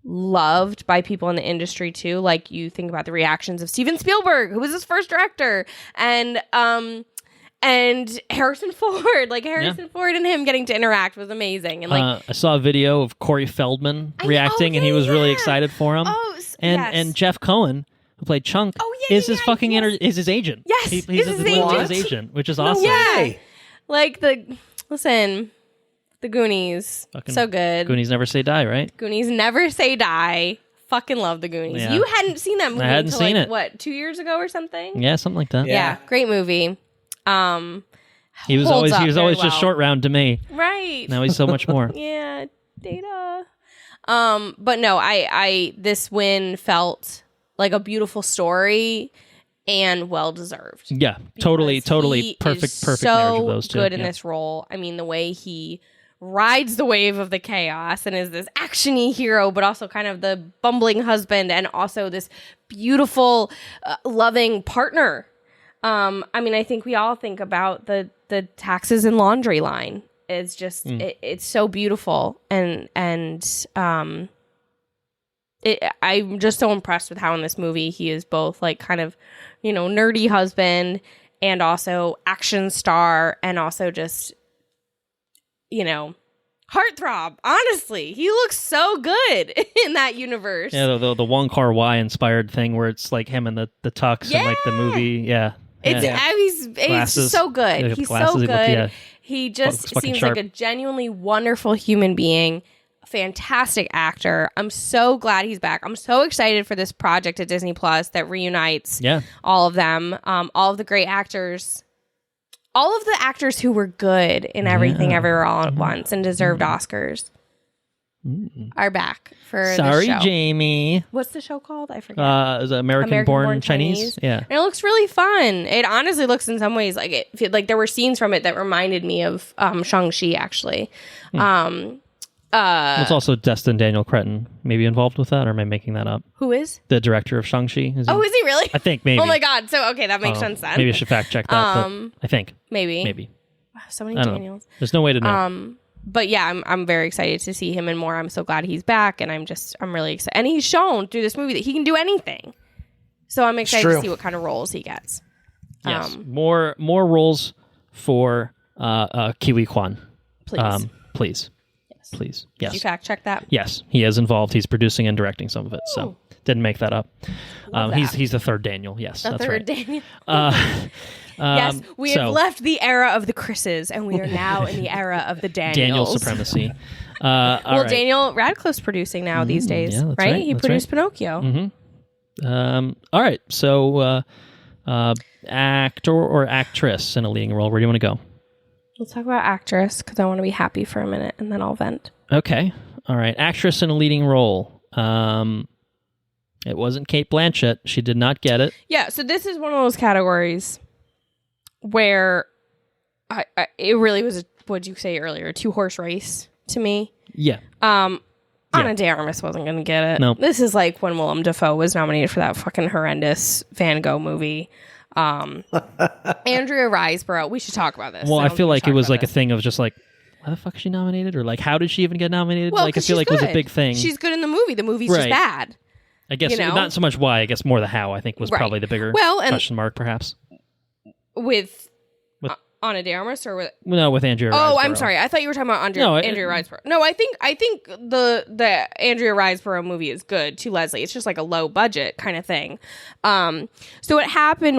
loved by people in the industry too. Like you think about the reactions of Steven Spielberg, who was his first director, and Harrison Ford. Like Harrison Ford and him getting to interact was amazing. And like I saw a video of Corey Feldman reacting, and he was really excited for him. And Jeff Cohen, who played Chunk, is his fucking is his agent. Yes, he's his agent, which is awesome. Yeah, like the Goonies, fucking so good. Goonies never say die, right? Goonies never say die. Fucking love the Goonies. Yeah. You hadn't seen that movie I hadn't until seen like, it. what, 2 years ago or something? Yeah, something like that. Yeah, great movie. He was always just short round to me. Right. Now he's so much more. Yeah, Data. But no, I this win felt like a beautiful story and well deserved. Yeah, totally perfect marriage of those two. So good in this role. I mean, the way he rides the wave of the chaos and is this action-y hero, but also kind of the bumbling husband and also this beautiful, loving partner. I mean, I think we all think about the taxes and laundry line. It's just it's so beautiful, and I'm just so impressed with how in this movie he is both like kind of nerdy husband and also action star and also just heartthrob. Honestly, he looks so good in that universe. Yeah, the Wong Kar-wai inspired thing where it's like him and the tux and like the movie. Yeah. He's so good. He's so good. He just seems sharp. like a genuinely wonderful human being. Fantastic actor. I'm so glad he's back. I'm so excited for this project at Disney Plus that reunites all of them, all of the great actors, all of the actors who were good in Everything Everywhere All at Once and deserved Oscars. are back for Sorry, the show. Jamie. What's the show called? I forget. Is it American-born Chinese? Yeah. And it looks really fun. It honestly looks in some ways like there were scenes from it that reminded me of Shang-Chi, actually. It's also Destin Daniel Cretton maybe involved with that, or am I making that up? Who is? The director of Shang-Chi. Is he really? I think maybe. Oh my god. So, okay, that makes sense then. Maybe I should fact check that, but I think. Maybe. Wow, so many Daniels. There's no way to know. But yeah, I'm very excited to see him and more. I'm so glad he's back, and I'm really excited. And he's shown through this movie that he can do anything. So I'm excited to see what kind of roles he gets. Yes, more roles for Kiwi Kwan. Please. Please. Please. Yes. Did you fact check that? Yes, he is involved. He's producing and directing some of it, so didn't make that up. He's the third Daniel. Yes, that's right. Daniel. Yes, we have left the era of the Chris's, and we are now in the era of the Daniels. Daniel supremacy. Well, Daniel Radcliffe's producing now these days, yeah, right? He produced Pinocchio. Mm-hmm. All right, so actor or actress in a leading role, where do you want to go? Let's talk about actress, because I want to be happy for a minute, and then I'll vent. Okay. All right. Actress in a leading role. It wasn't Cate Blanchett. She did not get it. Yeah, so this is one of those categories where it really was, what'd you say earlier, a two-horse race to me. Yeah. Anna de Armas wasn't going to get it. No. This is like when Willem Dafoe was nominated for that fucking horrendous Van Gogh movie. Andrea Riseborough. We should talk about this. Well, I feel like it was like a thing of just like, why the fuck is she nominated? Or like, how did she even get nominated? Well, like, I feel like it was a big thing. She's good in the movie. The movie's just bad. I guess not so much why. I guess more the how. I think was probably the bigger question mark, perhaps. With Anna de Armas or with Andrea Riseborough. Oh, I'm sorry. I thought you were talking about Andrea Riseborough. No, I think the Andrea Riseborough movie is good to Leslie. It's just like a low budget kind of thing. So what happened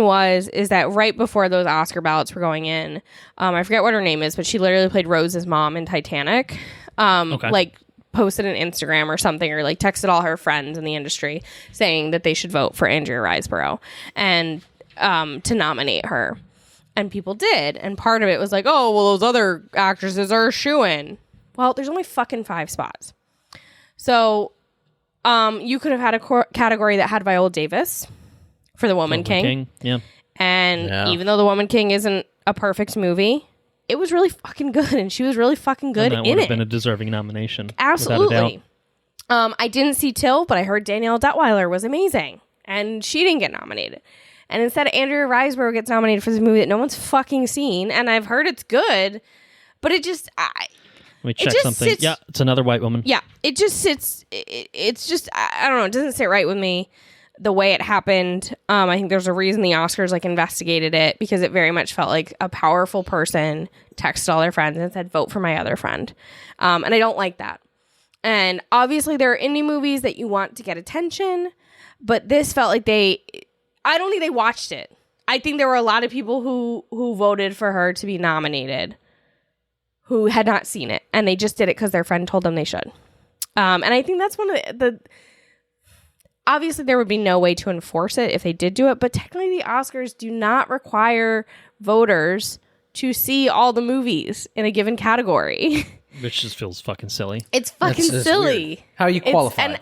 is that right before those Oscar ballots were going in, I forget what her name is, but she literally played Rose's mom in Titanic. Like posted an Instagram or something, or like texted all her friends in the industry saying that they should vote for Andrea Riseborough and to nominate her. And people did. And part of it was like, oh, well, those other actresses are a shoo-in. Well, there's only fucking 5 spots. So you could have had a category that had Viola Davis for The Woman King. Yeah. And even though The Woman King isn't a perfect movie, it was really fucking good. And she was really fucking good in it. That would have been a deserving nomination. Absolutely. I didn't see Till, but I heard Danielle Detweiler was amazing. And she didn't get nominated. And instead, Andrea Riseborough gets nominated for this movie that no one's fucking seen, and I've heard it's good, but it just... Let me check something. Yeah, it's another white woman. Yeah, it just sits... It's just... I don't know. It doesn't sit right with me the way it happened. I think there's a reason the Oscars investigated it, because it very much felt like a powerful person texted all their friends and said, vote for my other friend. And I don't like that. And obviously, there are indie movies that you want to get attention, but this felt like I don't think they watched it. I think there were a lot of people who voted for her to be nominated who had not seen it, and they just did it because their friend told them they should. And I think that's one of the obviously there would be no way to enforce it if they did do it, but technically the Oscars do not require voters to see all the movies in a given category. Which just feels fucking silly. It's fucking silly. Weird. How you qualify?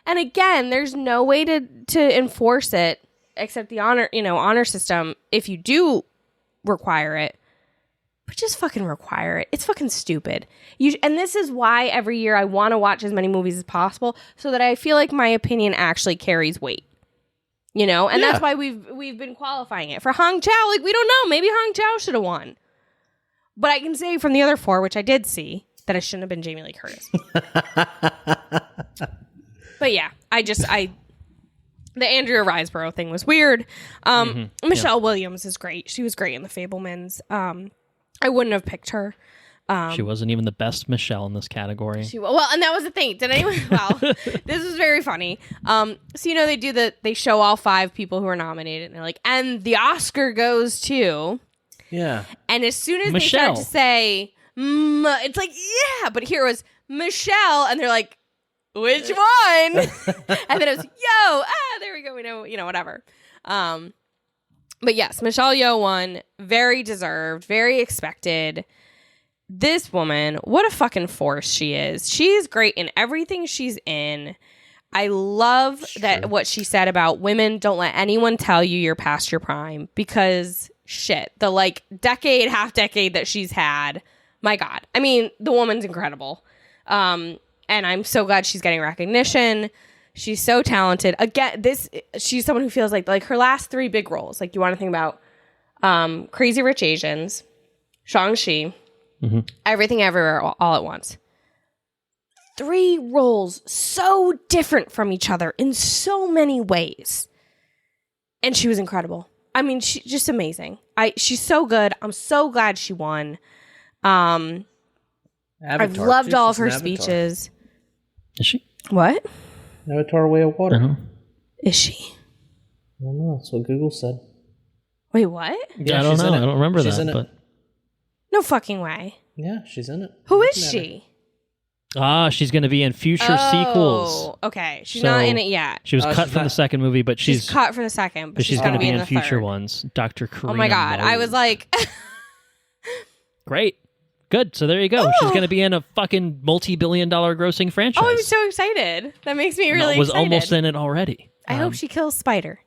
And again, there's no way to enforce it except the honor system if you do require it. But just fucking require it. It's fucking stupid. And this is why every year I want to watch as many movies as possible so that I feel like my opinion actually carries weight. And that's why we've been qualifying it. For Hong Chow, we don't know. Maybe Hong Chow should have won. But I can say from the other 4, which I did see, that it shouldn't have been Jamie Lee Curtis. But yeah, the Andrea Riseborough thing was weird. Michelle Williams is great. She was great in The Fabelmans. I wouldn't have picked her. She wasn't even the best Michelle in this category. And that was the thing. Did anyone? Well, this is very funny. So they show all 5 people who are nominated, and they're like, and the Oscar goes to. Yeah. And as soon as Michelle. they start to say, it's like, yeah, but here was Michelle, and they're like, which one? And then it was, there we go. We know, whatever. But yes, Michelle Yeoh won. Very deserved, very expected. this woman, what a fucking force she is. She's great in everything she's in. I love that what she said about women, don't let anyone tell you you're past your prime, because shit, the like half decade that she's had, my God. I mean, the woman's incredible. And I'm so glad she's getting recognition. She's so talented. Again, she's someone who feels like her last 3 big roles. Like, you want to think about Crazy Rich Asians, Shang-Chi, Everything Everywhere All at Once. 3 roles so different from each other in so many ways. And she was incredible. I mean, she's just amazing. She's so good. I'm so glad she won. I've loved all of her speeches. Is she? What? Avatar: Way of Water. Is she? I don't know. That's what Google said. Wait, what? Yeah, I don't know. I don't remember that. But no fucking way. Yeah, she's in it. Who is she? She's going to be in future sequels. Okay. She's not in it yet. She was cut from the second movie, but she's cut from the second, but she's going to be in future 3rd. ones. Dr. Karina. Oh my God. Moe. I was like... Great. Good. So there you go. She's going to be in a fucking multi-billion-dollar grossing franchise. Oh, I'm so excited. That makes me really was excited. almost in it already. I hope she kills Spider.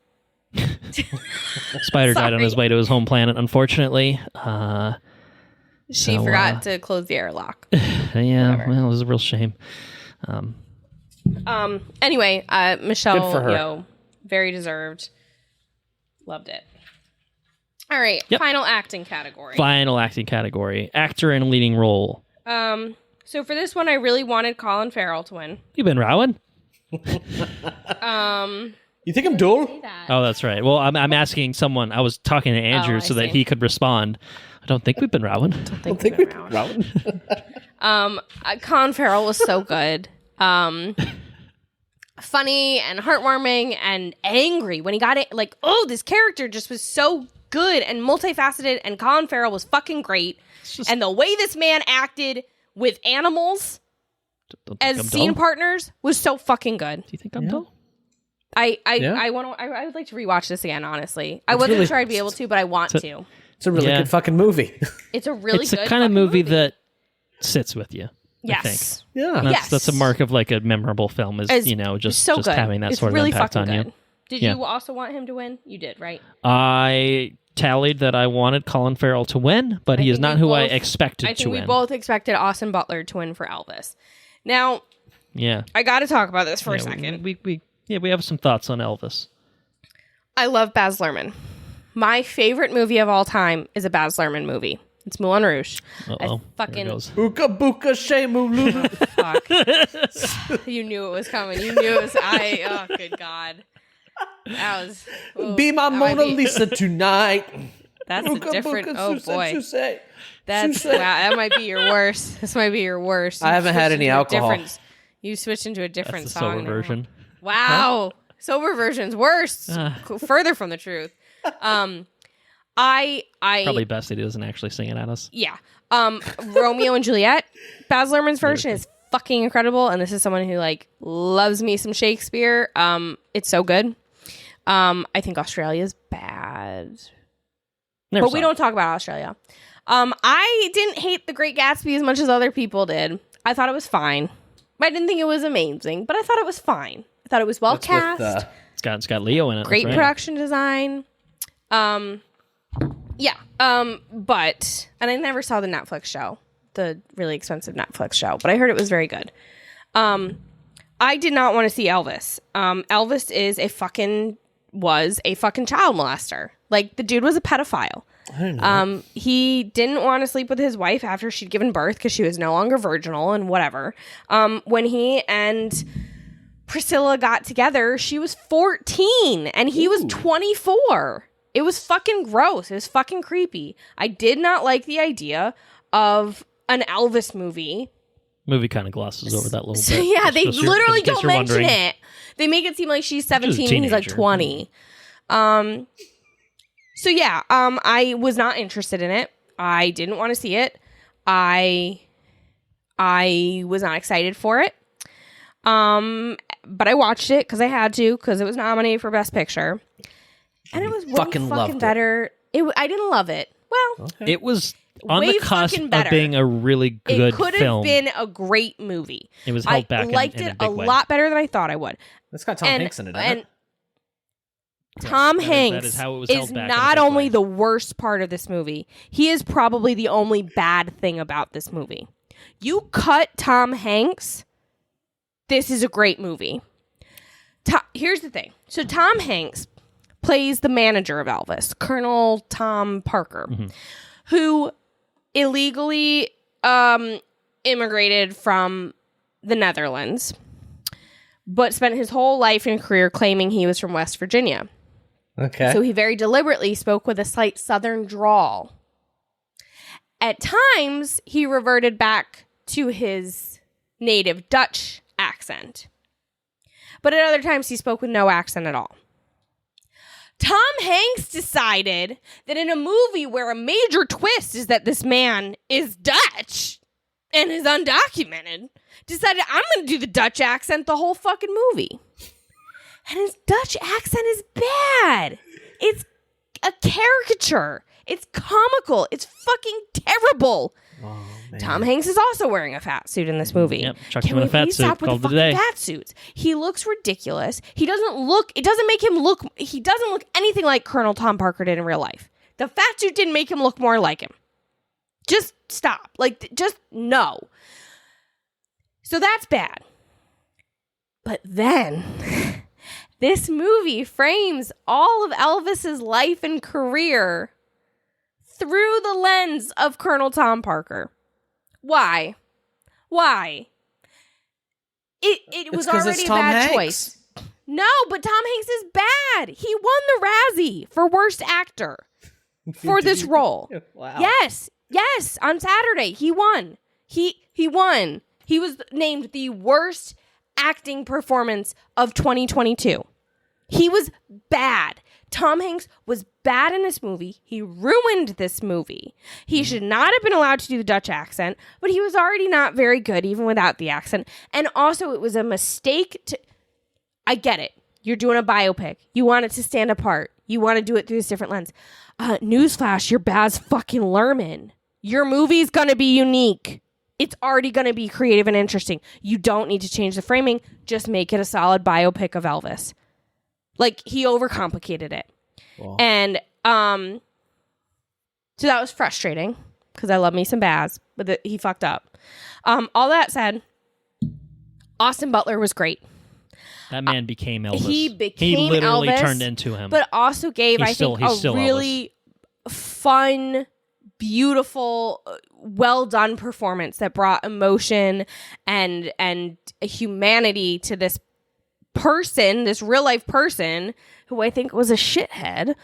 Spider died on his way to his home planet, unfortunately. She forgot to close the airlock. Yeah, Whatever. well, it was a real shame. Anyway, Michelle Good for her. Yeoh, very deserved. Loved it. All right, Yep. final acting category. Final acting category. Actor in a leading role. So for this one, I really wanted Colin Farrell to win. You been rowing? You think I'm dull? Oh, that's right. Well, I'm asking someone. I was talking to Andrew I so that see. he could respond. I don't think we've been rowing. I don't think we've been rowing. Colin Farrell was so good. Funny and heartwarming and angry when he got it. Like, oh, this character just was so good and multifaceted, and Colin Farrell was fucking great. And the way this man acted with animals as scene partners was so fucking good. Do you think I'm dull? I would like to rewatch this again, honestly. I wasn't sure I'd be able to, but I want to. It's a really good fucking movie. It's a really It's good the kind of movie movie that sits with you. Yes. I think. Yeah. And Yes. that's a mark of like a memorable film is, just so good. having that It's sort of really impact fucking on good. you. Did Yeah. you also want him to win? You did, right? I tallied that I wanted Colin Farrell to win, but he is think not we who I both- expected I to think we win. both expected Austin Butler to win for Elvis. Now, Yeah. I got to talk about this for a Yeah, second. we have some thoughts on Elvis. I love Baz Luhrmann. My favorite movie of all time is a Baz Luhrmann movie. It's Moulin Rouge. Uh-oh. fucking- There it goes. Buka buka shemu lulu. Fuck. You knew it was coming. You knew it was. Oh, good God. That was. Ooh, Be my that might Mona be- Lisa tonight. That's a Buka different. buka Oh suse, boy. suse. That's Suse. wow. That might be your worst. This might be your worst. I haven't had any alcohol. You switched into a different That's the song. sober now. version. Wow. Sober version's worse. Further from the truth. I Probably best that he doesn't actually sing it at us. yeah. Romeo and Juliet, Baz Luhrmann's version is fucking incredible, and this is someone who like loves me some Shakespeare. It's so good. I think Australia's bad. Never But saw we it. don't talk about Australia. I didn't hate The Great Gatsby as much as other people did. I thought it was fine. I didn't think it was amazing, but I thought it was fine. I thought it was well That's with, cast. It's got Leo in it. Great that's right. production design. Yeah. But and I never saw the Netflix show, the really expensive Netflix show, but I heard it was very good. I did not want to see Elvis. Elvis was a fucking child molester. Like, the dude was a pedophile. I don't know. He didn't want to sleep with his wife after she'd given birth because she was no longer virginal and whatever. When he and Priscilla got together, she was 14 and he was 24. It was fucking gross. It was fucking creepy. I did not like the idea of an Elvis movie. Movie kind of glosses over that little So bit. yeah, they Just you're- literally in case don't you're mention wondering. it. They make it seem like she's 17 and he's like teenager. 20. So yeah, I was not interested in it. I didn't want to see it. I was not excited for it. But I watched it because I had to, because it was nominated for Best Picture. And it was way Fucking loved it. better. I didn't love it. Well, It was on way the cusp fucking of better. being a really good it could film. have been a great movie. It was held back. I liked in it a a big way. lot better than I thought I would. It's got Tom Hanks in it, doesn't it? Tom that Hanks is how it was is held back in a not big only way. the worst part of this movie, he is probably the only bad thing about this movie. You cut Tom Hanks, this is a great movie. Here's the thing. So Tom Hanks plays the manager of Elvis, Colonel Tom Parker, who illegally immigrated from the Netherlands, but spent his whole life and career claiming he was from West Virginia. Okay. So he very deliberately spoke with a slight southern drawl. At times, he reverted back to his native Dutch accent. But at other times, he spoke with no accent at all. Tom Hanks decided that in a movie where a major twist is that this man is Dutch and is undocumented, decided I'm going to do the Dutch accent the whole fucking movie. And his Dutch accent is bad. It's a caricature. It's comical. It's fucking terrible. Oh, man. Tom Hanks is also wearing a fat suit in this movie. Yep, chucked Can him in we a fat please suit, stop with the called it a fucking day. fat suits? He looks ridiculous. He doesn't look anything like Colonel Tom Parker did in real life. The fat suit didn't make him look more like him. Just stop. Just no. So that's bad. But then this movie frames all of Elvis's life and career through the lens of Colonel Tom Parker. Why? It was already a bad choice. No, but Tom Hanks is bad. He won the Razzie for Worst Actor for this role. Wow. Yes, on Saturday he won. He won. He was named the worst acting performance of 2022. He was bad. Tom Hanks was bad in this movie. He ruined this movie. He should not have been allowed to do the Dutch accent, but he was already not very good even without the accent. And also it was a mistake to... I get it. You're doing a biopic. You want it to stand apart. You want to do it through this different lens. Newsflash, you're Baz fucking Luhrmann. Your movie's going to be unique. It's already going to be creative and interesting. You don't need to change the framing. Just make it a solid biopic of Elvis. He overcomplicated it. Wow. And so that was frustrating because I love me some Baz, but he fucked up. All that said, Austin Butler was great. That man became Elvis. He literally Elvis, turned into him. But also gave, He's still a really fun, beautiful, well done performance that brought emotion and a humanity to this person, this real life person who I think was a shithead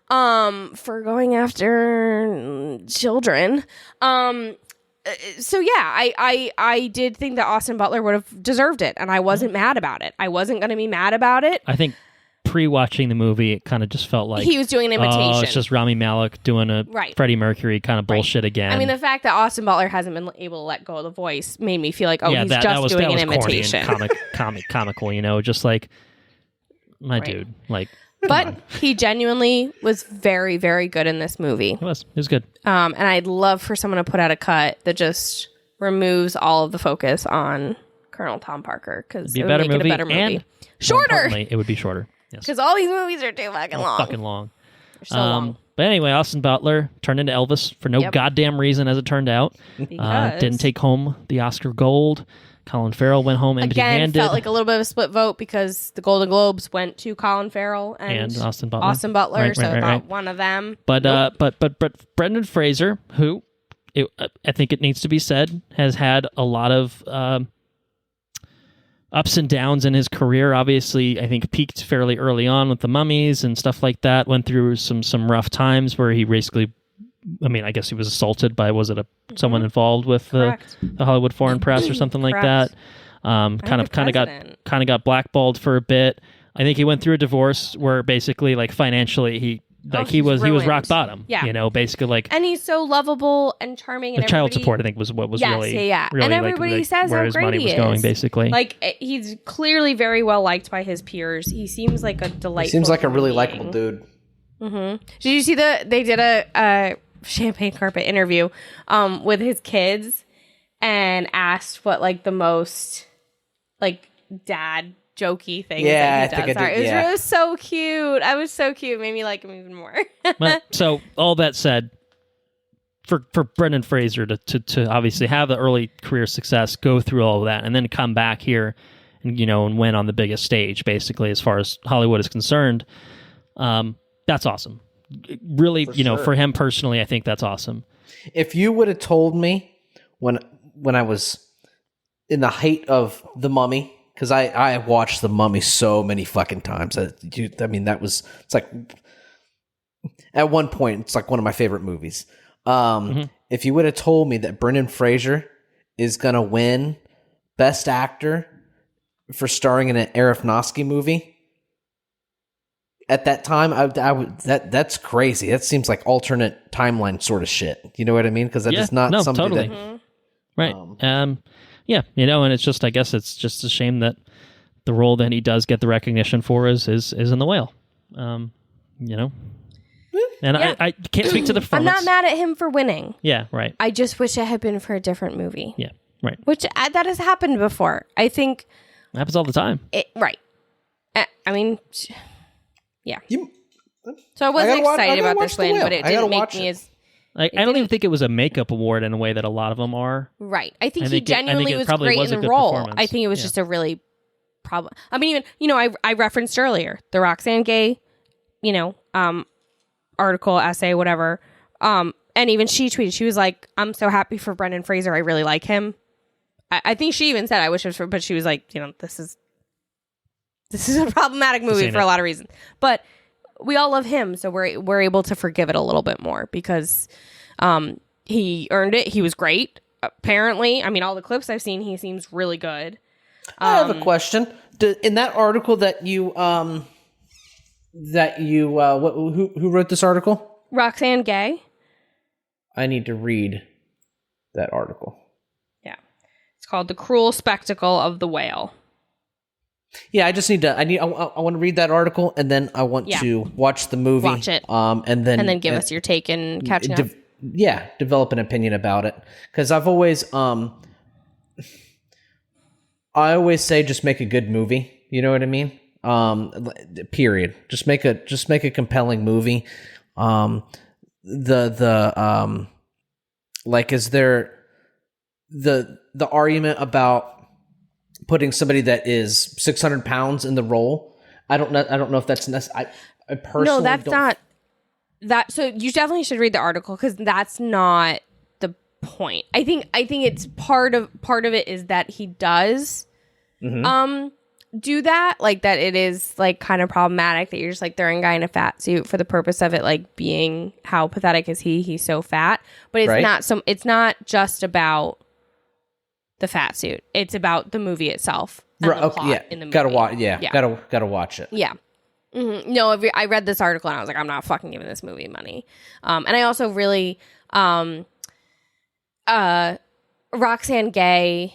for going after children. So yeah, I did think that Austin Butler would have deserved it, and I wasn't mad about it. I wasn't going to be mad about it. I think pre-watching the movie, it kind of just felt like he was doing an imitation. Oh, it's just Rami Malek doing a Freddie Mercury kind of bullshit again. I mean, the fact that Austin Butler hasn't been able to let go of the voice made me feel like, he's that just was doing an corny imitation. and comical, just like my dude. But he genuinely was very, very good in this movie. It was good. And I'd love for someone to put out a cut that just removes all of the focus on Colonel Tom Parker, because it would make it a better movie. And shorter! It would be shorter. Yes. Because all these movies are too fucking long. They're so long. But anyway, Austin Butler turned into Elvis for no goddamn reason, as it turned out. Didn't take home the Oscar Gold. Colin Farrell went home empty-handed. Again, felt like a little bit of a split vote because the Golden Globes went to Colin Farrell and Austin Butler. Right, so right. not one of them. But Brendan Fraser, who I think it needs to be said has had a lot of ups and downs in his career. Obviously, I think peaked fairly early on with the Mummies and stuff like that. Went through some rough times where he basically, I guess he was assaulted by, someone involved with the Hollywood Foreign Press or something like that. Kind of got blackballed for a bit. I think he went through a divorce where basically financially he was rock bottom. Yeah. Basically and he's so lovable and charming. And the child support, I think, was what was really and everybody says where how his great money he was is. going. Basically, he's clearly very well liked by his peers. He seems like a delightful. He seems like a really likable dude. Mm-hmm. Did you see they did a champagne carpet interview with his kids and asked what like the most like dad jokey things that he does are. It was so cute. I was so cute. It made me like him even more. So all that said, for Brendan Fraser to obviously have the early career success, go through all of that, and then come back here and and win on the biggest stage, basically, as far as Hollywood is concerned, that's awesome. Really, for him personally, I think that's awesome. If you would have told me when I was in the height of The Mummy, because I watched The Mummy so many fucking times. It's like at one point, it's like one of my favorite movies. If you would have told me that Brendan Fraser is going to win Best Actor for starring in an Aronofsky movie, at that time, that's crazy. That seems like alternate timeline sort of shit. You know what I mean? Because that is not something totally. that... Right. Yeah, and it's just, I guess it's just a shame that the role that he does get the recognition for is in The Whale. And I can't speak to the performance. I'm not mad at him for winning. Yeah, right. I just wish it had been for a different movie. Yeah, right. Which that has happened before. I think it happens all the time. Right. I mean, yeah. So I wasn't excited about this win, but it didn't make me as... I don't even think it was a makeup award in a way that a lot of them are. Right. I think he genuinely was great in the role. I think it was just a really problem. I mean, even, I referenced earlier the Roxane Gay, article, essay, whatever. And even she tweeted, she was like, I'm so happy for Brendan Fraser. I really like him. I think she even said, I wish it was for, but she was like, this is a problematic movie for a lot of reasons. But we all love him, so we're able to forgive it a little bit more because he earned it. He was great, apparently. I mean, all the clips I've seen, he seems really good. I have a question. In that article that you who wrote this article? Roxane Gay. I need to read that article. Yeah, it's called "The Cruel Spectacle of the Whale." Yeah, I just need to. I want to read that article, and then I want to watch the movie. Watch it, and then give us your take and catching up. Develop an opinion about it. Because I've always, I always say, just make a good movie. You know what I mean? Period. Just make a compelling movie. Is there the argument about putting somebody that is 600 pounds in the role? I don't know if that's necessary. I personally no, that's not that. So you definitely should read the article because that's not the point. I think it's part of it is that he does do that, like that it is like kind of problematic that you're just like throwing a guy in a fat suit for the purpose of it like being how pathetic is he's so fat, but it's not just about the fat suit. It's about the movie itself. And the plot in the movie. Gotta watch it. Yeah. Mm-hmm. No, I read this article and I was like, I'm not fucking giving this movie money. And I also really, Roxane Gay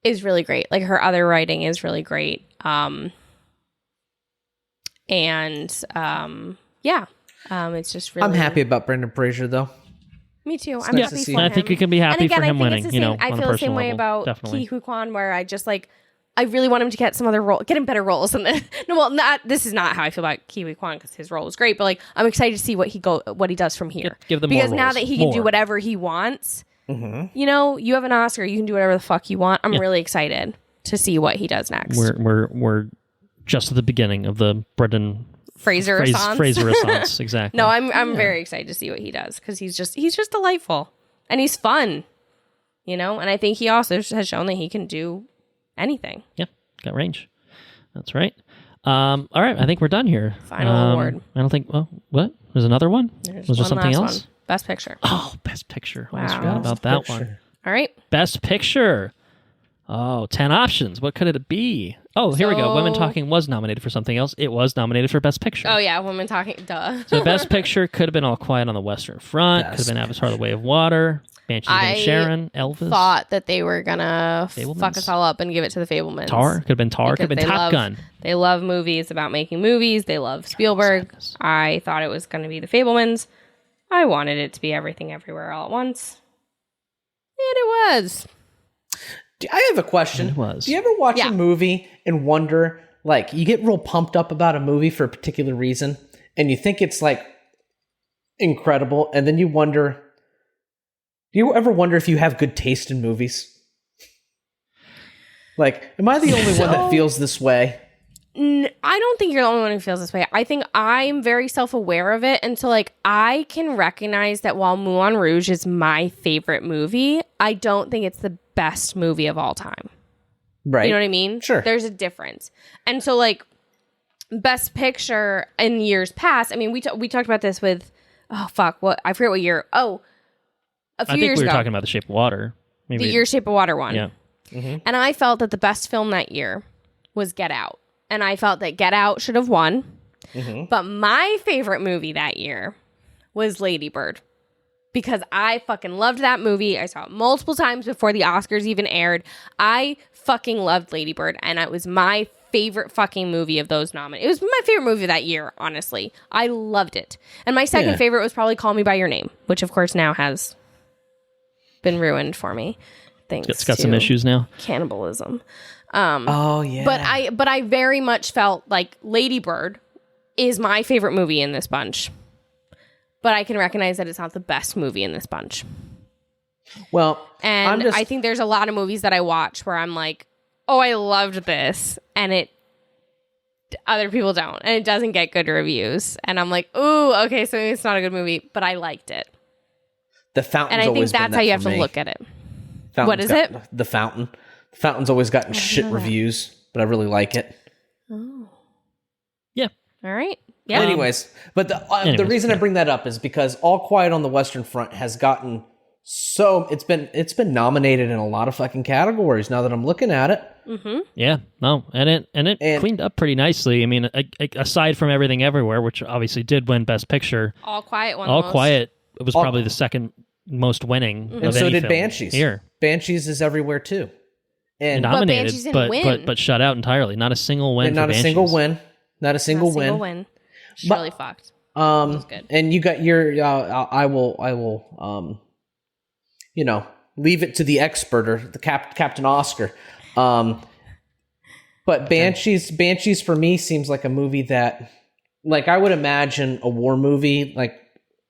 is really great. Like her other writing is really great. It's just really. I'm happy about Brendan Fraser though. Me too. I'm happy for him. I think you can be happy for him winning. I feel the same way about Ke Huy Quan, where I just like, I really want him to get some other role, get him better roles than this. No, well, this is not how I feel about Ke Huy Quan because his role was great, but like, I'm excited to see what he does from here. Give them because more now roles. that he can do whatever he wants, you have an Oscar, you can do whatever the fuck you want. I'm really excited to see what he does next. We're just at the beginning of the Brendan Fraser Renaissance, exactly. No, I'm very excited to see what he does because he's just delightful and he's fun, and I think he also has shown that he can do anything. Yeah, got range. That's right. All right, I think we're done here. Final award. I don't think. Well, what? There's another one. Was there something else? One. Best Picture. Oh, Best Picture. I almost Wow. forgot about that one. All right. Best Picture. Oh, 10 options. What could it be? Oh, here we go. Women Talking was nominated for something else. It was nominated for Best Picture. Oh, yeah. Women Talking. Duh. So Best Picture could have been All Quiet on the Western Front. Could have been Avatar The Way of Water. Banshees of Inisherin. Elvis. Thought that they were going to fuck us all up and give it to the Fabelmans. Tar. Could have been Tar. Could have been Top Gun. They love movies about making movies. They love Spielberg. I thought it was going to be the Fabelmans. I wanted it to be everything everywhere all at once. And it was. I have a question. It was. Do you ever watch a movie and wonder, like, you get real pumped up about a movie for a particular reason, and you think it's, like, incredible, and then you wonder, do you ever wonder if you have good taste in movies? Like, am I the only one that feels this way? I don't think you're the only one who feels this way. I think I'm very self-aware of it. And so, like, I can recognize that while Moulin Rouge is my favorite movie, I don't think it's the best movie of all time. Right. You know what I mean? Sure. There's a difference. And so, like, Best Picture in years past, I mean, we talked about this with, I forget what year. A few years ago. We were talking about The Shape of Water. Maybe The Year Shape of Water one. Yeah. Mm-hmm. And I felt that the best film that year was Get Out. And I felt that Get Out should have won. Mm-hmm. But my favorite movie that year was Lady Bird. Because I fucking loved that movie. I saw it multiple times before the Oscars even aired. I fucking loved Lady Bird. And it was my favorite fucking movie of those nominated. It was my favorite movie that year, honestly. I loved it. And my second favorite was probably Call Me By Your Name. Which, of course, now has been ruined for me. It's got some issues now. Cannibalism. Oh yeah. But I very much felt like Lady Bird is my favorite movie in this bunch. But I can recognize that it's not the best movie in this bunch. Well, and I think there's a lot of movies that I watch where I'm like, oh, I loved this, and other people don't, and it doesn't get good reviews, and I'm like, ooh, okay, so maybe it's not a good movie, but I liked it. The Fountain's and I think always that's been how you that have for to me. look at it. Fountain's what is it? The Fountain. The Fountain's always gotten shit reviews, but I really like it. Oh. Yeah. All right. Yeah. Anyways, but the reason I bring that up is because All Quiet on the Western Front has gotten it's been nominated in a lot of fucking categories now that I'm looking at it. Mm-hmm. Yeah, no, and it cleaned up pretty nicely. I mean, aside from Everything Everywhere, which obviously did win Best Picture, All Quiet won. All Quiet was probably the second most winning. Mm-hmm. Of And so any did film Banshees. Here. Banshees is everywhere too. And Nominated, Banshees didn't win. but shut out entirely. Not a single win. not for a single Banshees. win. Not a single win. win. It's really fucked. Good. And you got your I will leave it to the expert or the Captain Oscar. But Banshees for me seems like a movie that, like, I would imagine a war movie like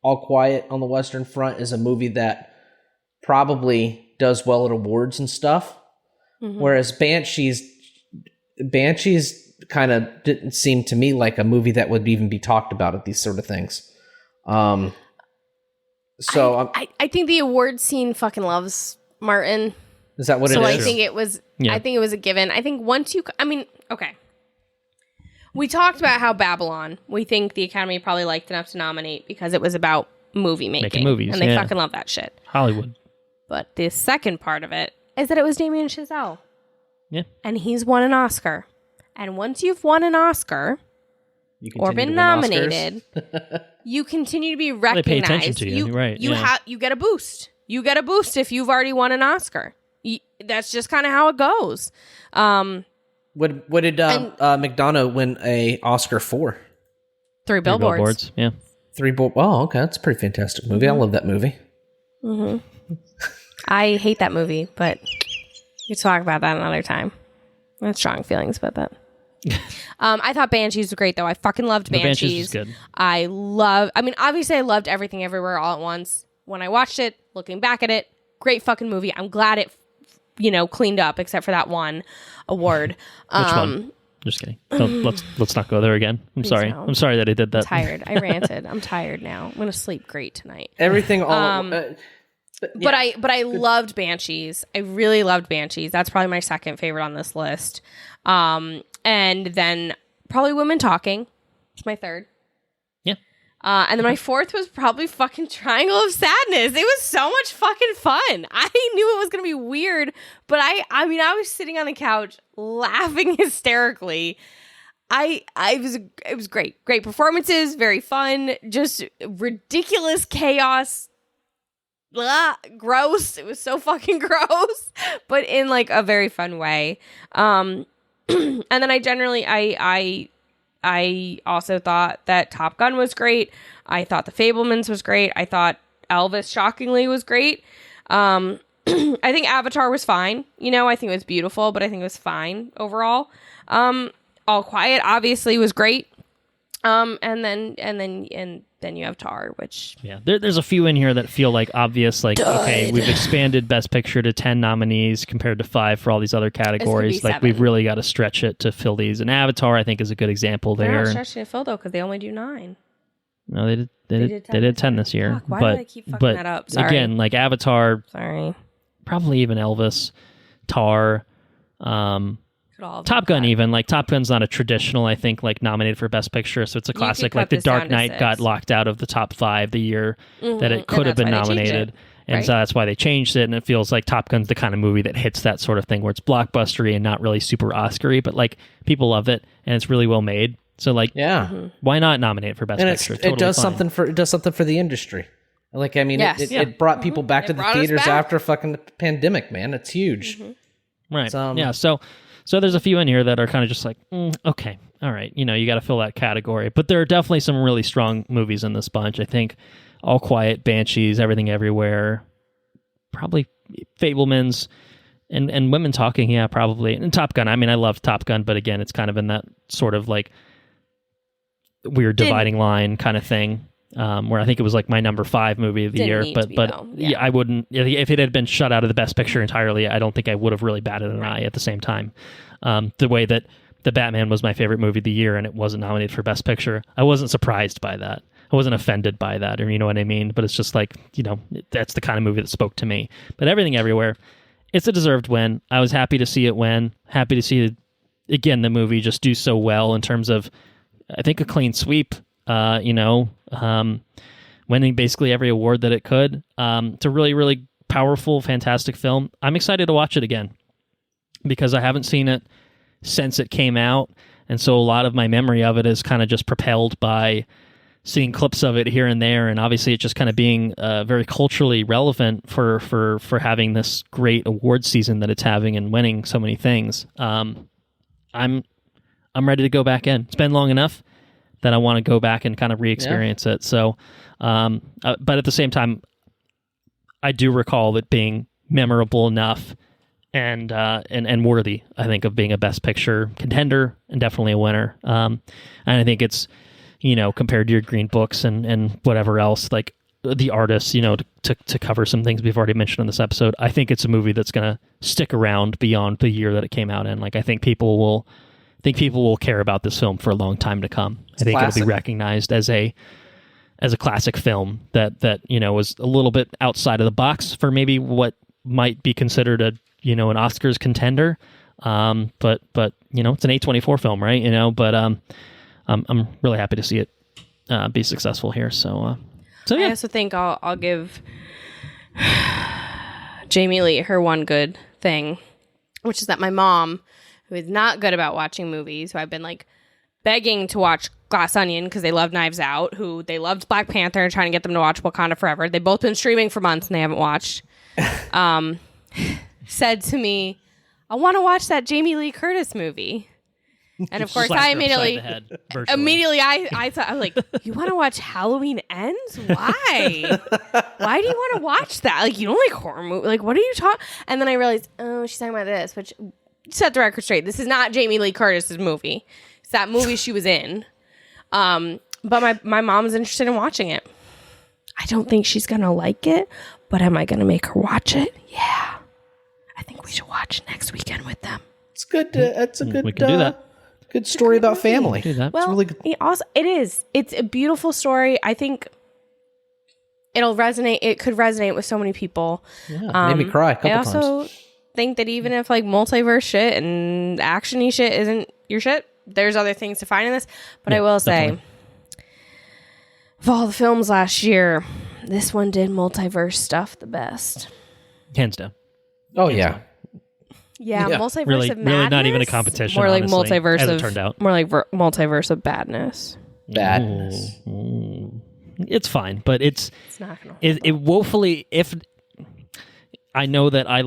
All Quiet on the Western Front is a movie that probably does well at awards and stuff. Mm-hmm. Whereas Banshees kind of didn't seem to me like a movie that would even be talked about at these sort of things. I think the award scene fucking loves Martin. Is that what it is? So I think it was. Yeah. I think it was a given. I think once you. I mean, okay. We talked about how Babylon. We think the Academy probably liked enough to nominate because it was about making movies, and they fucking love that shit. Hollywood. But the second part of it is that it was Damien Chazelle. Yeah, and he's won an Oscar. And once you've won an Oscar or been nominated, you continue to be recognized. They pay attention to you. Right? You get a boost. You get a boost if you've already won an Oscar. That's just kind of how it goes. What did McDonough win a Oscar for? 3 Billboards. Yeah. 3 Billboards. Oh, okay, that's a pretty fantastic movie. I love that movie. Mm-hmm. I hate that movie, but we can talk about that another time. I have strong feelings about that. I thought Banshees was great, though. I fucking loved Banshees. Banshees was good. Obviously, I loved Everything Everywhere All at Once. When I watched it, looking back at it, great fucking movie. I'm glad it, cleaned up, except for that one award. Which one? Just kidding. Let's not go there again. I'm sorry. No. I'm sorry that I did that. I'm tired. I ranted. I'm tired now. I'm gonna sleep great tonight. Everything But I loved Banshees. I really loved Banshees. That's probably my second favorite on this list. And then probably Women Talking. It's my third. Yeah. And then my fourth was probably fucking Triangle of Sadness. It was so much fucking fun. I knew it was going to be weird, but I was sitting on the couch laughing hysterically. It was great. Great performances, very fun, just ridiculous chaos. Blah, gross. It was so fucking gross, but in like a very fun way. And then I I also thought that Top Gun was great. I thought The Fabelmans was great. I thought Elvis, shockingly, was great. I think Avatar was fine. I think it was beautiful, but I think it was fine overall. All Quiet obviously was great. And then you have Tar, which there's a few in here that feel like obvious, like okay, we've expanded Best Picture to 10 nominees compared to 5 for all these other categories. Like 7. we've really got to stretch it to fill these. And Avatar, I think, is a good example there. They're not stretching it fill though because they only do 9. No, they did 10 this year. Fuck, why but do I keep fucking that up? Sorry. Again, like Avatar, sorry, probably even Elvis, Tar, Top Gun, even like Top Gun's not a traditional, I think, like nominated for Best Picture, so it's a classic. Like The Dark Knight got locked out of the top 5 the year that it could have been nominated, and so that's why they changed it. And it feels like Top Gun's the kind of movie that hits that sort of thing where it's blockbustery and not really super Oscar-y, but like people love it and it's really well made. So like, why not nominate for Best Picture? It does something for the industry. Like I mean, it brought people back to the theaters after fucking the pandemic. Man, it's huge. Right? So there's a few in here that are kind of just like, okay, all right, you got to fill that category. But there are definitely some really strong movies in this bunch. I think All Quiet, Banshees, Everything Everywhere, probably Fabelmans, and Women Talking, probably. And Top Gun. I mean, I love Top Gun, but again, it's kind of in that sort of like weird dividing line kind of thing. Where I think it was like my number 5 movie of the year, but I wouldn't, if it had been shut out of the Best Picture entirely, I don't think I would have really batted an eye at the same time. The way that The Batman was my favorite movie of the year and it wasn't nominated for Best Picture, I wasn't surprised by that. I wasn't offended by that, or you know what I mean? But it's just like, that's the kind of movie that spoke to me. But Everything Everywhere, it's a deserved win. I was happy to see it win. Happy to see, again, the movie just do so well in terms of, I think, a clean sweep. Winning basically every award that it could. It's a really, really powerful, fantastic film. I'm excited to watch it again because I haven't seen it since it came out, and so a lot of my memory of it is kind of just propelled by seeing clips of it here and there, and obviously it just kind of being very culturally relevant for having this great award season that it's having and winning so many things. I'm ready to go back in. It's been long enough that I want to go back and kind of re-experience it. So, but at the same time, I do recall it being memorable enough and worthy, I think, of being a Best Picture contender and definitely a winner. And I think it's, compared to your Green Books and whatever else, like the artists, to cover some things we've already mentioned in this episode, I think it's a movie that's going to stick around beyond the year that it came out in. Like, I think people will care about this film for a long time to come. I think it'll be recognized as a classic film that was a little bit outside of the box for maybe what might be considered an Oscars contender. But it's an A24 film, right? But I'm really happy to see it be successful here. So yeah. I also think I'll give Jamie Lee her one good thing, which is that my mom, who is not good about watching movies, who I've been like begging to watch Glass Onion because they love Knives Out, who they loved Black Panther and trying to get them to watch Wakanda Forever. They've both been streaming for months and they haven't watched. Said to me, I want to watch that Jamie Lee Curtis movie. And of course, I immediately I thought, I was like, you want to watch Halloween Ends? Why? Why do you want to watch that? Like, you don't like horror movies? Like, what are you talking? And then I realized, oh, she's talking about this, which set the record straight. This is not Jamie Lee Curtis's movie. It's that movie she was in. But my mom's interested in watching it. I don't think she's going to like it, but am I going to make her watch it? Yeah. I think we should watch next weekend with them. It's good. It's a good. We can do that. Good story about family. Do that. Well, it's really good. It is. It's a beautiful story. I think it'll resonate. It could resonate with so many people. Yeah, made me cry a couple times. I also think that even if like multiverse shit and action-y shit isn't your shit, there's other things to find in this. But I will say, of all the films last year, this one did multiverse stuff the best. Hands down. Oh, yeah. Yeah, multiverse of madness. Really not even a competition, More like honestly, multiverse as of, it turned out. More like multiverse of badness. Badness. It's fine, but it's not gonna it woefully, if I know that I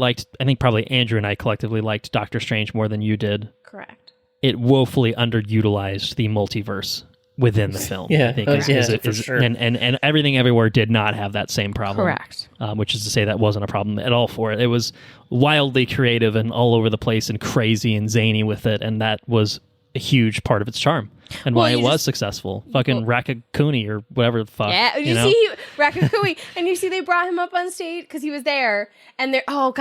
think probably Andrew and I collectively liked Doctor Strange more than you did. Correct. it woefully underutilized the multiverse within the film. Yeah, I think for sure. And Everything Everywhere did not have that same problem. Correct. Which is to say that wasn't a problem at all for it. It was wildly creative and all over the place and crazy and zany with it, and that was a huge part of its charm and why it was successful. Fucking Rakakuni or whatever the fuck. Yeah, you see Rakakui, and you see they brought him up on stage because he was there, and they're I'll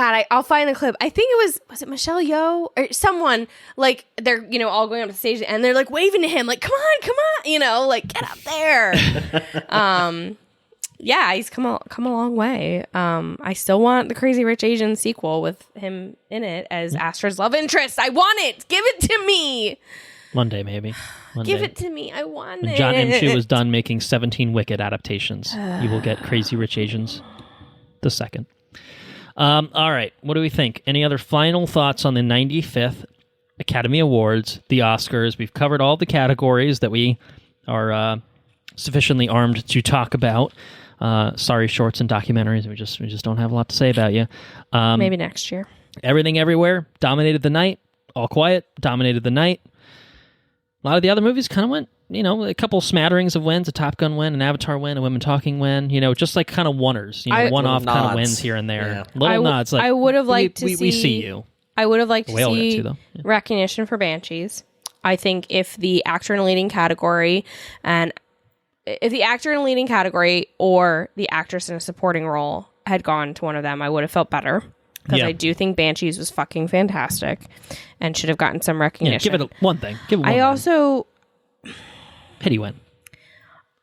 find the clip. I think it was it Michelle Yeoh or someone, like they're all going up to the stage and they're like waving to him like come on, like get up there. Yeah, he's come a long way. I still want the Crazy Rich Asians sequel with him in it as Astra's love interest. I want it. Give it to me. Monday, maybe. Give it to me. I want When it. John M. Chu is done making 17 Wicked adaptations, you will get Crazy Rich Asians the second. All right, what do we think? Any other final thoughts on the 95th Academy Awards, the Oscars? We've covered all the categories that we are sufficiently armed to talk about. Sorry, shorts and documentaries. We just don't have a lot to say about you. Maybe next year. Everything Everywhere dominated the night. All Quiet dominated the night. A lot of the other movies kind of went, a couple smatterings of wins, a Top Gun win, an Avatar win, a Women Talking win, just like kind of oneers, one-off kind of wins here and there. Yeah. Little nods. Like, I would have liked to see... We see you. I would have liked to Whale got see to, though. Yeah. recognition for Banshees. I think if the actor in a leading category or the actress in a supporting role had gone to one of them, I would have felt better. Because I do think Banshees was fucking fantastic and should have gotten some recognition. Yeah, give it one thing. Give it one thing. Also... Pity win.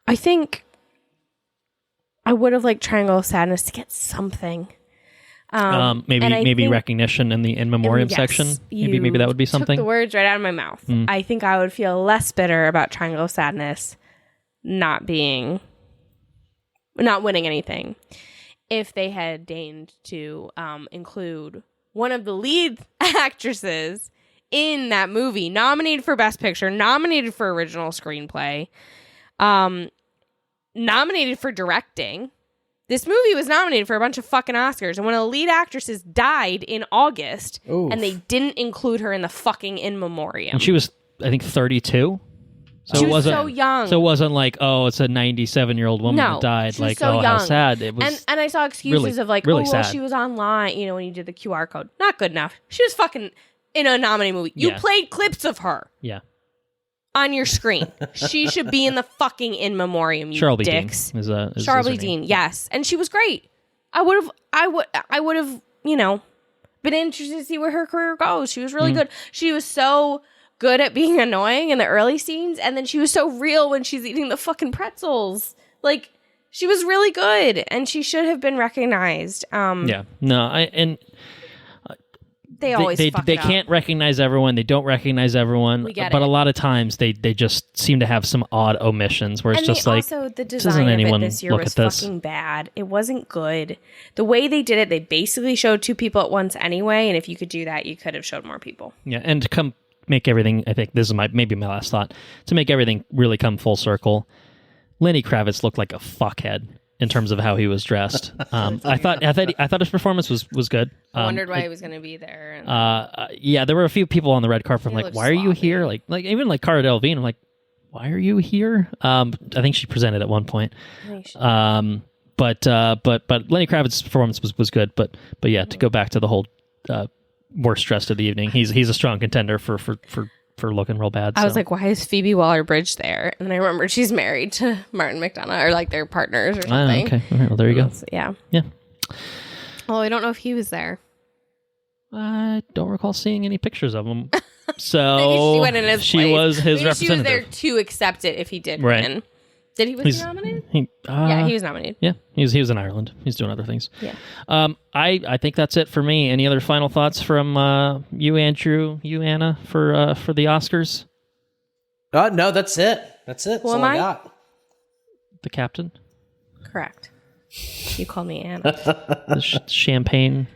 I think I would have liked Triangle of Sadness to get something. Maybe recognition in the in memoriam yes, section. Maybe that would be something. Took the words right out of my mouth. I think I would feel less bitter about Triangle of Sadness not winning anything if they had deigned to include one of the lead actresses in that movie, nominated for Best Picture, nominated for Original Screenplay, nominated for Directing. This movie was nominated for a bunch of fucking Oscars, and one of the lead actresses died in August, and they didn't include her in the fucking in memoriam. And she was, I think, 32. She was so young. So it wasn't like, oh, it's a 97-year-old woman that died. She was like, so oh, young. how sad. It was. And I saw excuses of like, really oh, well, sad. she was online, when you did the QR code. Not good enough. She was fucking in a nominated movie. You played clips of her. Yeah. On your screen. She should be in the fucking in memoriam, you Charlie dicks. Dean is Charlie her Dean, name. yes. And she was great. I would have, been interested to see where her career goes. She was really good. She was so good at being annoying in the early scenes, and then she was so real when she's eating the fucking pretzels. Like, she was really good, and she should have been recognized. Yeah. No, they always fuck they it up. can't recognize everyone. They don't recognize everyone. We get but it. a lot of times they just seem to have some odd omissions where it's just like, also, the doesn't design of anyone it this year look was at this? fucking bad. It wasn't good. The way they did it, they basically showed two people at once anyway, and if you could do that, you could have showed more people. Yeah, and to make everything, I think this is maybe my last thought, to make everything really come full circle, Lenny Kravitz looked like a fuckhead in terms of how he was dressed. I thought his performance was good. I wondered why he was going to be there. And Yeah, there were a few people on the red carpet. I'm like, looked why are you sloppy. here? Like even like Cara Delevingne. I'm like, why are you here? I think she presented at one point. But Lenny Kravitz's performance was good. But yeah, to go back to the whole worst dressed of the evening, he's a strong contender for looking real bad. I was so. like, why is Phoebe Waller-Bridge there? And then I remember she's married to Martin McDonough, or like they're partners or something. Okay, all right, well there you go. So, yeah. Yeah. Well, I don't know if he was there. I don't recall seeing any pictures of him. Maybe So she went in his place. was his Maybe representative. she was there to accept it if he did Right. win. Was he nominated? Yeah, he was nominated. Yeah, he was in Ireland. He's doing other things. Yeah. I think that's it for me. Any other final thoughts from you, Andrew, you, Anna, for the Oscars? No, that's it. That's it. That's Who all am I I? got. The captain, Correct. You called me Anna. the champagne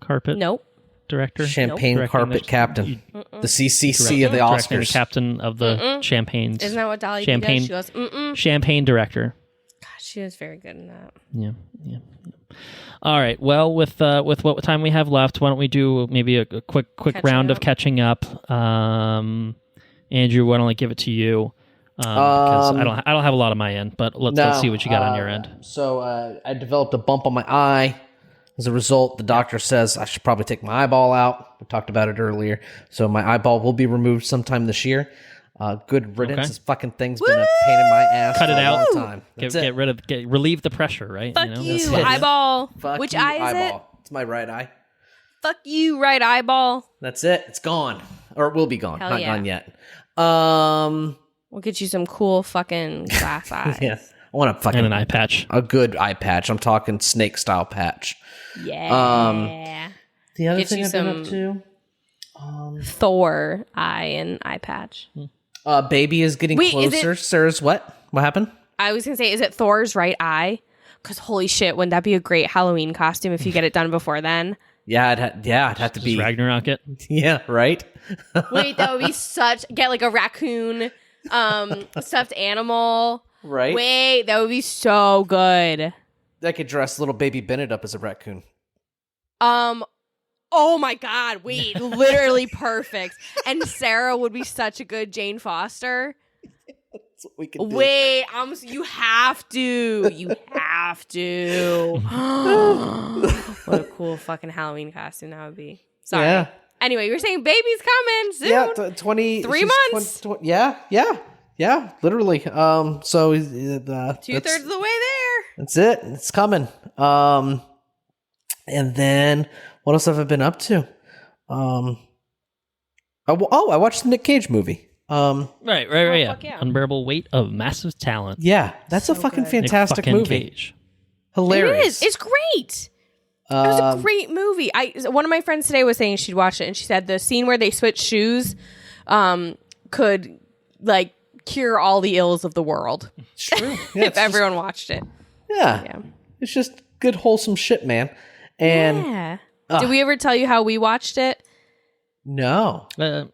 carpet Nope. director, Champagne Directing carpet the- captain. The CCC of the directing the Oscars. captain of the champagnes. Isn't that what Dolly Champagne- does? She goes, mm-mm. Champagne director. God, she was very good in that. Yeah. All right. Well, with what time we have left, why don't we do maybe a quick Catching round of up. catching up? Andrew, why don't I give it to you? Because I don't have a lot on my end, but let's see what you got on your end. So I developed a bump on my eye. As a result, the doctor says I should probably take my eyeball out. We talked about it earlier. So my eyeball will be removed sometime this year. Good riddance. Okay. This fucking thing's been a pain in my ass Cut for it a out. long time. Get rid of relieve the pressure, right? Fuck That's you, it. eyeball. Fuck Which you, eye is eyeball. It's my right eye. it? Fuck you, right eyeball. That's it. It's gone. Or it will be gone. Hell Not yeah. gone yet. We'll get you some cool fucking glass eyes. Yeah. I want a fucking And an eye patch. a good eye patch. I'm talking snake style patch. Yeah. The other Get thing you I've been up to. Thor eye and eye patch. Baby is getting Wait, is closer. Sarah's what? What happened? I was gonna say, is it Thor's right eye? Because holy shit, wouldn't that be a great Halloween costume if you get it done before then? Yeah, it'd have to be. Ragnarok it. Yeah, right. Wait, that would be get like a raccoon, stuffed animal. Right. Wait, that would be so good. I could dress little baby Bennett up as a raccoon. Oh my god, wait, literally perfect. And Sarah would be such a good Jane Foster. That's what we could do. Wait, you have to. You have to. What a cool fucking Halloween costume that would be. Sorry. Yeah. Anyway, you were saying baby's coming soon. Yeah, 20. 3 she's months. 20 yeah, literally. So 2/3 of the way there. That's it. It's coming. And then what else have I been up to? I watched the Nick Cage movie. Right, yeah. fuck yeah. Unbearable weight of massive talent. Yeah, that's a So fucking good. fantastic Nick fucking movie. Cage. Hilarious. It is. It's great. It was a great movie. One of my friends today was saying she'd watched it, and she said the scene where they switch shoes could like cure all the ills of the world It's true. Yeah, if everyone watched it. yeah, it's just good wholesome shit, man. And Yeah. Did we ever tell you how we watched it? no,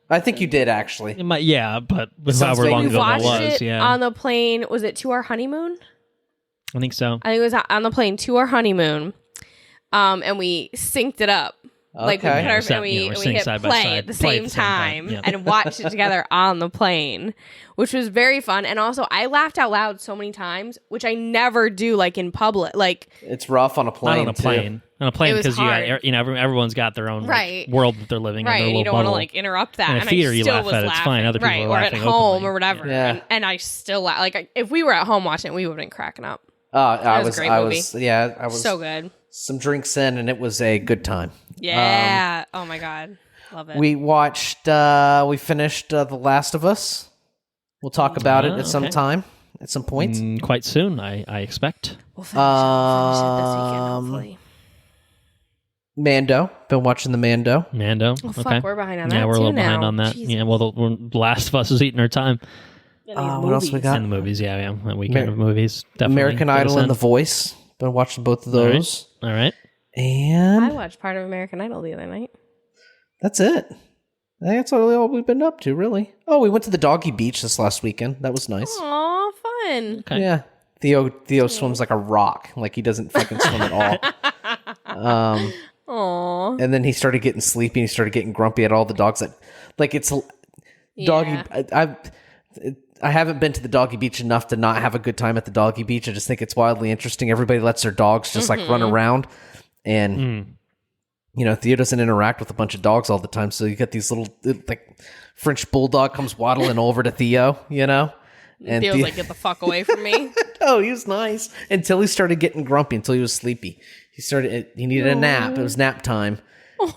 I think you did actually. It might, but sounds however vague. long We ago that watched was, it on the plane. Was it to our honeymoon? I think so. I think it was on the plane to our honeymoon. And we synced it up. Like we Okay. put our We're and we sitting hit side by play side. at the Play same time yeah. and watched it together on the plane, which was very fun. And also, I laughed out loud so many times, which I never do like in public. Like It's rough on a plane. Not on a plane. On a plane It was because hard. everyone's got their own like, Right. world that they're living in. right, Their and you little don't want to bubble. like interrupt that. In a And theater, I you still laugh was at it, it's laughing. fine. Other people right, are or at laughing home openly. or whatever. Yeah. And I still laugh. Like if we were at home watching it, we would have been cracking up. I was a great I movie. was, yeah, I was So good. some drinks in, and it was a good time. Yeah. Oh my god, love it. We watched, we finished The Last of Us. We'll talk about it at some okay. time, at some point. Quite soon, I expect. We'll finish it this weekend, hopefully. Mando. Been watching the Mando. Mando. Oh, fuck, okay. we're behind on that Yeah, we're a too little behind now. on that. Jesus. Yeah, well, The Last of Us is eating our time. What else we got? And the movies, yeah. That weekend of movies. Definitely American get us Idol and in. The Voice. Been watching both of All right. those. All right. And I watched part of American Idol the other night. that's it. I think that's all we've been up to, really. Oh, we went to the doggy beach this last weekend. That was nice. Aw, fun. Okay. Yeah. Theo swims like a rock. Like he doesn't fucking swim at all. Aw. And then he started getting sleepy and he started getting grumpy at all the dogs that like it's doggy Yeah. I haven't been to the doggy beach enough to not have a good time at the doggy beach. I just think it's wildly interesting. Everybody lets their dogs just like run around and you know, Theo doesn't interact with a bunch of dogs all the time. So you get these little like French bulldog comes waddling over to Theo, you know? And Feels like, get the fuck away from me. oh, he was nice until he started getting grumpy, until he was sleepy. He needed a nap. It was nap time.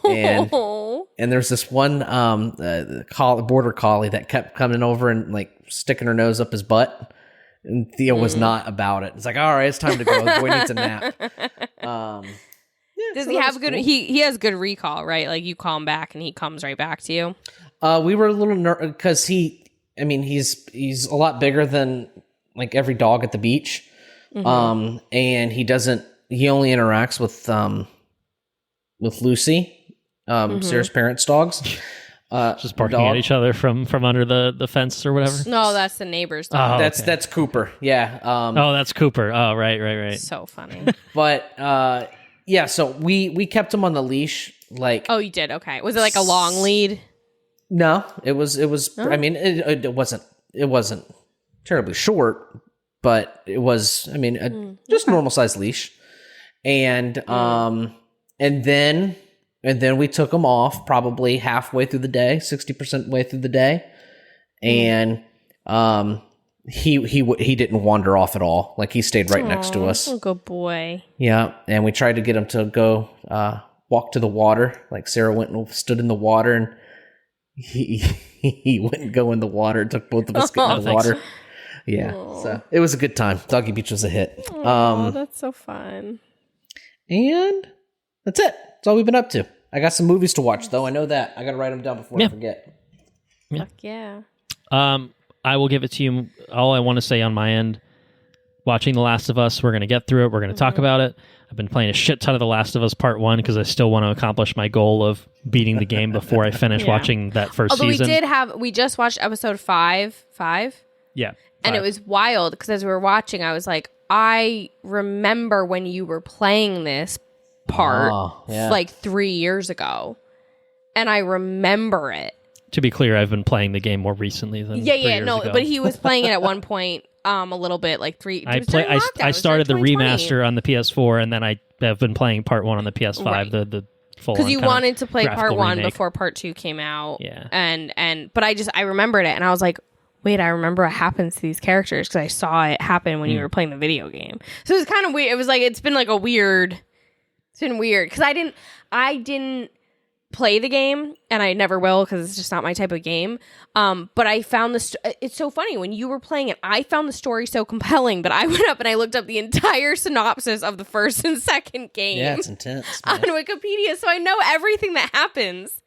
And Oh. and there's this one border collie that kept coming over and like sticking her nose up his butt. And Theo was not about it. It's like, all right, it's time to go. The boy needs a nap. Does he have good? Cool. He has good recall, right? Like you call him back and he comes right back to you. We were a little nervous because he's a lot bigger than like every dog at the beach. And he only interacts with Lucy, Sarah's parents' dogs. Just barking at each other from under the fence or whatever. No, that's the neighbor's dog. Oh, That's Cooper. Yeah. That's Cooper. Oh, right. So funny. But yeah, so we kept him on the leash. Like, Oh, you did? Okay. Was it like a long lead? No, it was. Oh. I mean, it wasn't terribly short, but it was. I mean, just normal size leash, and then we took him off probably halfway through the day, 60% way through the day, and he didn't wander off at all. Like he stayed right next to us. Oh, good boy. Yeah, and we tried to get him to go walk to the water. Like Sarah went and stood in the water, and he wouldn't go in the water. It took both of us to get in the water. Yeah, so it was a good time. Doggy Beach was a hit. Oh, that's so fun. And that's it. That's all we've been up to. I got some movies to watch, though. I know that. I got to write them down before I forget. Fuck yeah. I will give it to you. All I want to say on my end, watching The Last of Us, we're going to get through it. We're going to talk about it. I've been playing a shit ton of The Last of Us Part 1 because I still want to accomplish my goal of beating the game before I finish watching that first season. We just watched episode 5. Yeah. And it was wild because as we were watching, I was like, I remember when you were playing this part like 3 years ago. And I remember it. To be clear, I've been playing the game more recently than 3 years ago. But he was playing it at one point a little bit, like I started the remaster on the PS4, and then I have been playing Part 1 on the PS5, right. the full. Because you wanted to play Part 1 remake. before Part 2 came out. Yeah. But I remembered it, and I was like, wait, I remember what happens to these characters because I saw it happen when you were playing the video game. So it was kind of weird. It was like, it's been weird because I didn't play the game, and I never will because it's just not my type of game. But I found it's so funny when you were playing it, I found the story so compelling, but I went up and I looked up the entire synopsis of the first and second game. Yeah, it's intense, man. On Wikipedia, so I know everything that happens.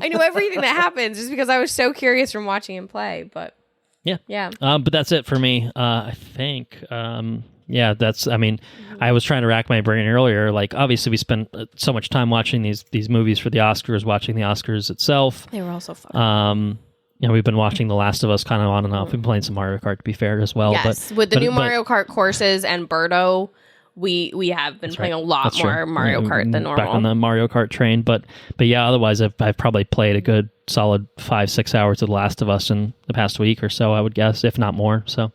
I know everything that happens just because I was so curious from watching him play. But yeah. But that's it for me. I think. I was trying to rack my brain earlier. Like, obviously, we spent so much time watching these movies for the Oscars, watching the Oscars itself. They were also fun. We've been watching The Last of Us kind of on and off. We've been playing some Mario Kart, to be fair, as well. Yes, with the new Mario Kart courses and Birdo, we have been playing a lot more Mario Kart than normal. Back on the Mario Kart train, but yeah, otherwise I've probably played a good solid 5-6 hours of The Last of Us in the past week or so, I would guess, if not more. So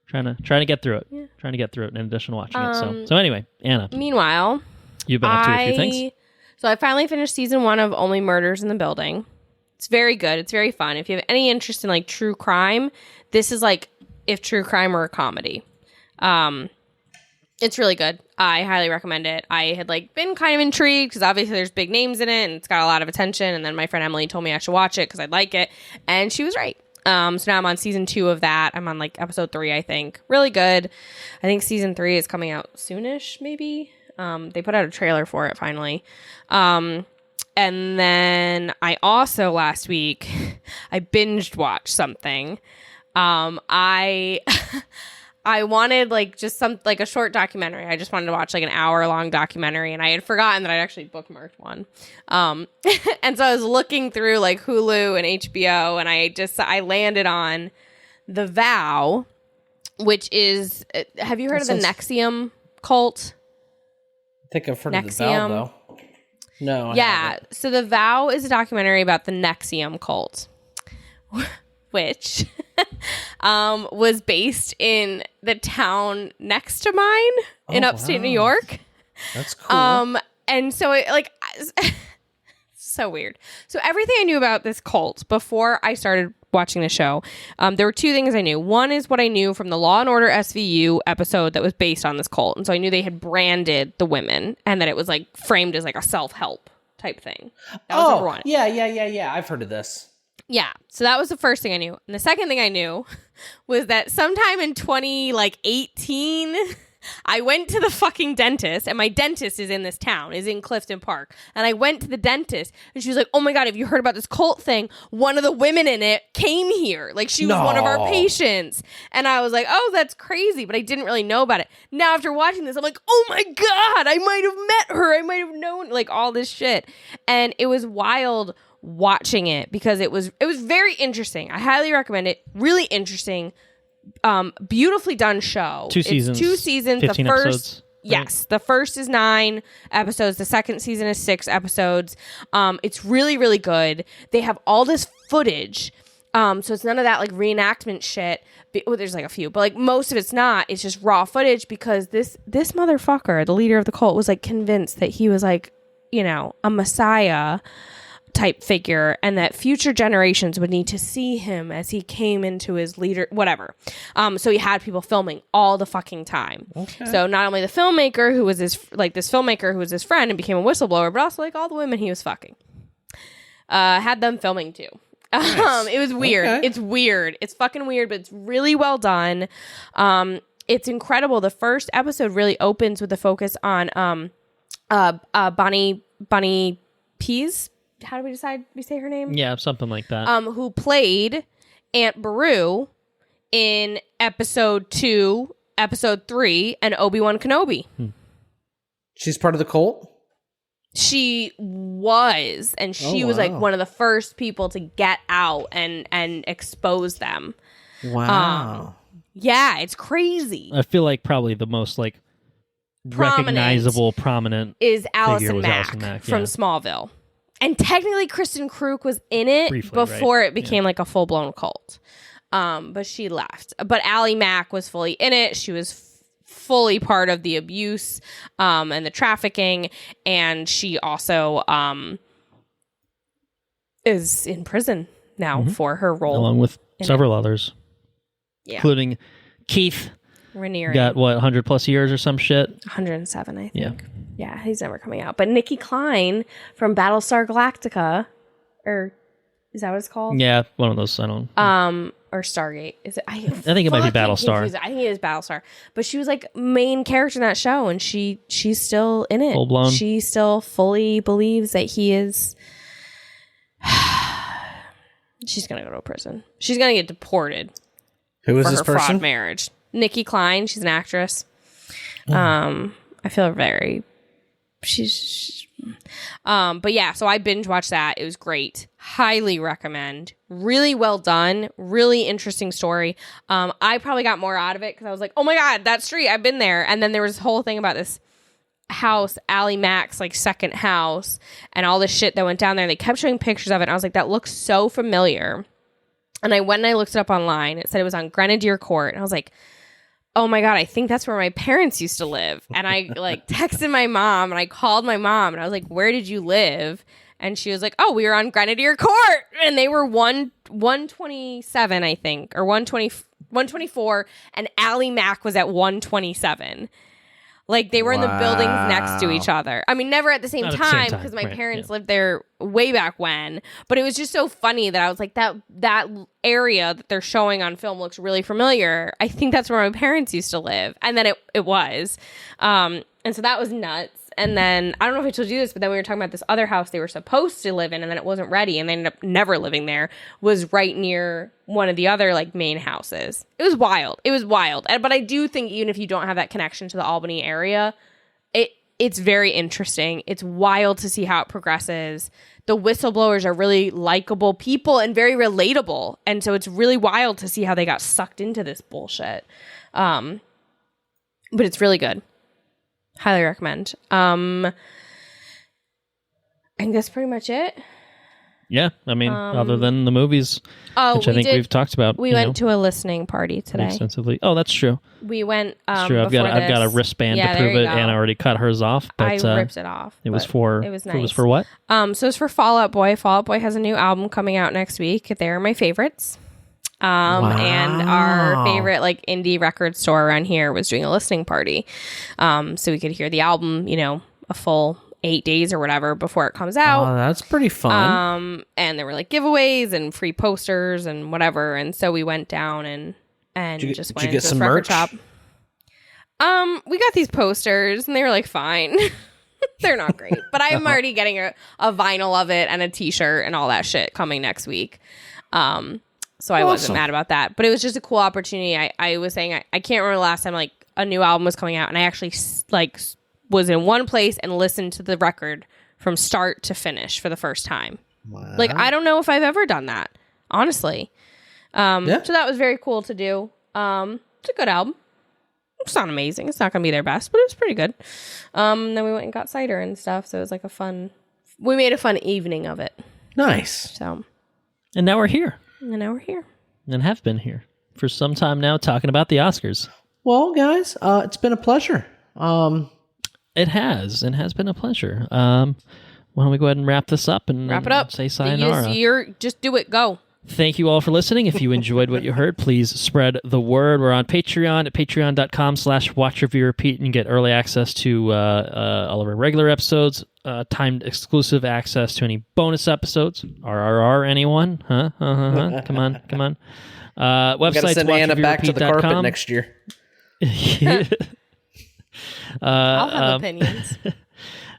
trying to get through it. Yeah. Trying to get through it in addition to watching it. So anyway, Anna. Meanwhile, you've been up to a few things. So I finally finished season 1 of Only Murders in the Building. It's very good. It's very fun. If you have any interest in like true crime, this is like if true crime were a comedy. It's really good. I highly recommend it. I had been kind of intrigued because obviously there's big names in it and it's got a lot of attention. And then my friend Emily told me I should watch it because I'd like it, and she was right. So now I'm on season 2 of that. I'm on episode 3, I think. Really good. I think season 3 is coming out soonish, maybe. They put out a trailer for it finally. And then I also last week I binged watched something. I wanted just a short documentary. I just wanted to watch an hour-long documentary, and I had forgotten that I'd actually bookmarked one. And so I was looking through Hulu and HBO, and I landed on The Vow, which is have you heard of the NXIVM cult? I think I've heard of The Vow, though. No. So The Vow is a documentary about the NXIVM cult, which was based in the town next to mine in upstate New York. That's cool. And so it so weird. So everything I knew about this cult before I started watching the show, there were 2 things I knew. One is what I knew from the Law & Order SVU episode that was based on this cult. And so I knew they had branded the women and that it was framed as a self-help type thing. That was number 1. Yeah. I've heard of this. Yeah. So that was the first thing I knew. And the second thing I knew was that sometime in 2018, I went to the fucking dentist, and my dentist is in this town, is in Clifton Park. And I went to the dentist, and she was like, oh my God, have you heard about this cult thing? One of the women in it came here. She was one of our patients. And I was like, oh, that's crazy. But I didn't really know about it. Now, after watching this, I'm like, oh my God, I might have met her. I might have known all this shit. And it was wild watching it because it was very interesting. I highly recommend it. Really interesting. Beautifully done show. 2 seasons. 2 seasons. 15 the first episodes. Yes, the first is 9 episodes. The second season is 6 episodes. It's really, really good. They have all this footage. So it's none of that like reenactment shit. There's like a few, but like most of it's not. It's just raw footage because this motherfucker, the leader of the cult, was like convinced that he was like, a messiah type figure and that future generations would need to see him as he came into his leader, whatever. So he had people filming all the fucking time. Okay. So not only the filmmaker who was this filmmaker who was his friend and became a whistleblower, but also like all the women he was fucking. Had them filming too. Nice. It was weird. Okay. It's weird. It's fucking weird, but it's really well done. It's incredible. The first episode really opens with a focus on Bonnie Pease. How do we decide we say her name? Yeah, something like that. Who played Aunt Beru in episode 2, episode 3, and Obi-Wan Kenobi. She's part of the cult? She was, and she was like one of the first people to get out and expose them. Wow. Yeah, it's crazy. I feel like probably the most like recognizable, prominent is Allison Mack from Smallville. And technically Kristen Kruk was in it briefly, before it became like a full-blown cult. But she left. But Allie Mack was fully in it. She was fully part of the abuse and the trafficking. And she also is in prison now for her role. Along with several others. Yeah. Including Keith Raniere. Got, 100 plus years or some shit? 107, I think. Yeah, he's never coming out. But Nikki Klein from Battlestar Galactica, or is that what it's called? Yeah, one of those. I don't. Or Stargate. Is it? I think it might be Battlestar. I think it is Battlestar. But she was like main character in that show, and she's still in it. Full blown. She still fully believes that he is. She's gonna go to prison. She's gonna get deported. Who is this her person? Fraud marriage. Nikki Klein. She's an actress. I feel very. But yeah, so I binge watched that. It was great. Highly recommend. Really well done. Really interesting story. I probably got more out of it because I was like, oh my God, that street, I've been there. And then there was this whole thing about this house, Allie Mack's like second house, and all this shit that went down there. And they kept showing pictures of it. And I was like, that looks so familiar. And I went and I looked it up online. It said it was on Grenadier Court. And I was like, oh my God, I think that's where my parents used to live. And I like texted my mom and I called my mom and I was like, where did you live? And she was like, oh, we were on Grenadier Court. And they were 127, I think, or 124. And Allie Mack was at 127. Like they were in the buildings next to each other. I mean, never at the same time because my parents lived there way back when. But it was just so funny that I was like, that area that they're showing on film looks really familiar. I think that's where my parents used to live. And then it was. And so that was nuts. And then, I don't know if I told you this, but then we were talking about this other house they were supposed to live in, and then it wasn't ready, and they ended up never living there, was right near one of the other, like, main houses. It was wild. It was wild. But I do think even if you don't have that connection to the Albany area, it's very interesting. It's wild to see how it progresses. The whistleblowers are really likable people and very relatable, and so it's really wild to see how they got sucked into this bullshit. But it's really good. Highly recommend. I think that's pretty much it. Yeah, I mean, other than the movies, which I think we've talked about. We went to a listening party today. Extensively. Oh, that's true. We went. That's true. I've got a wristband to prove it, and I already cut hers off. But, I ripped it off. It was for. It was nice. It was for what? So it's for Fall Out Boy. Fall Out Boy has a new album coming out next week. They're my favorites. And our favorite like indie record store around here was doing a listening party. So we could hear the album, a full 8 days or whatever before it comes out. Oh, that's pretty fun. And there were like giveaways and free posters and whatever. And so we went down and just went into this record shop. We got these posters and they were like fine. They're not great, but I'm already getting a vinyl of it and a t-shirt and all that shit coming next week. So I wasn't mad about that, but it was just a cool opportunity. I was saying, I can't remember the last time like a new album was coming out and I actually like was in one place and listened to the record from start to finish for the first time. Wow. Like, I don't know if I've ever done that, honestly. So that was very cool to do. It's a good album. It's not amazing. It's not going to be their best, but it was pretty good. Then we went and got cider and stuff, so it was like we made a fun evening of it. Nice. So. And now we're here. And now we're here. And have been here for some time now talking about the Oscars. Well, guys, it's been a pleasure. It has been a pleasure. Why don't we go ahead and wrap this up and Wrap it up. say sayonara. Just do it. Go. Thank you all for listening. If you enjoyed what you heard, please spread the word. We're on Patreon at patreon.com/watchreviewrepeat and get early access to all of our regular episodes, timed exclusive access to any bonus episodes. RRR, anyone? Huh? Come on. Website, gotta send Anna back to the carpet next year. I'll have opinions.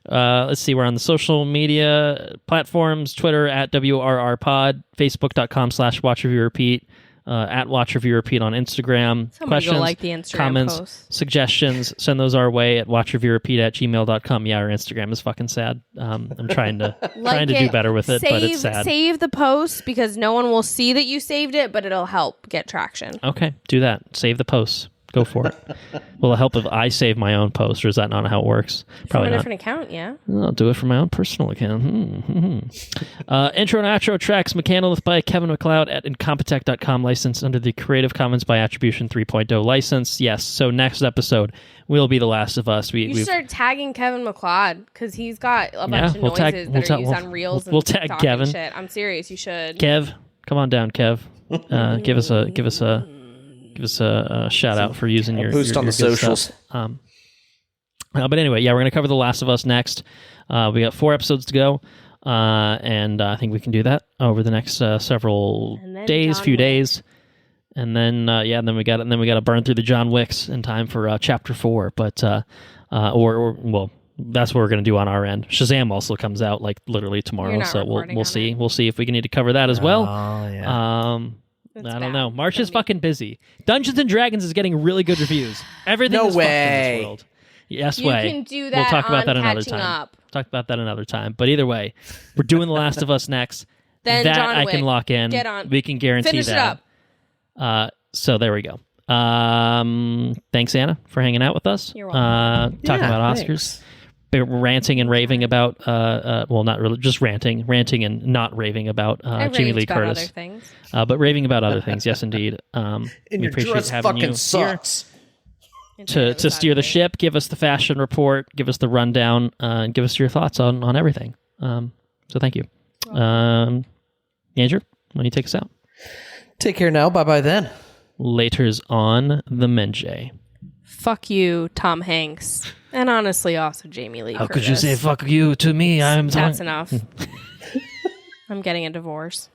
Let's see. We're on the social media platforms: Twitter at WRRPod, Facebook.com/WatchReviewRepeat, at WatchReviewRepeat on Instagram. Somebody Questions, go like the Instagram comments, post. suggestions, send those our way at WatchReviewRepeat@gmail.com. Yeah, our Instagram is fucking sad. I'm trying to do better with it, but it's sad. Save the post because no one will see that you saved it, but it'll help get traction. Okay, do that. Save the posts. Go for it. Will it help if I save my own post, or is that not how it works? Probably From a not. different account, yeah. I'll do it from my own personal account. Intro and outro tracks, Mechanolith by Kevin MacLeod at Incompetech.com, licensed under the Creative Commons by Attribution 3.0 license. Yes, so next episode will be The Last of Us. You should start tagging Kevin MacLeod because he's got a bunch of noises that are used on Reels we'll and tag TikTok Kevin. and shit. I'm serious, you should. Kev, come on down, Kev. Give us a shout out for using your boost your, on your the good socials. stuff. But anyway, yeah, we're going to cover The Last of Us next. We got 4 episodes to go, and I think we can do that over the next several days, few days, and then then we got to burn through the John Wicks in time for chapter 4. But well, that's what we're going to do on our end. Shazam also comes out like literally tomorrow, so we'll see. We'll see if we can need to cover that as well. Oh yeah. I don't know. March is fucking busy. Dungeons and Dragons is getting really good reviews. Everything is fucked in this world. Yes, You can do that. We'll talk about that another Catching time. Up. Talk about that another time. But either way, we're doing The Last of Us next. Then that John I Wick. can lock in. Get on. We can guarantee Finish that. it up. So there we go. Thanks, Anna, for hanging out with us. You're welcome. Talking about Oscars. Thanks. Ranting and raving about well, not really, just ranting and not raving about Jamie Lee about Curtis. other things. But raving about other things, yes, indeed. And We your appreciate dress having fucking you sucks. here to steer the ship, give us the fashion report, give us the rundown, and give us your thoughts on everything. So thank you. Andrew, why don't you take us out? Take care now. Bye bye then. Laters on the Menjay. Fuck you, Tom Hanks. And honestly, also Jamie Lee How Curtis. could you say fuck you to me? That's enough. I'm getting a divorce.